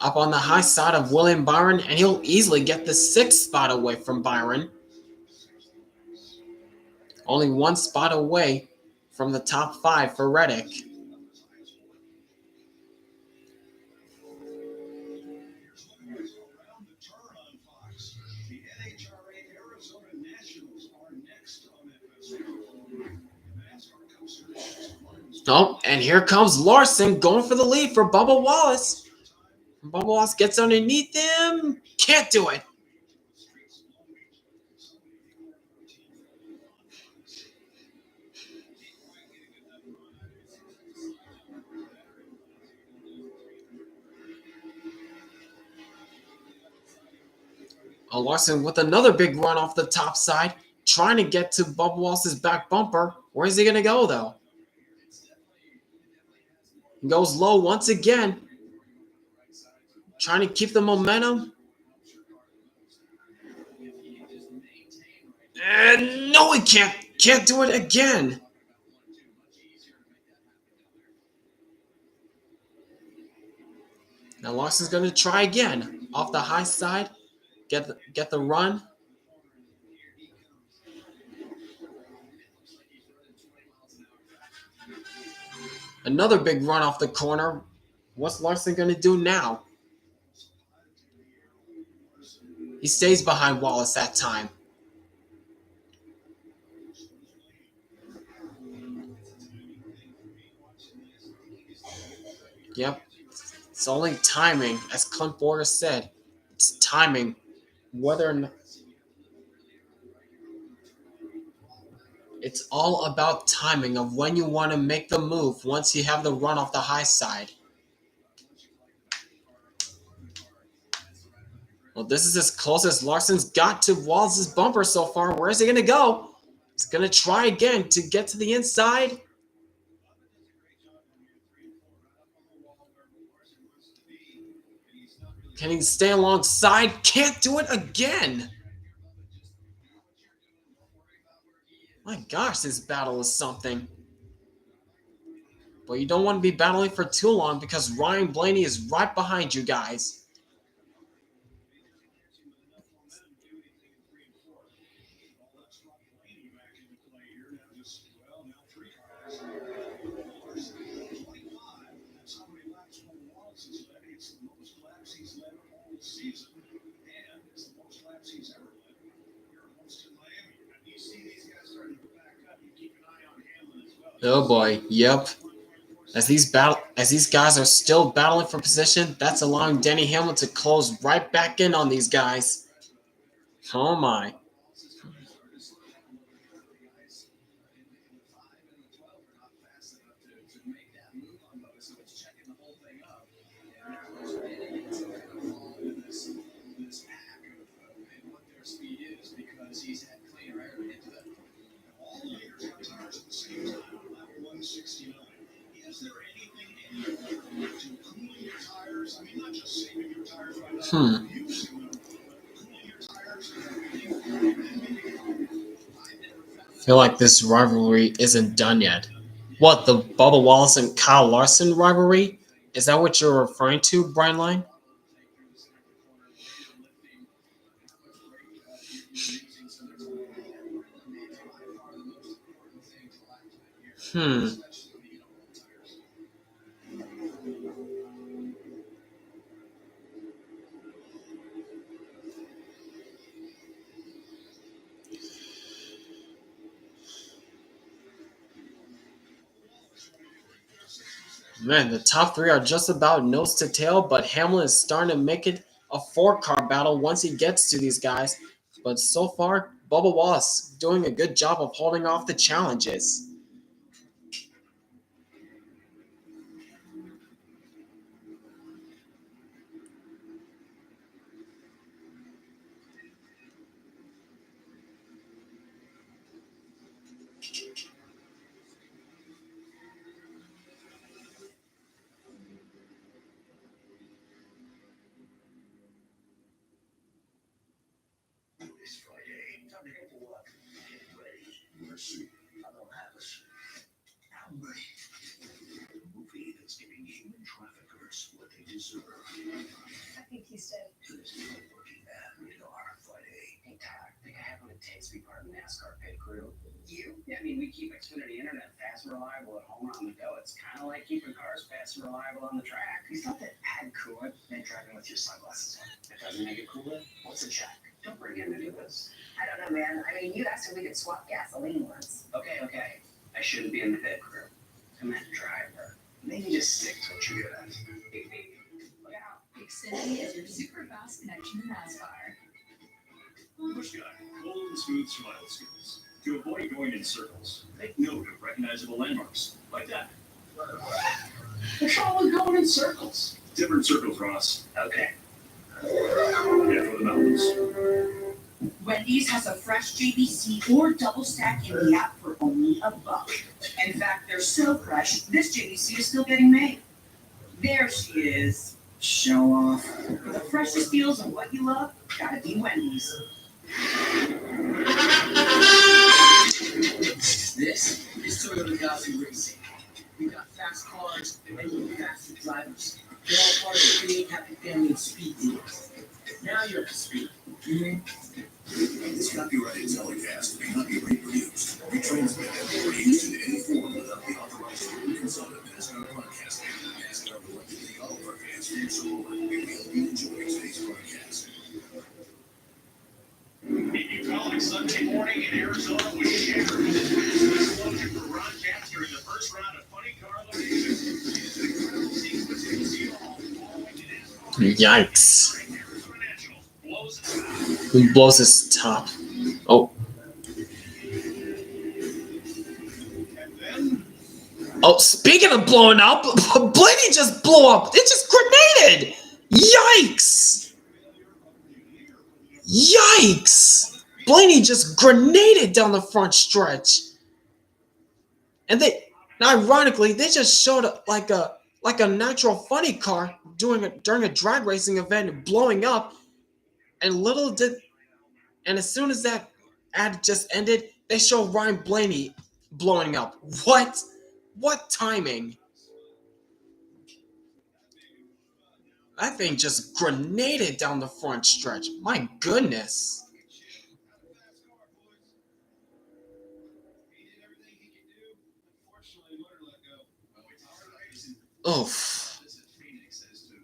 up on the high side of William Byron, and he'll easily get the 6th spot away from Byron. Only 1 spot away from the top 5 for Reddick. Oh, and here comes Larson going for the lead for Bubba Wallace. Bubba Wallace gets underneath him. Can't do it. Oh, Larson with another big run off the top side, trying to get to Bubba Wallace's back bumper. Where is he going to go, though? He goes low once again, trying to keep the momentum. And no, he can't do it again. Now Larson's going to try again off the high side, get the run. Another big run off the corner. What's Larson going to do now? He stays behind Wallace that time. Yep. It's only timing, as Clint Boyer said. It's timing. Whether or not it's all about timing of when you want to make the move once you have the run off the high side. Well, this is as close as Larson's got to Wallace's bumper so far. Where is he going to go? He's going to try again to get to the inside. Can he stay alongside? Can't do it again. My gosh, this battle is something. But you don't want to be battling for too long because Ryan Blaney is right behind you guys. Season, and it's the most laps he's ever led here at Homestead-Miami. And you see these guys starting to back up. You keep an eye on Hamlin as well. Oh boy, yep. As these guys are still battling for position, that's allowing Denny Hamlin to close right back in on these guys. Oh my. He's had cleaner air into them. All the leaders have tires at the same time on lap 169. Is there anything in there to cooling your tires? I mean, not just saving your tires by not using them, but cooling your tires. feel like this rivalry isn't done yet. What, the Bubba Wallace and Kyle Larson rivalry? Is that what you're referring to, Brian Line? Hmm. Man, the top three are just about nose to tail, but Hamlin is starting to make it a four-car battle once he gets to these guys. But so far, Bubba Wallace doing a good job of holding off the challenges. It's Friday. Time to go for a walk. Get ready. Let's see. I don't have a suit. I'm ready. A movie that's giving human traffickers what they deserve. I think he's dead. This is a working man. Radar Friday. Hey, Tyler, think I have what it takes to be part of the NASCAR pit crew? You? Yeah, I mean, we keep Xfinity Internet fast and reliable at home or on the go. It's kind of like keeping cars fast and reliable on the track. You thought that add coolant meant driving with your sunglasses on? That doesn't make it cooler? What's a check? Don't bring him into this. I don't know, man. I mean, you asked if we could swap gasoline once. Okay. I shouldn't be in the pit crew. I meant driver. Maybe just stick to what you're good at. Look out. Xfinity is your super fast connection to NASCAR. Busch guy, cold and smooth survival skills. To avoid going in circles, make note of recognizable landmarks, like that. What's wrong with going in circles? Different circles, Ross. Okay. Head for the mountains. Wendy's has a fresh JBC or double stack in the app for only $1. In fact, they're so fresh, this JBC is still getting made. There she is. Show off. For the freshest deals on what you love, gotta be Wendy's. This is Toyota Gazoo Racing. We got fast cars and we got faster drivers. They're all part of the big happy family of speed deals. Now you're up to speed. This copyrighted telecast may not be reproduced, retransmitted, or used in any form without the authorized written consent of NASCAR Broadcasting. NASCAR would like to thank all of our fans for your support, and we hope you enjoy today's broadcast. Meet you calling Sunday morning in Arizona with shattered explosion for Ron Chapster in the first round of Funny Car Elimination. It is an incredible sequence and you'll see it all following it. Yikes. Arizona National blows it out. Who blows his top? Oh. And then Oh, speaking of blowing up, Blaney just blew up. It just grenaded. Yikes. Yikes. Blaney just grenaded down the front stretch. And ironically, they just showed up like a natural funny car during a drag racing event and blowing up. And as soon as that ad just ended, they show Ryan Blaney blowing up. What? What timing? That thing just grenaded down the front stretch. My goodness. Oof. Phoenix as to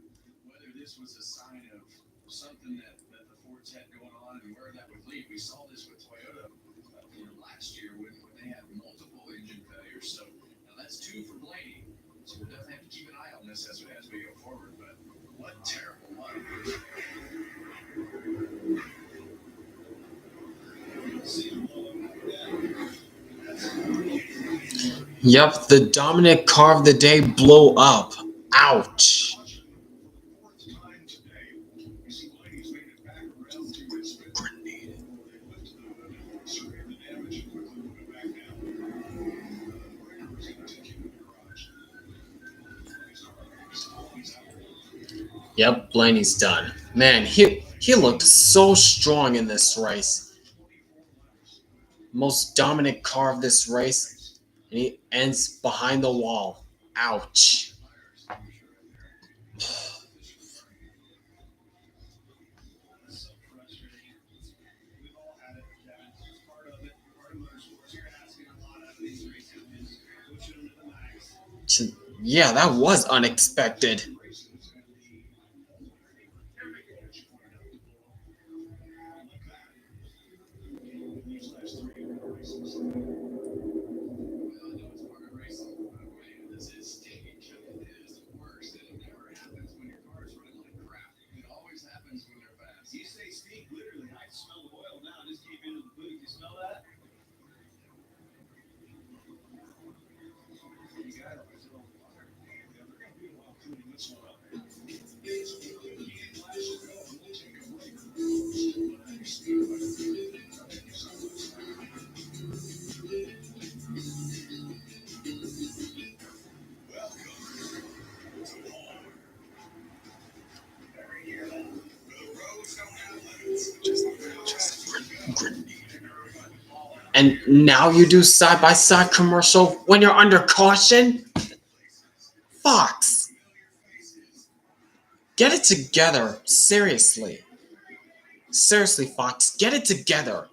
whether this was a sign of something that the Fords had going on and where that would lead. We saw this with Toyota last year when they had multiple engine failures. So now that's 2 for Blaney. So we'll definitely have to keep an eye on this as we go forward. But what terrible luck. Yep, the dominant car of the day blew up. Ouch. Yep, Blaney's done. Man, he looked so strong in this race. most dominant car of this race, and he ends behind the wall. Ouch. So frustrating. We've all had it, Kevin. It's part of it. Part of motorsports. You're asking a lot out of these race champions. Pushing them to the max. Yeah, that was unexpected. You say speak, literally. I smell the oil now. Just came into the booth. You smell that? You got it. It's on fire. Yeah, they're going to be a while cleaning this one up. And now you do side-by-side commercial when you're under caution? Fox. Get it together. Seriously. Seriously, Fox. Get it together.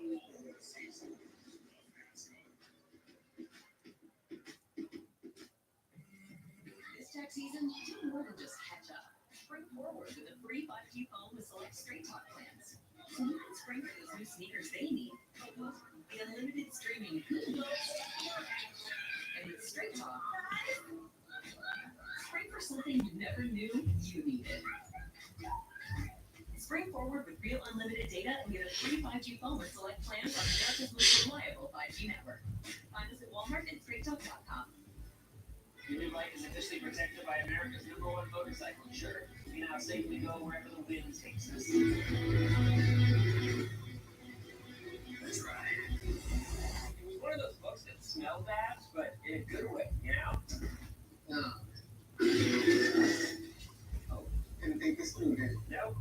This tax season, do more than just catch up. Spring forward with a free 5G phone with select Straight Talk plans. So you can spring for those new sneakers they need. The unlimited streaming. And with Straight Talk, spring for something you never knew you needed. Spring forward with real unlimited data and get a free 5G phone with select plans on America's most reliable 5G network. Find us at Walmart and StraightTalk.com. Your new bike is officially protected by America's #1 motorcycle insurer. You can now safely go wherever the wind takes us. That's right. It was one of those books that smell bad, but in a good way, you know? Oh, didn't think this through, did you? Nope.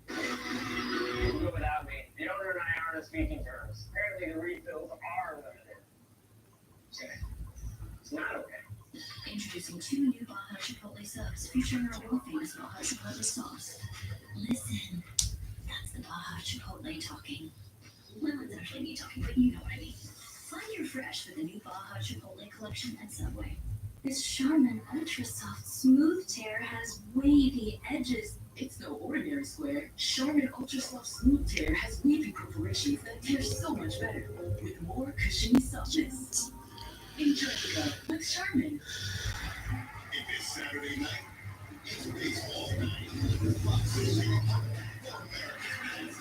Don't go without me. The owner and I aren't on speaking terms. Apparently the refills are limited. Okay. It's not okay. Introducing 2 new Baja Chipotle subs featuring our world-famous Baja Chipotle sauce. Listen, that's the Baja Chipotle talking. Well, it's actually me talking, but you know what I mean. Find your fresh with the new Baja Chipotle collection at Subway. This Charmin Ultra Soft Smooth Tear has wavy edges. It's no ordinary square. Charmin Ultra Soft Smooth Tear has wavy perforations that tear so much better, with more cushiony softness. Enjoy the love with Charmin. If it's Saturday night, it's baseball night. Fox is your home for America's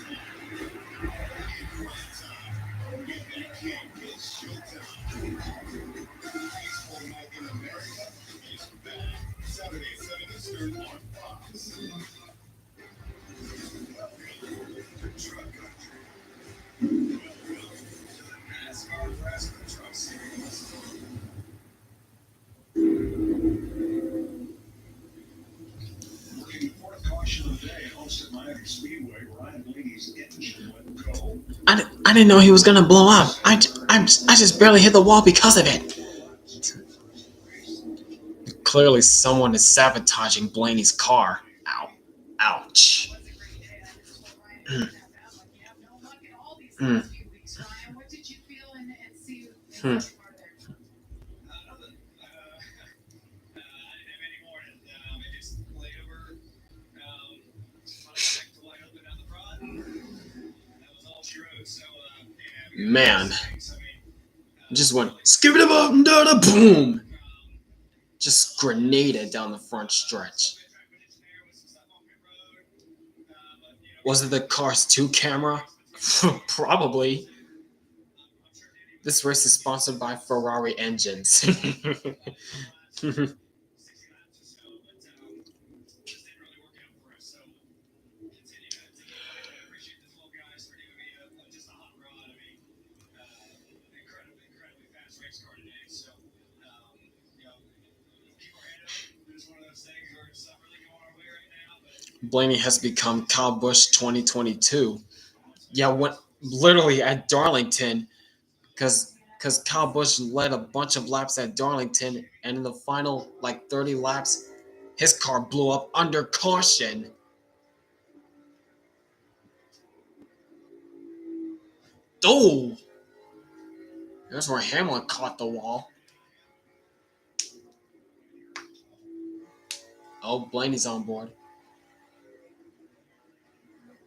time. If you can't miss showtime. Baseball night in America is back. Saturday, 7 Eastern on Fox. Welcome to Truck Country. Welcome to the NASCAR Fast Truck Series. Looking the fourth caution of the day at Homestead-Miami Speedway, Ryan Blaney's engine went cold. I didn't know he was gonna blow up. I just barely hit the wall because of it. Clearly, someone is sabotaging Blaney's car. Ow. Ouch. Mm. What did you feel and see? Hmm. Man. Just went skip it up and down a boom. Just grenaded down the front stretch. Was it the Cars 2 camera? Probably. This race is sponsored by Ferrari engines. Blaney has become Kyle Busch 2022. Yeah, what literally at Darlington, because Kyle Busch led a bunch of laps at Darlington, and in the final 30 laps, his car blew up under caution. Oh, there's where Hamlin caught the wall. Oh, Blaney's on board.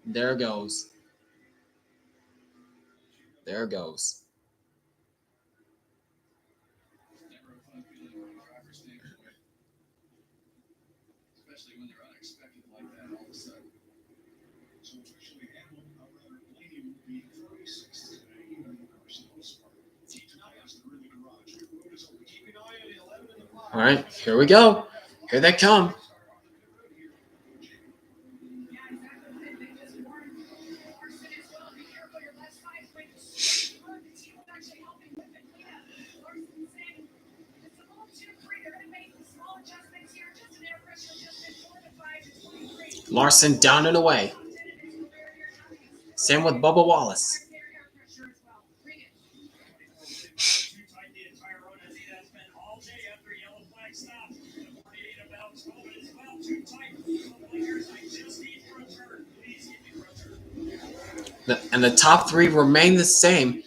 There goes. There goes. Never a fun feeling from a driver's standpoint, especially when they're unexpected like that all of a sudden. So officially, Hamlin, Blaney will be 36th today, even in Carson Oscar. Tonight, they're in the garage. The road is open. Keep an eye on the 11 and the 5. All right, here we go. Here they come. Larson down and away. Same with Bubba Wallace. And the top three remain the same.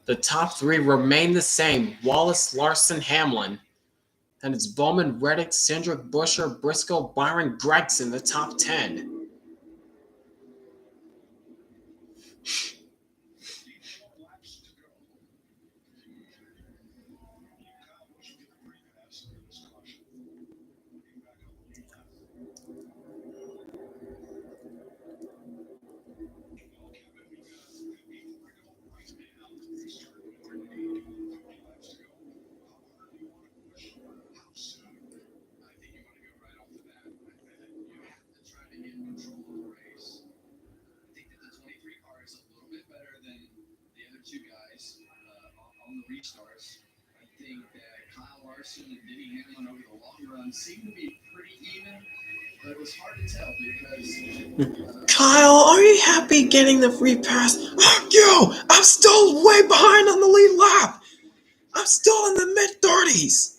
The top three remain the same. Wallace, Larson, Hamlin. And it's Bowman, Reddick, Cindric, Busher, Briscoe, Byron, Gregson, the top 10. Two guys on the restarts. I think that Kyle Larson and Denny Hamlin over the long run seem to be pretty even, but it was hard to tell because Kyle, are you happy getting the free pass? Fuck you! I'm still way behind on the lead lap. I'm still in the mid-30s.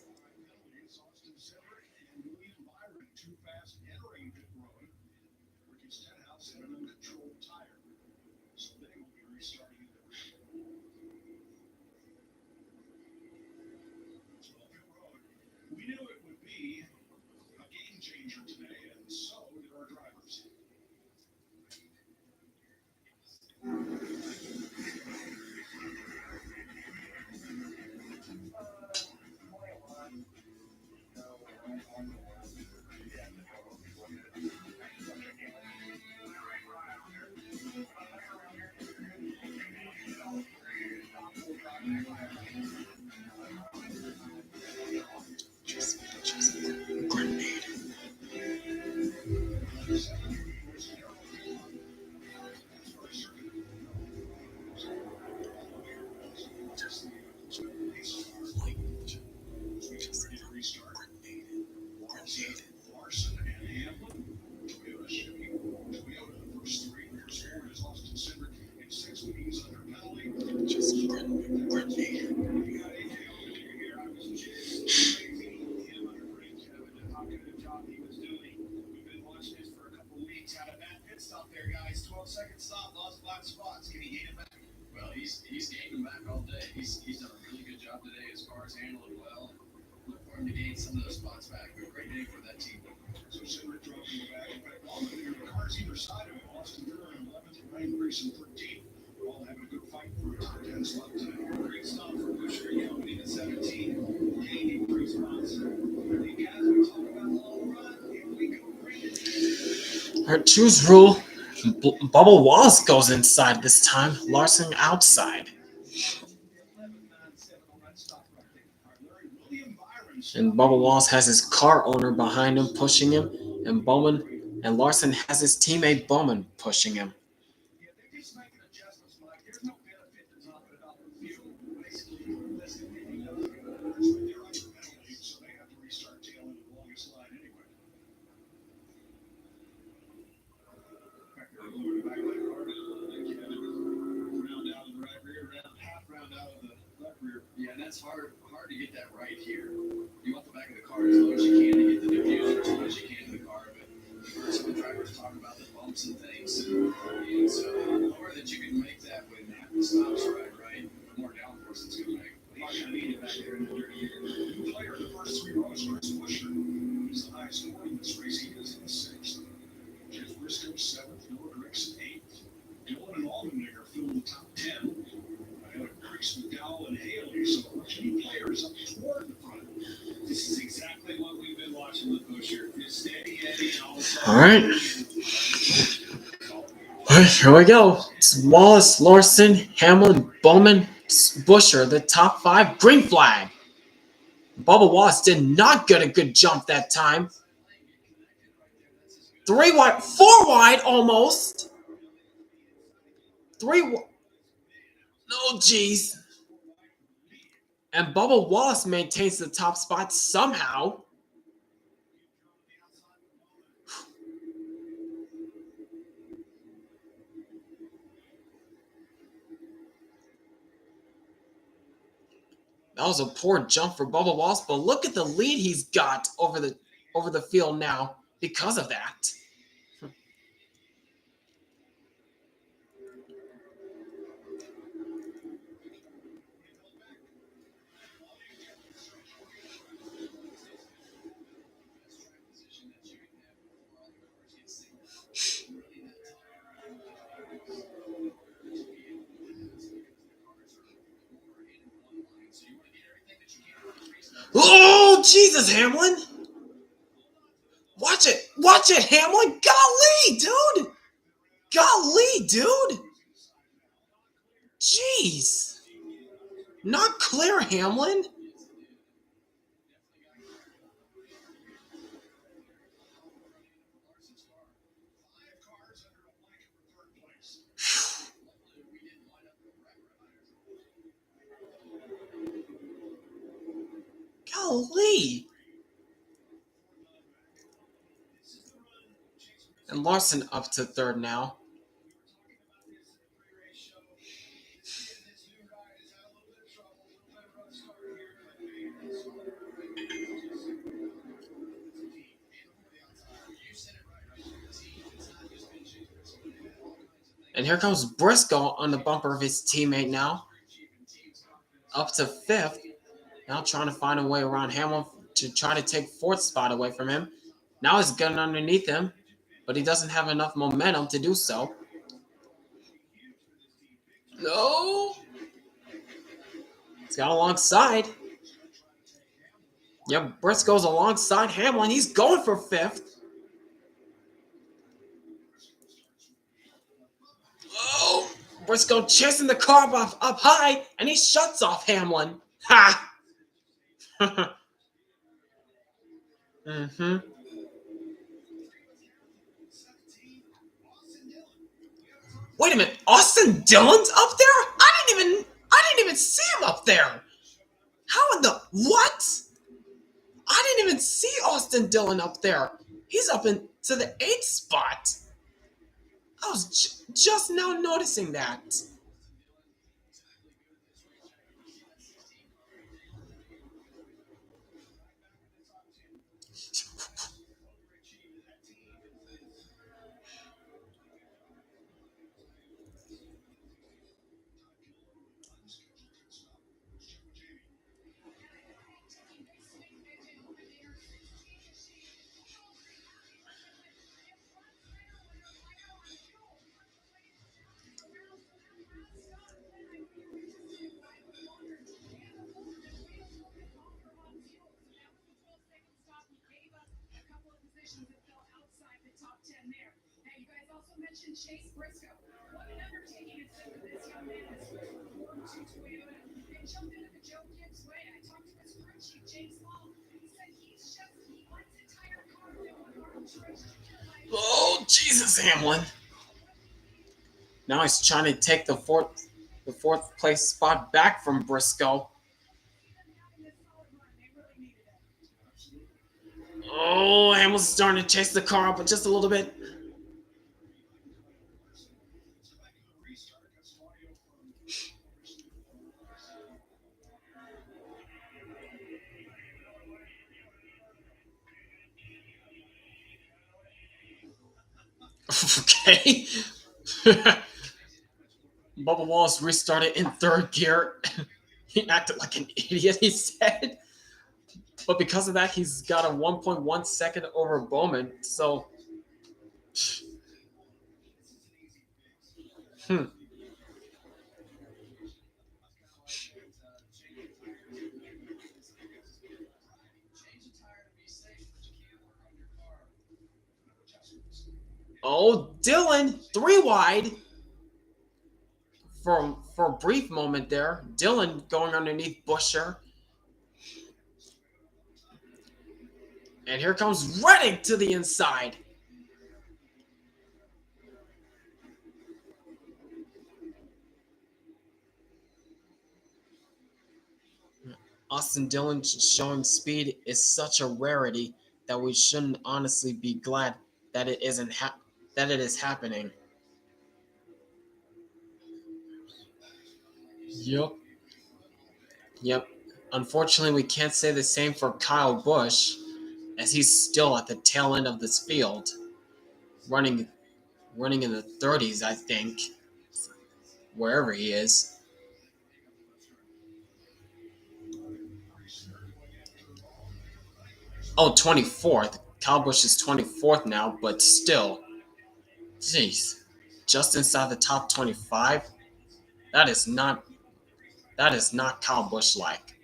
He's gained them back all day. He's done a really good job today as far as handling well. Look for him to gain some of those spots back. But great day for that team. So Cindric dropping back. In fact, all of the cars either side of him, Austin Miller in 11th, Ryan Grayson 13th. We're all having a good fight for a top 10 slot today. Great stop for Buescher, coming in at 17. Gaining 3 spots. I think as we talk about the long run, here we go. All right, choose rule. Bubba Wallace goes inside this time. Larson outside. And Bubba Wallace has his car owner behind him, pushing him. And Larson has his teammate Bowman pushing him. All right. Here we go. It's Wallace, Larson, Hamlin, Bowman, Buescher, the top 5. Green flag. Bubba Wallace did not get a good jump that time. 3 wide, 4 wide almost. 3 wide. Oh, jeez. And Bubba Wallace maintains the top spot somehow. That was a poor jump for Bubba Wallace, but look at the lead he's got over the field now because of that. Oh, Jesus, Hamlin! Watch it, Hamlin! Golly, dude! Golly, dude! Jeez! Not clear, Hamlin! Golly! And Larson up to 3rd now. And here comes Briscoe on the bumper of his teammate now. Up to 5th. Now trying to find a way around Hamlin to try to take 4th spot away from him. Now he's getting underneath him, but he doesn't have enough momentum to do so. No! He's got alongside. Yep, Briscoe's alongside Hamlin. He's going for 5th. Oh! Briscoe chasing the car up high, and he shuts off Hamlin. Ha! Mm-hmm. Wait a minute, Austin Dillon's up there? I didn't even see him up there. How in the what? I didn't even see Austin Dillon up there. He's up into the 8th spot. I was just now noticing that. Chase Briscoe. What an undertaking it's been for this young man in his first Ford 2 Toyota and jumped into the Joe Gibbs way. I talked to his crew chief, James Long. He said he likes the tire car with Truex Jr. Oh, Jesus, Hamlin. Now he's trying to take the fourth place spot back from Briscoe. Oh, Hamlin's starting to chase the car up, but just a little bit. Okay. Bubba Wallace restarted in 3rd gear. He acted like an idiot, he said. But because of that, he's got a 1.1 second over Bowman. So, Oh, Dylan, 3 wide. For a brief moment there, Dylan going underneath Buescher. And here comes Reddick to the inside. Austin Dillon showing speed is such a rarity that we shouldn't honestly be glad that it is happening. Yep. Unfortunately, we can't say the same for Kyle Busch, as he's still at the tail end of this field, running in the 30s, I think, wherever he is. Oh, 24th. Kyle Busch is 24th now, but still. Jeez. Just inside the top 25? That is not Kyle Busch like.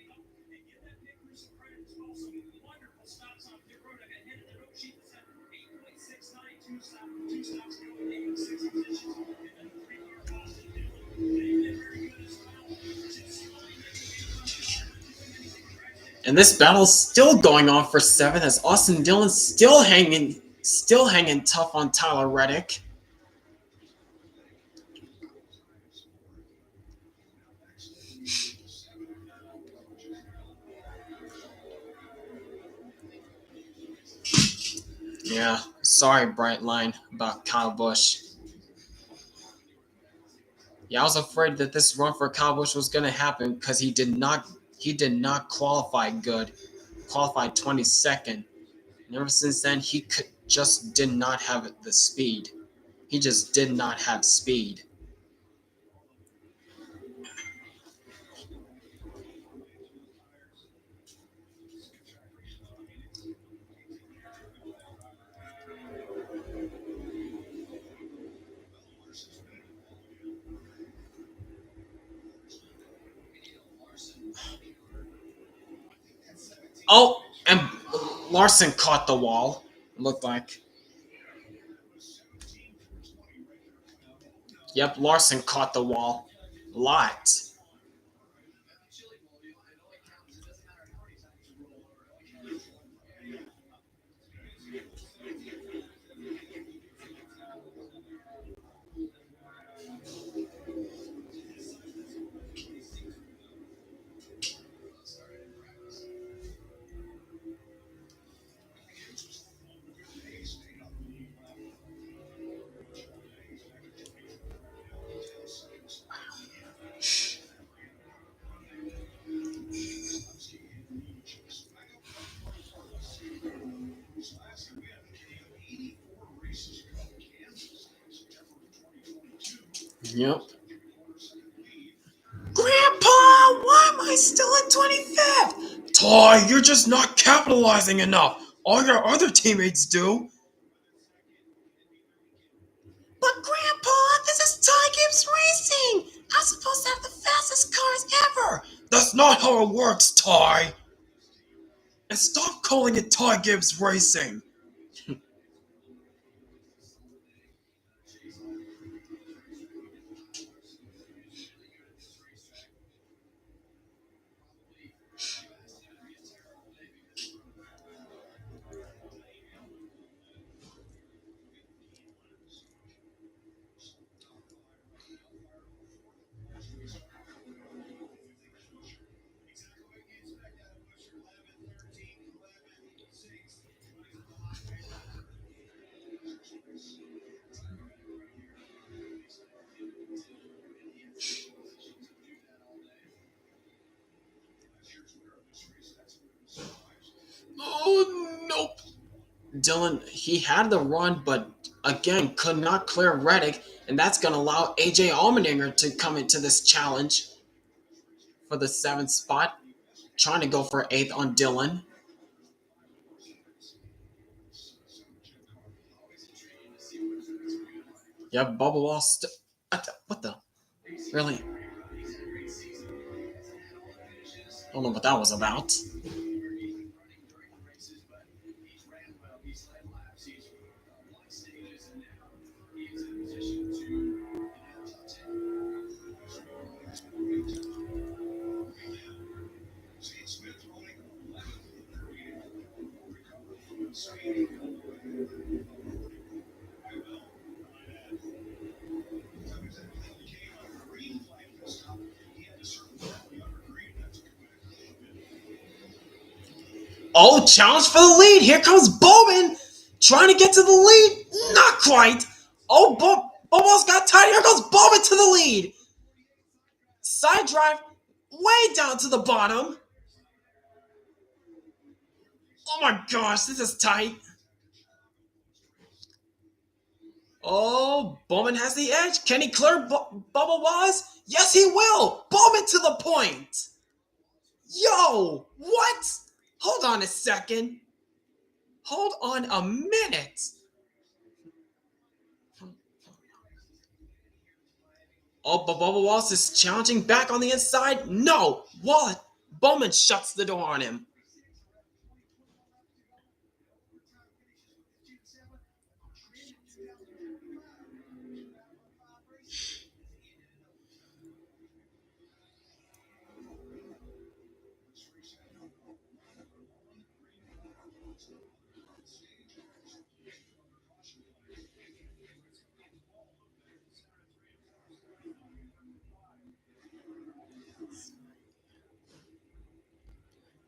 And this battle's still going on for 7th as Austin Dillon's still hanging tough on Tyler Reddick. Yeah, sorry, Brightline, about Kyle Busch. Yeah, I was afraid that this run for Kyle Busch was going to happen because he did not qualify good. Qualified 22nd. And ever since then, he just did not have the speed. He just did not have speed. Oh, and Larson caught the wall, it looked like. Yep, Larson caught the wall. A lot. Yep. Grandpa, why am I still in 25th? Ty, you're just not capitalizing enough. All your other teammates do. But Grandpa, this is Ty Gibbs Racing. I'm supposed to have the fastest cars ever. That's not how it works, Ty. And stop calling it Ty Gibbs Racing. Oh, nope. Dylan, he had the run, but again, could not clear Reddick, and that's going to allow AJ Allmendinger to come into this challenge for the 7th spot, trying to go for 8th on Dylan. Yeah, Bubba lost. What the? Really? I don't know what that was about. Oh, challenge for the lead. Here comes Bowman trying to get to the lead. Not quite. Oh, Bowman's got tight. Here goes Bowman to the lead. Side drive way down to the bottom. Oh my gosh, this is tight. Oh, Bowman has the edge. Can he clear Bubba Wallace? Yes, he will. Bowman to the point. Yo, what? Hold on a second. Hold on a minute. Oh, but Bubba Wallace is challenging back on the inside. No, what? Bowman shuts the door on him.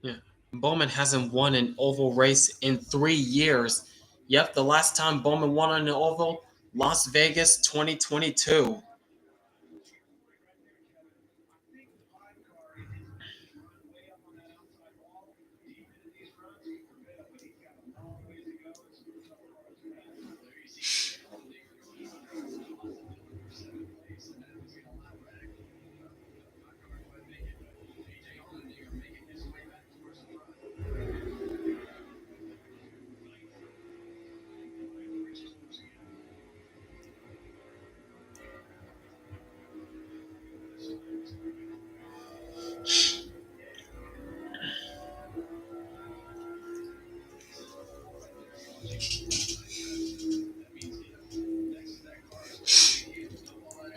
Yeah. Bowman hasn't won an oval race in 3 years. Yep, the last time Bowman won on an oval, Las Vegas 2022.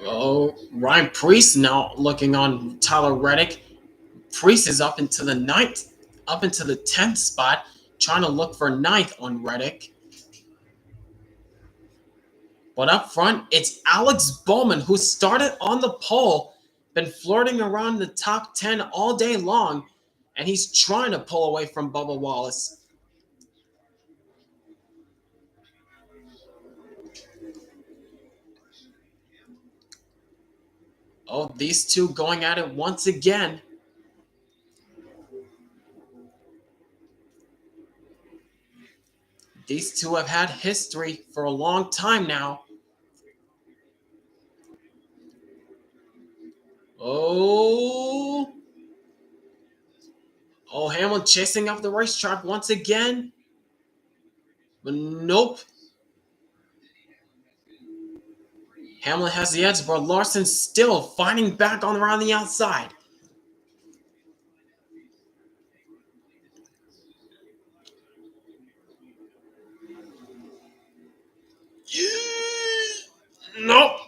Oh, Ryan Preece now looking on Tyler Reddick. Preece is up into the 10th spot, trying to look for 9th on Reddick. But up front, it's Alex Bowman, who started on the pole, been flirting around the top 10 all day long, and he's trying to pull away from Bubba Wallace. Oh, these two going at it once again. These two have had history for a long time now. Oh, Hamlin chasing up the racetrack once again. But nope. Hamlin has the edge, but Larson's still fighting back on around the outside. Nope.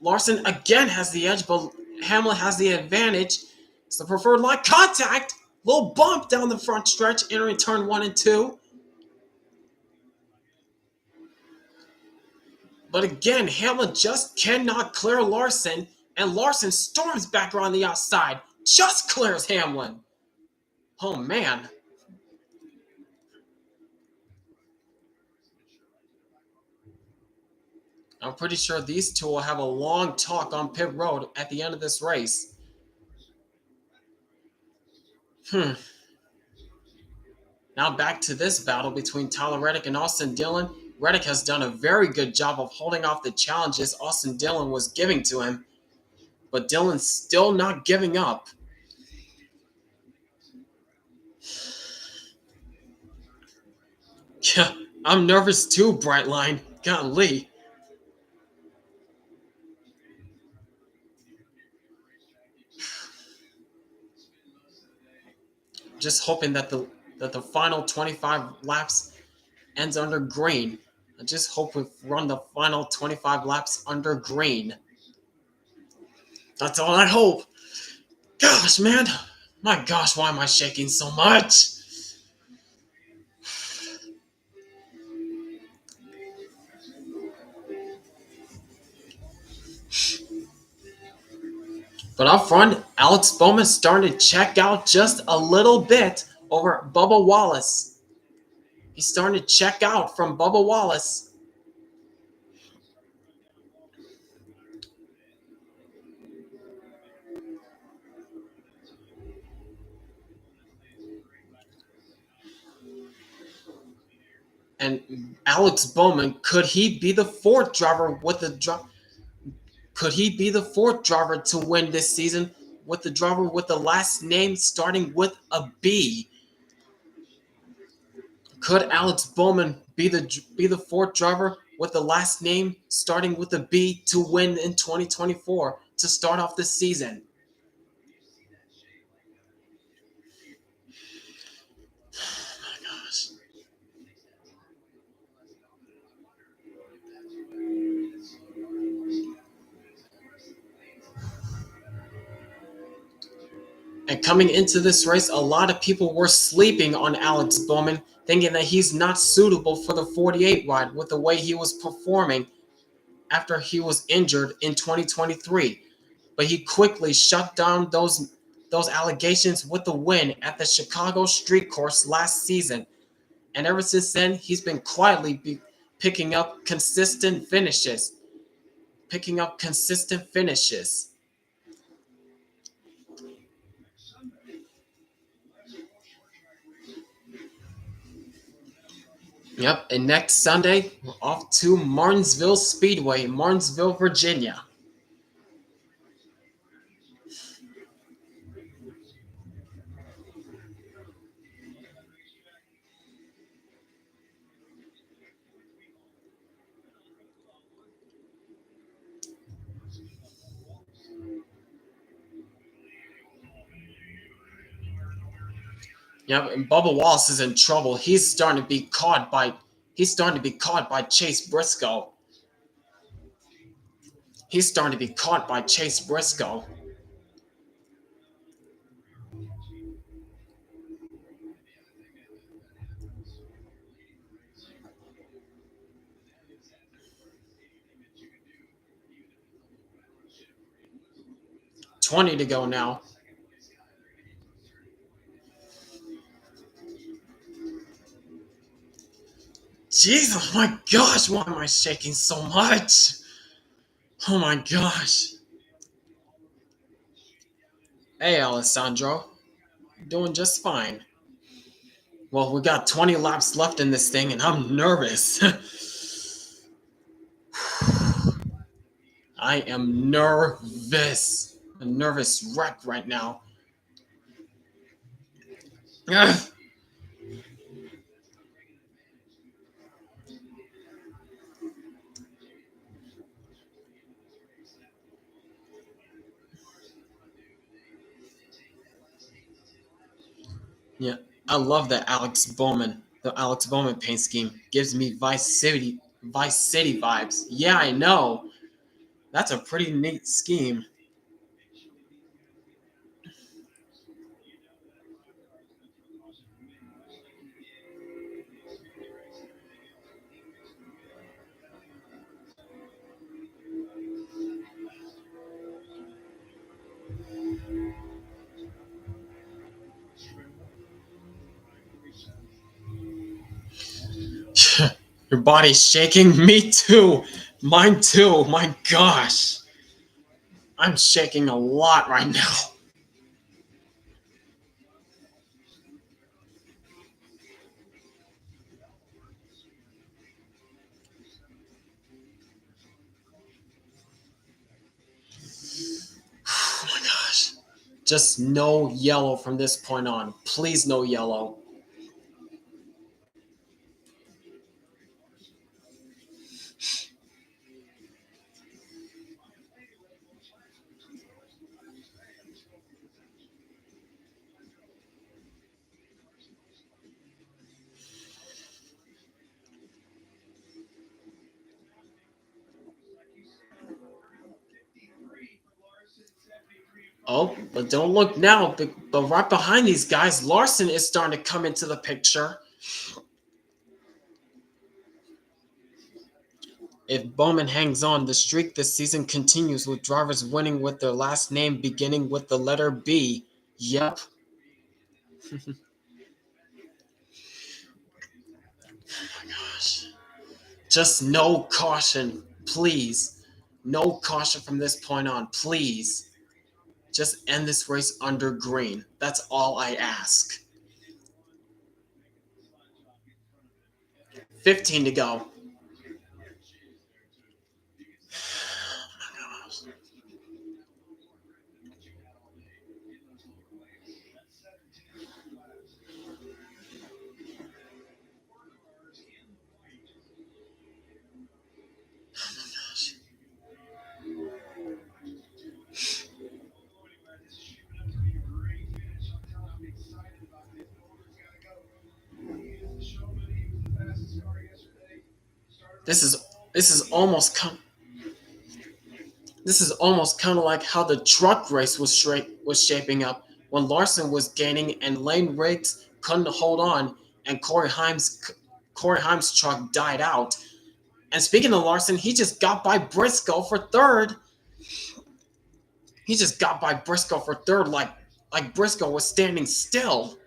Larson again has the edge, but Hamlin has the advantage. It's the preferred line. Contact! Little bump down the front stretch, entering turn 1 and 2. But again, Hamlin just cannot clear Larson, and Larson storms back around the outside. Just clears Hamlin. Oh, man. I'm pretty sure these two will have a long talk on pit road at the end of this race. Now back to this battle between Tyler Reddick and Austin Dillon. Reddick has done a very good job of holding off the challenges Austin Dillon was giving to him, but Dillon's still not giving up. Yeah, I'm nervous too, Brightline. Golly. Just hoping that the final 25 laps ends under green. I just hope we run the final 25 laps under green. That's all I hope. Gosh, man. My gosh, why am I shaking so much? But up front, Alex Bowman starting to check out just a little bit over Bubba Wallace. He's starting to check out from Bubba Wallace. And Alex Bowman, could he be the fourth driver with the Could he be the fourth driver to win this season with the driver with the last name starting with a B? Could Alex Bowman be the fourth driver with the last name starting with a B to win in 2024 to start off the season? Oh my gosh. And coming into this race, a lot of people were sleeping on Alex Bowman, thinking that he's not suitable for the 48 wide with the way he was performing after he was injured in 2023. But he quickly shut down those allegations with the win at the Chicago Street Course last season. And ever since then, he's been quietly picking up consistent finishes. Yep, and next Sunday, we're off to Martinsville Speedway, Martinsville, Virginia. Yep, and Bubba Wallace is in trouble. He's starting to be caught by Chase Briscoe. 20 to go now. Jeez, oh my gosh, why am I shaking so much? Oh my gosh. Hey, Alessandro. Doing just fine. Well, we got 20 laps left in this thing, and I'm nervous. I am nervous. A nervous wreck right now. Ugh. Yeah, I love that The Alex Bowman paint scheme gives me Vice City vibes. Yeah, I know. That's a pretty neat scheme. Your body's shaking? Me too. Mine too. My gosh. I'm shaking a lot right now. Oh my gosh. Just no yellow from this point on. Please, no yellow. Oh, but don't look now. But right behind these guys, Larson is starting to come into the picture. If Bowman hangs on, the streak this season continues with drivers winning with their last name beginning with the letter B. Yep. Oh my gosh. Just no caution, please. No caution from this point on, please. Just end this race under green. That's all I ask. 15 to go. This is almost kind of like how the truck race was shaping up when Larson was gaining and Lane Riggs couldn't hold on and Corey Heim's truck died out. And speaking of Larson, he just got by Briscoe for third. He just got by Briscoe for third like Briscoe was standing still.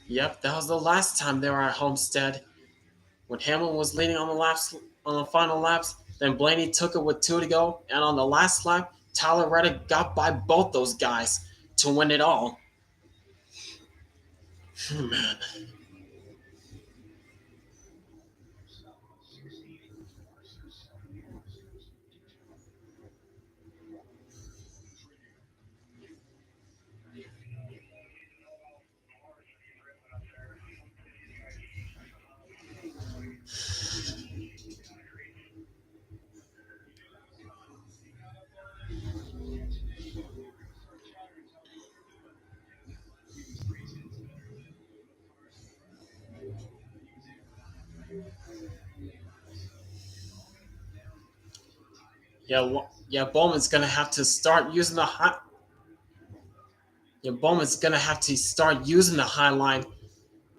Yep, that was the last time they were at Homestead. When Hamlin was leading on the final laps, then Blaney took it with 2 to go, and on the last lap, Tyler Reddick got by both those guys to win it all. Man. Bowman's gonna have to start using the high. Bowman's gonna have to start using the high line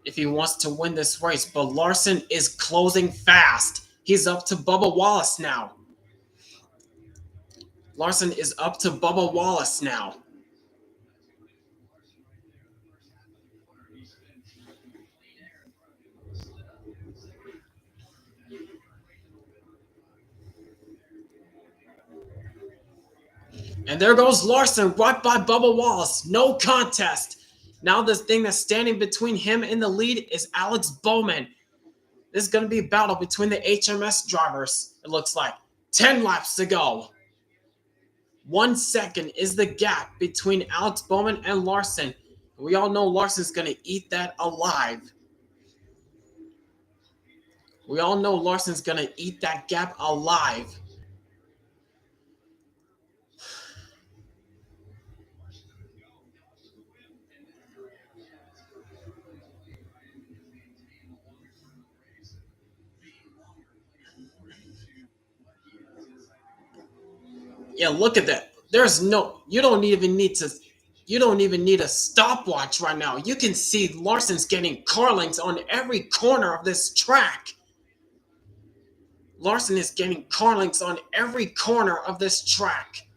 if he wants to win this race. But Larson is closing fast. He's up to Bubba Wallace now. Larson is up to Bubba Wallace now. And there goes Larson right by Bubba Wallace. No contest. Now the thing that's standing between him and the lead is Alex Bowman. This is going to be a battle between the HMS drivers, it looks like. 10 laps to go. 1 second is the gap between Alex Bowman and Larson. We all know Larson's going to eat that alive. We all know Larson's going to eat that gap alive. Yeah, look at that. You don't even need a stopwatch right now. You can see Larson's getting car lengths on every corner of this track. Larson is getting car lengths on every corner of this track.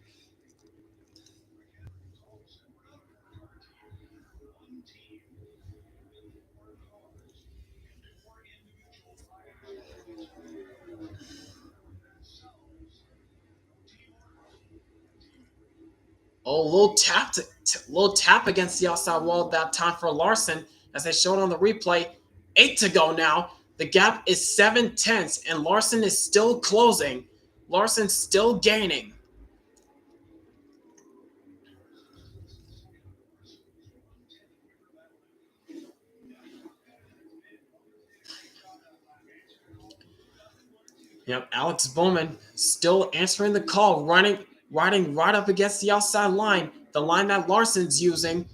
Oh, little tap against the outside wall that time for Larson, as they showed on the replay. 8 to go now. The gap is 7/10, and Larson is still closing. Larson's still gaining. Yep, Alex Bowman still answering the call, riding right up against the outside line, the line that Larson's using.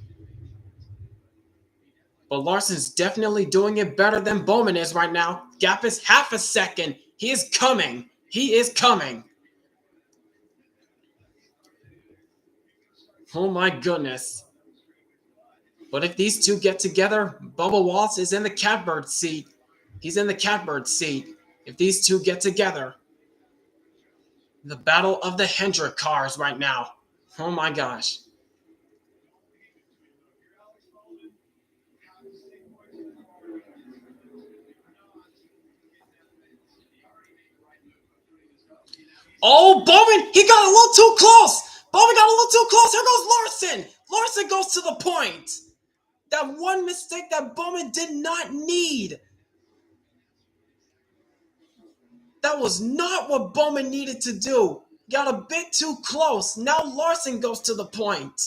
But Larson's definitely doing it better than Bowman is right now. Gap is half a second. He is coming. He is coming. Oh my goodness. But if these two get together, Bubba Wallace is in the catbird seat. He's in the catbird seat. If these two get together. The battle of the Hendrick cars right now. Oh my gosh. Oh, Bowman, he got a little too close. Bowman got a little too close. Here goes Larson. Larson goes to the point. That one mistake that Bowman did not need. That was not what Bowman needed to do. Got a bit too close. Now Larson goes to the point.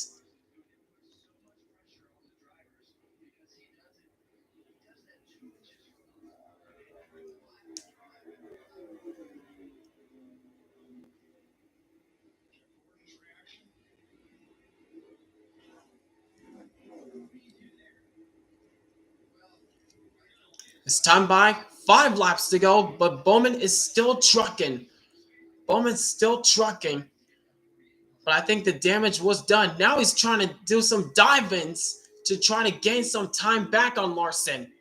It's time by 5 laps to go, but Bowman is still trucking. Bowman's still trucking. But I think the damage was done. Now he's trying to do some dive-ins to try to gain some time back on Larson.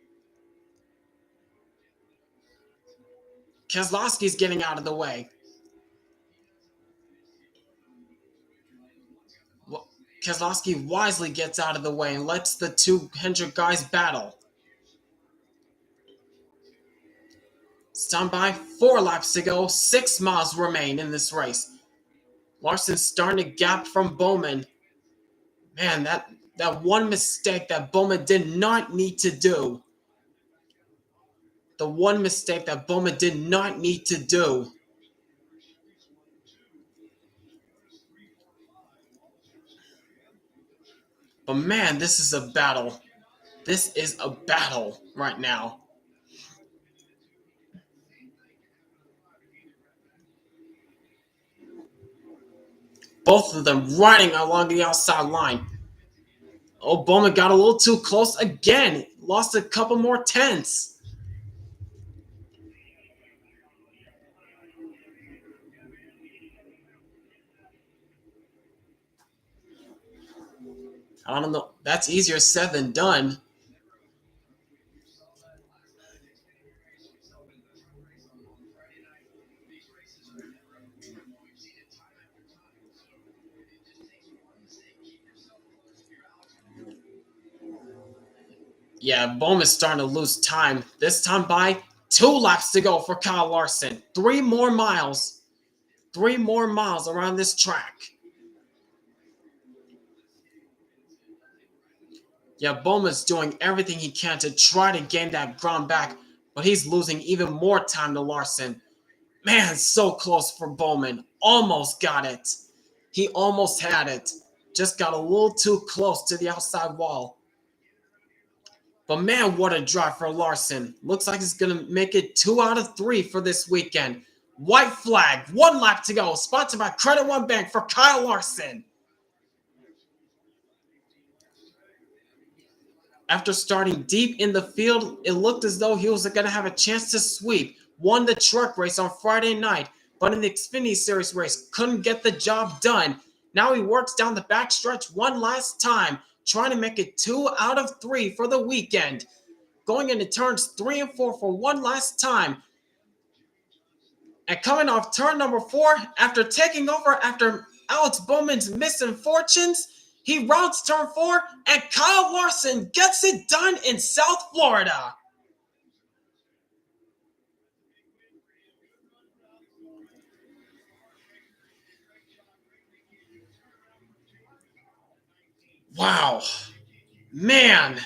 Keselowski's getting out of the way. Keselowski wisely gets out of the way and lets the two Hendrick guys battle. Stand by, 4 laps to go, 6 miles remain in this race. Larson's starting to gap from Bowman. Man, that one mistake that Bowman did not need to do. The one mistake that Bowman did not need to do. But man, this is a battle. This is a battle right now. Both of them riding along the outside line. Oh, Bowman got a little too close again. Lost a couple more tenths. I don't know. That's easier said than done. Yeah, Bowman's starting to lose time. This time by 2 laps to go for Kyle Larson. 3 more miles. 3 more miles around this track. Yeah, Bowman's doing everything he can to try to gain that ground back, but he's losing even more time to Larson. Man, so close for Bowman. Almost got it. He almost had it. Just got a little too close to the outside wall. But man, what a drive for Larson. Looks like he's going to make it 2 out of 3 for this weekend. White flag, 1 lap to go. Sponsored by Credit One Bank for Kyle Larson. After starting deep in the field, it looked as though he was going to have a chance to sweep. Won the truck race on Friday night, but in the Xfinity Series race, couldn't get the job done. Now he works down the backstretch one last time, trying to make it 2 out of 3 for the weekend. Going into turns 3 and 4 for one last time. And coming off turn number 4, after taking over after Alex Bowman's misfortunes, he routes turn 4, and Kyle Larson gets it done in South Florida. Wow. Man.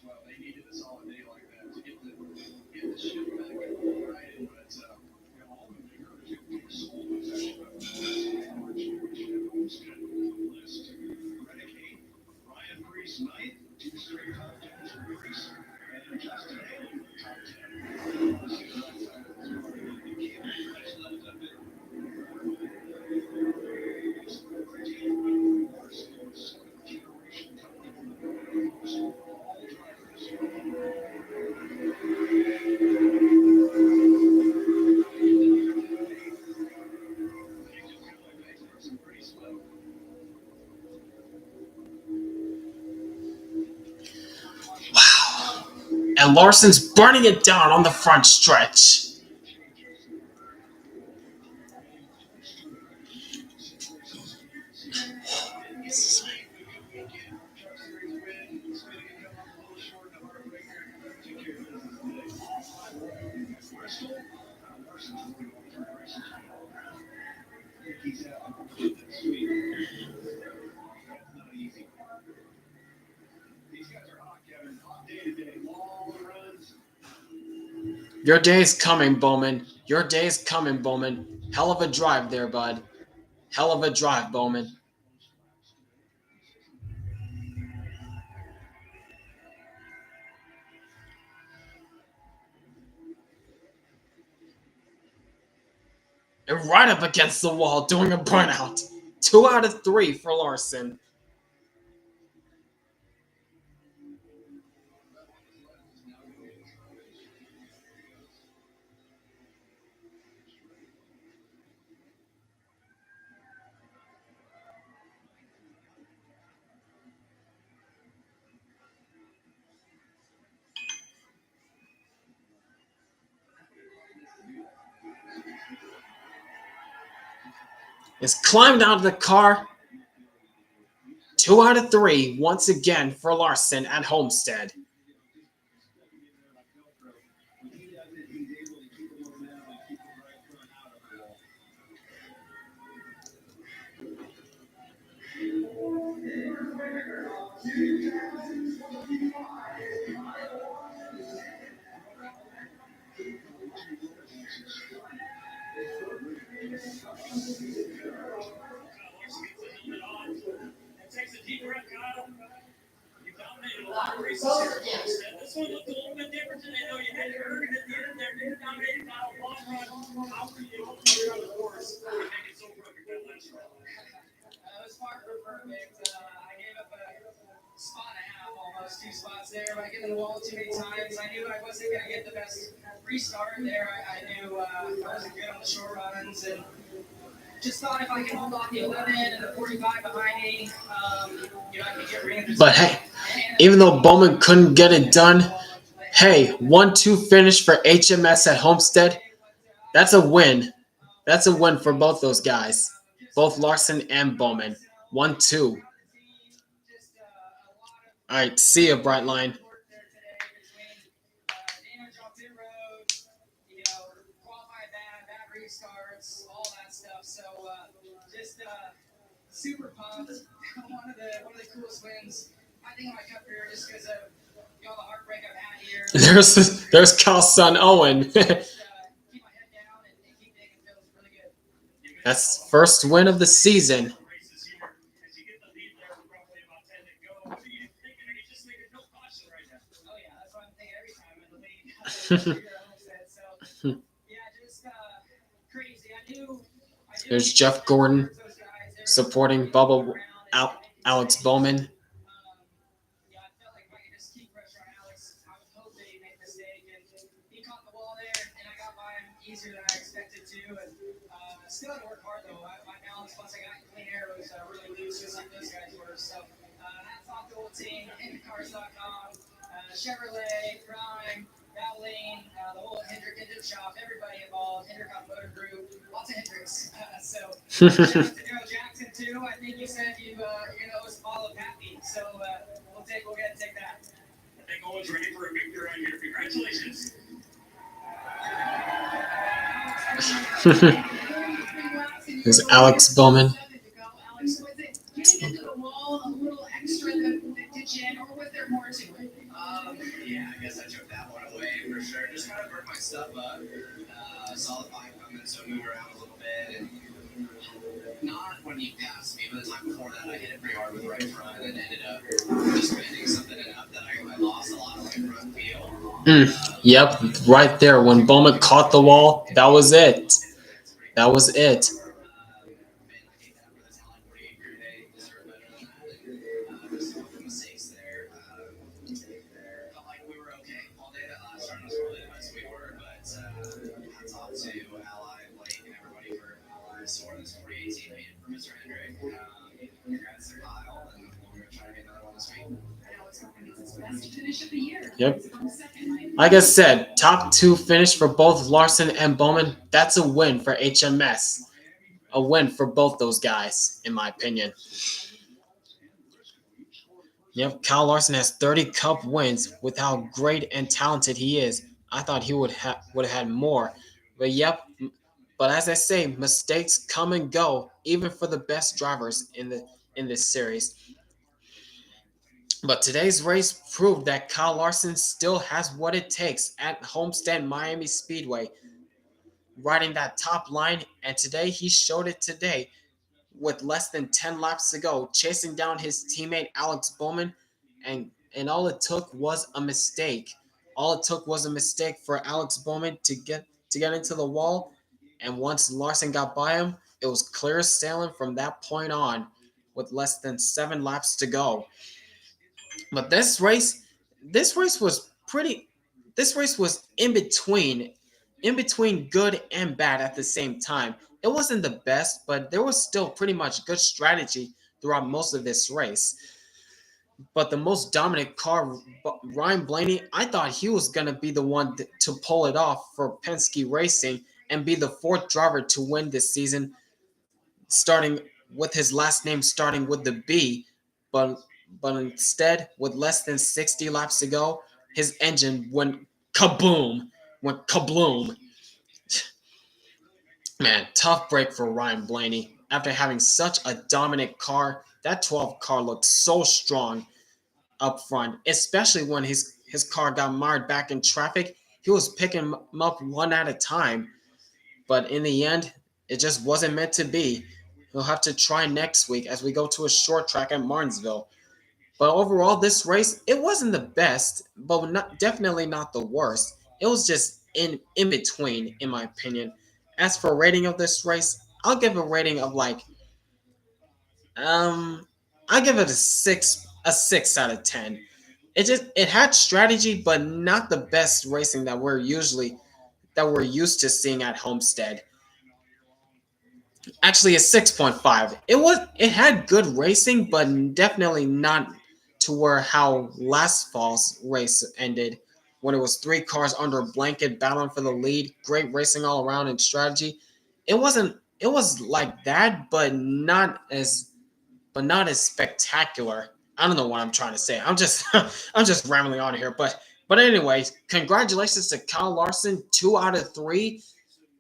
Well, they needed a solid day like that to get the ship back right. But all of them here sold was actually about the championship Homestead list. Reddick 8th, Ryan Preece 9th, 2 straight top 10s for Preece, and Justin Haley top 10. This is the right side of this party. You can't be much left of it. And Larson's burning it down on the front stretch. Your day's coming, Bowman. Your day's coming, Bowman. Hell of a drive there, bud. Hell of a drive, Bowman. And right up against the wall, doing a burnout. 2 out of 3 for Larson. Has climbed out of the car. 2 out of 3 once again for Larson at Homestead. Takes a deep breath, Kyle. You dominated a lot of races here. This one looked a little bit different than they know. You had your Ergen at the end there. You dominated Kyle. Long run. How were you able to get on the course and make it so perfect that last run? It was far from perfect. I gave up a spot and a half, almost 2 spots there by getting the wall too many times. I knew I wasn't going to get the best restart there. I knew I wasn't good on the short runs, and just thought if I could hold off the 11 and the 45 behind me, I could get rid. But hey, even though Bowman couldn't get it done, hey, 1-2 finish for HMS at Homestead. That's a win. That's a win for both those guys, both Larson and Bowman. 1-2. All right, see ya, Brightline. Super pumped. One of the coolest wins I think in my career, just because of all the heartbreak I've had here. There's Kyle's son Owen. Keep my head down and keep digging. Feels really good. That's first win of the season. There's Jeff Gordon supporting Bubba Alex Bowman. I felt like if I could just keep pressure on Alex, I would hope that he made a mistake. And he caught the ball there, and I got by him easier than I expected to. And still had to work hard, though. My balance, once I got clean air, was really loose, just like those guys were. So hats off to the whole team, IndyCars.com, Chevrolet, Prime, Valvoline, the whole Hendrick engine shop, everybody involved, Hendrick Automotive Group, lots of Hendricks. So shout out to Joe Jackson, too. I think you said you're going to always follow Pappy. So we'll go ahead and take that. I think Owen's ready for a victory right here. Congratulations. There's Alex Bowman. Alex, was it getting into the wall a little extra that did you, or was was there more to it? Yeah, I guess I took that one away for sure. Just kind of worked my stuff up. Saw the pipe coming, so moved around a little bit. And not when he passed me, but the time before that, I hit it pretty hard with the right front and ended up just bending something enough that I lost a lot of right front feel. Yep, right there. When Bowman caught the wall, that was it. That was it. Yep. Like I said, top two finish for both Larson and Bowman. That's a win for HMS. A win for both those guys, in my opinion. Yep, Kyle Larson has 30 Cup wins. With how great and talented he is, I thought he would have had more. But yep, but as I say, mistakes come and go, even for the best drivers in this series. But today's race proved that Kyle Larson still has what it takes at Homestead-Miami Speedway, riding that top line, and today he showed it today with less than 10 laps to go, chasing down his teammate Alex Bowman, and all it took was a mistake. All it took was a mistake for Alex Bowman to get into the wall, and once Larson got by him, it was clear sailing from that point on with less than 7 laps to go. But this race was pretty. This race was in between good and bad at the same time. It wasn't the best, but there was still pretty much good strategy throughout most of this race. But the most dominant car, Ryan Blaney, I thought he was going to be the one to pull it off for Penske Racing and be the fourth driver to win this season, starting with his last name starting with the B. But instead, with less than 60 laps to go, his engine went kaboom. Went kabloom. Man, tough break for Ryan Blaney. After having such a dominant car, that 12 car looked so strong up front, especially when his car got mired back in traffic. He was picking them up one at a time. But in the end, it just wasn't meant to be. He'll have to try next week as we go to a short track at Martinsville. But overall, this race, it wasn't the best, but definitely not the worst. It was just in between, in my opinion. As for rating of this race, I'll give a rating of like, I'll give it a 6 out of 10. It had strategy, but not the best racing that we're used to seeing at Homestead. Actually, a 6.5. It had good racing, but definitely not to where how last fall's race ended, when it was 3 cars under a blanket battling for the lead. Great racing all around and strategy. It was like that, but not as spectacular. I don't know what I'm trying to say. I'm just I'm just rambling on here, but anyways, congratulations to Kyle Larson, 2 out of 3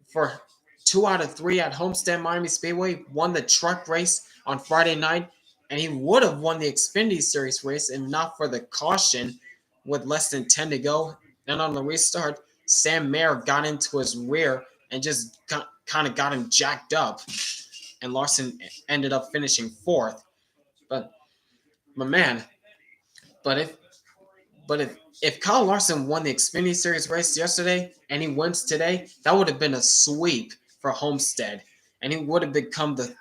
for 2 out of 3 at Homestead-Miami Speedway. Won the truck race on Friday night, and he would have won the Xfinity Series race if not for the caution with less than 10 to go. And on the restart, Sam Mayer got into his rear and just kind of got him jacked up, and Larson ended up finishing 4th. But man, but if Kyle Larson won the Xfinity Series race yesterday and he wins today, that would have been a sweep for Homestead, and he would have become the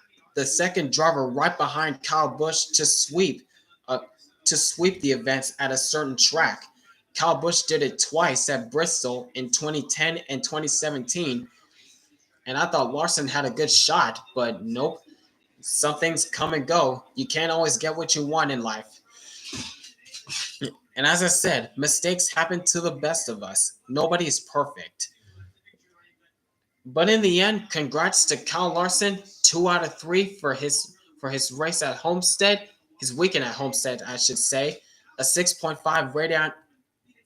second driver right behind Kyle Busch to sweep the events at a certain track. Kyle Busch did it twice at Bristol in 2010 and 2017, and I thought Larson had a good shot, but nope. Some things come and go. You can't always get what you want in life. And as I said, mistakes happen to the best of us. Nobody is perfect. But in the end, congrats to Kyle Larson, 2 out of 3 for his race at Homestead, his weekend at Homestead, I should say. A 6.5 rating,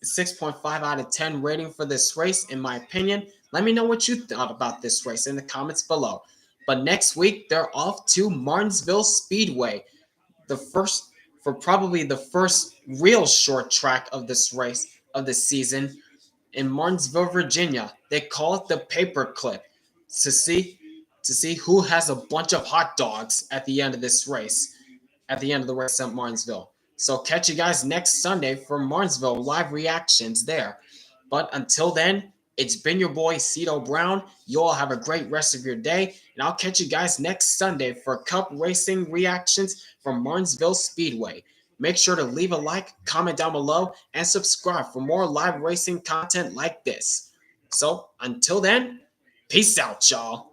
6.5 out of 10 rating for this race, in my opinion. Let me know what you thought about this race in the comments below. But next week, they're off to Martinsville Speedway, the for probably the first real short track of this race of the season in Martinsville, Virginia. They call it the paperclip to see who has a bunch of hot dogs at the end of this race, at the end of the race at Martinsville. So catch you guys next Sunday for Martinsville live reactions there. But until then, it's been your boy Cito Brown. You all have a great rest of your day, and I'll catch you guys next Sunday for Cup racing reactions from Martinsville Speedway. Make sure to leave a like, comment down below, and subscribe for more live racing content like this. So until then, peace out, y'all.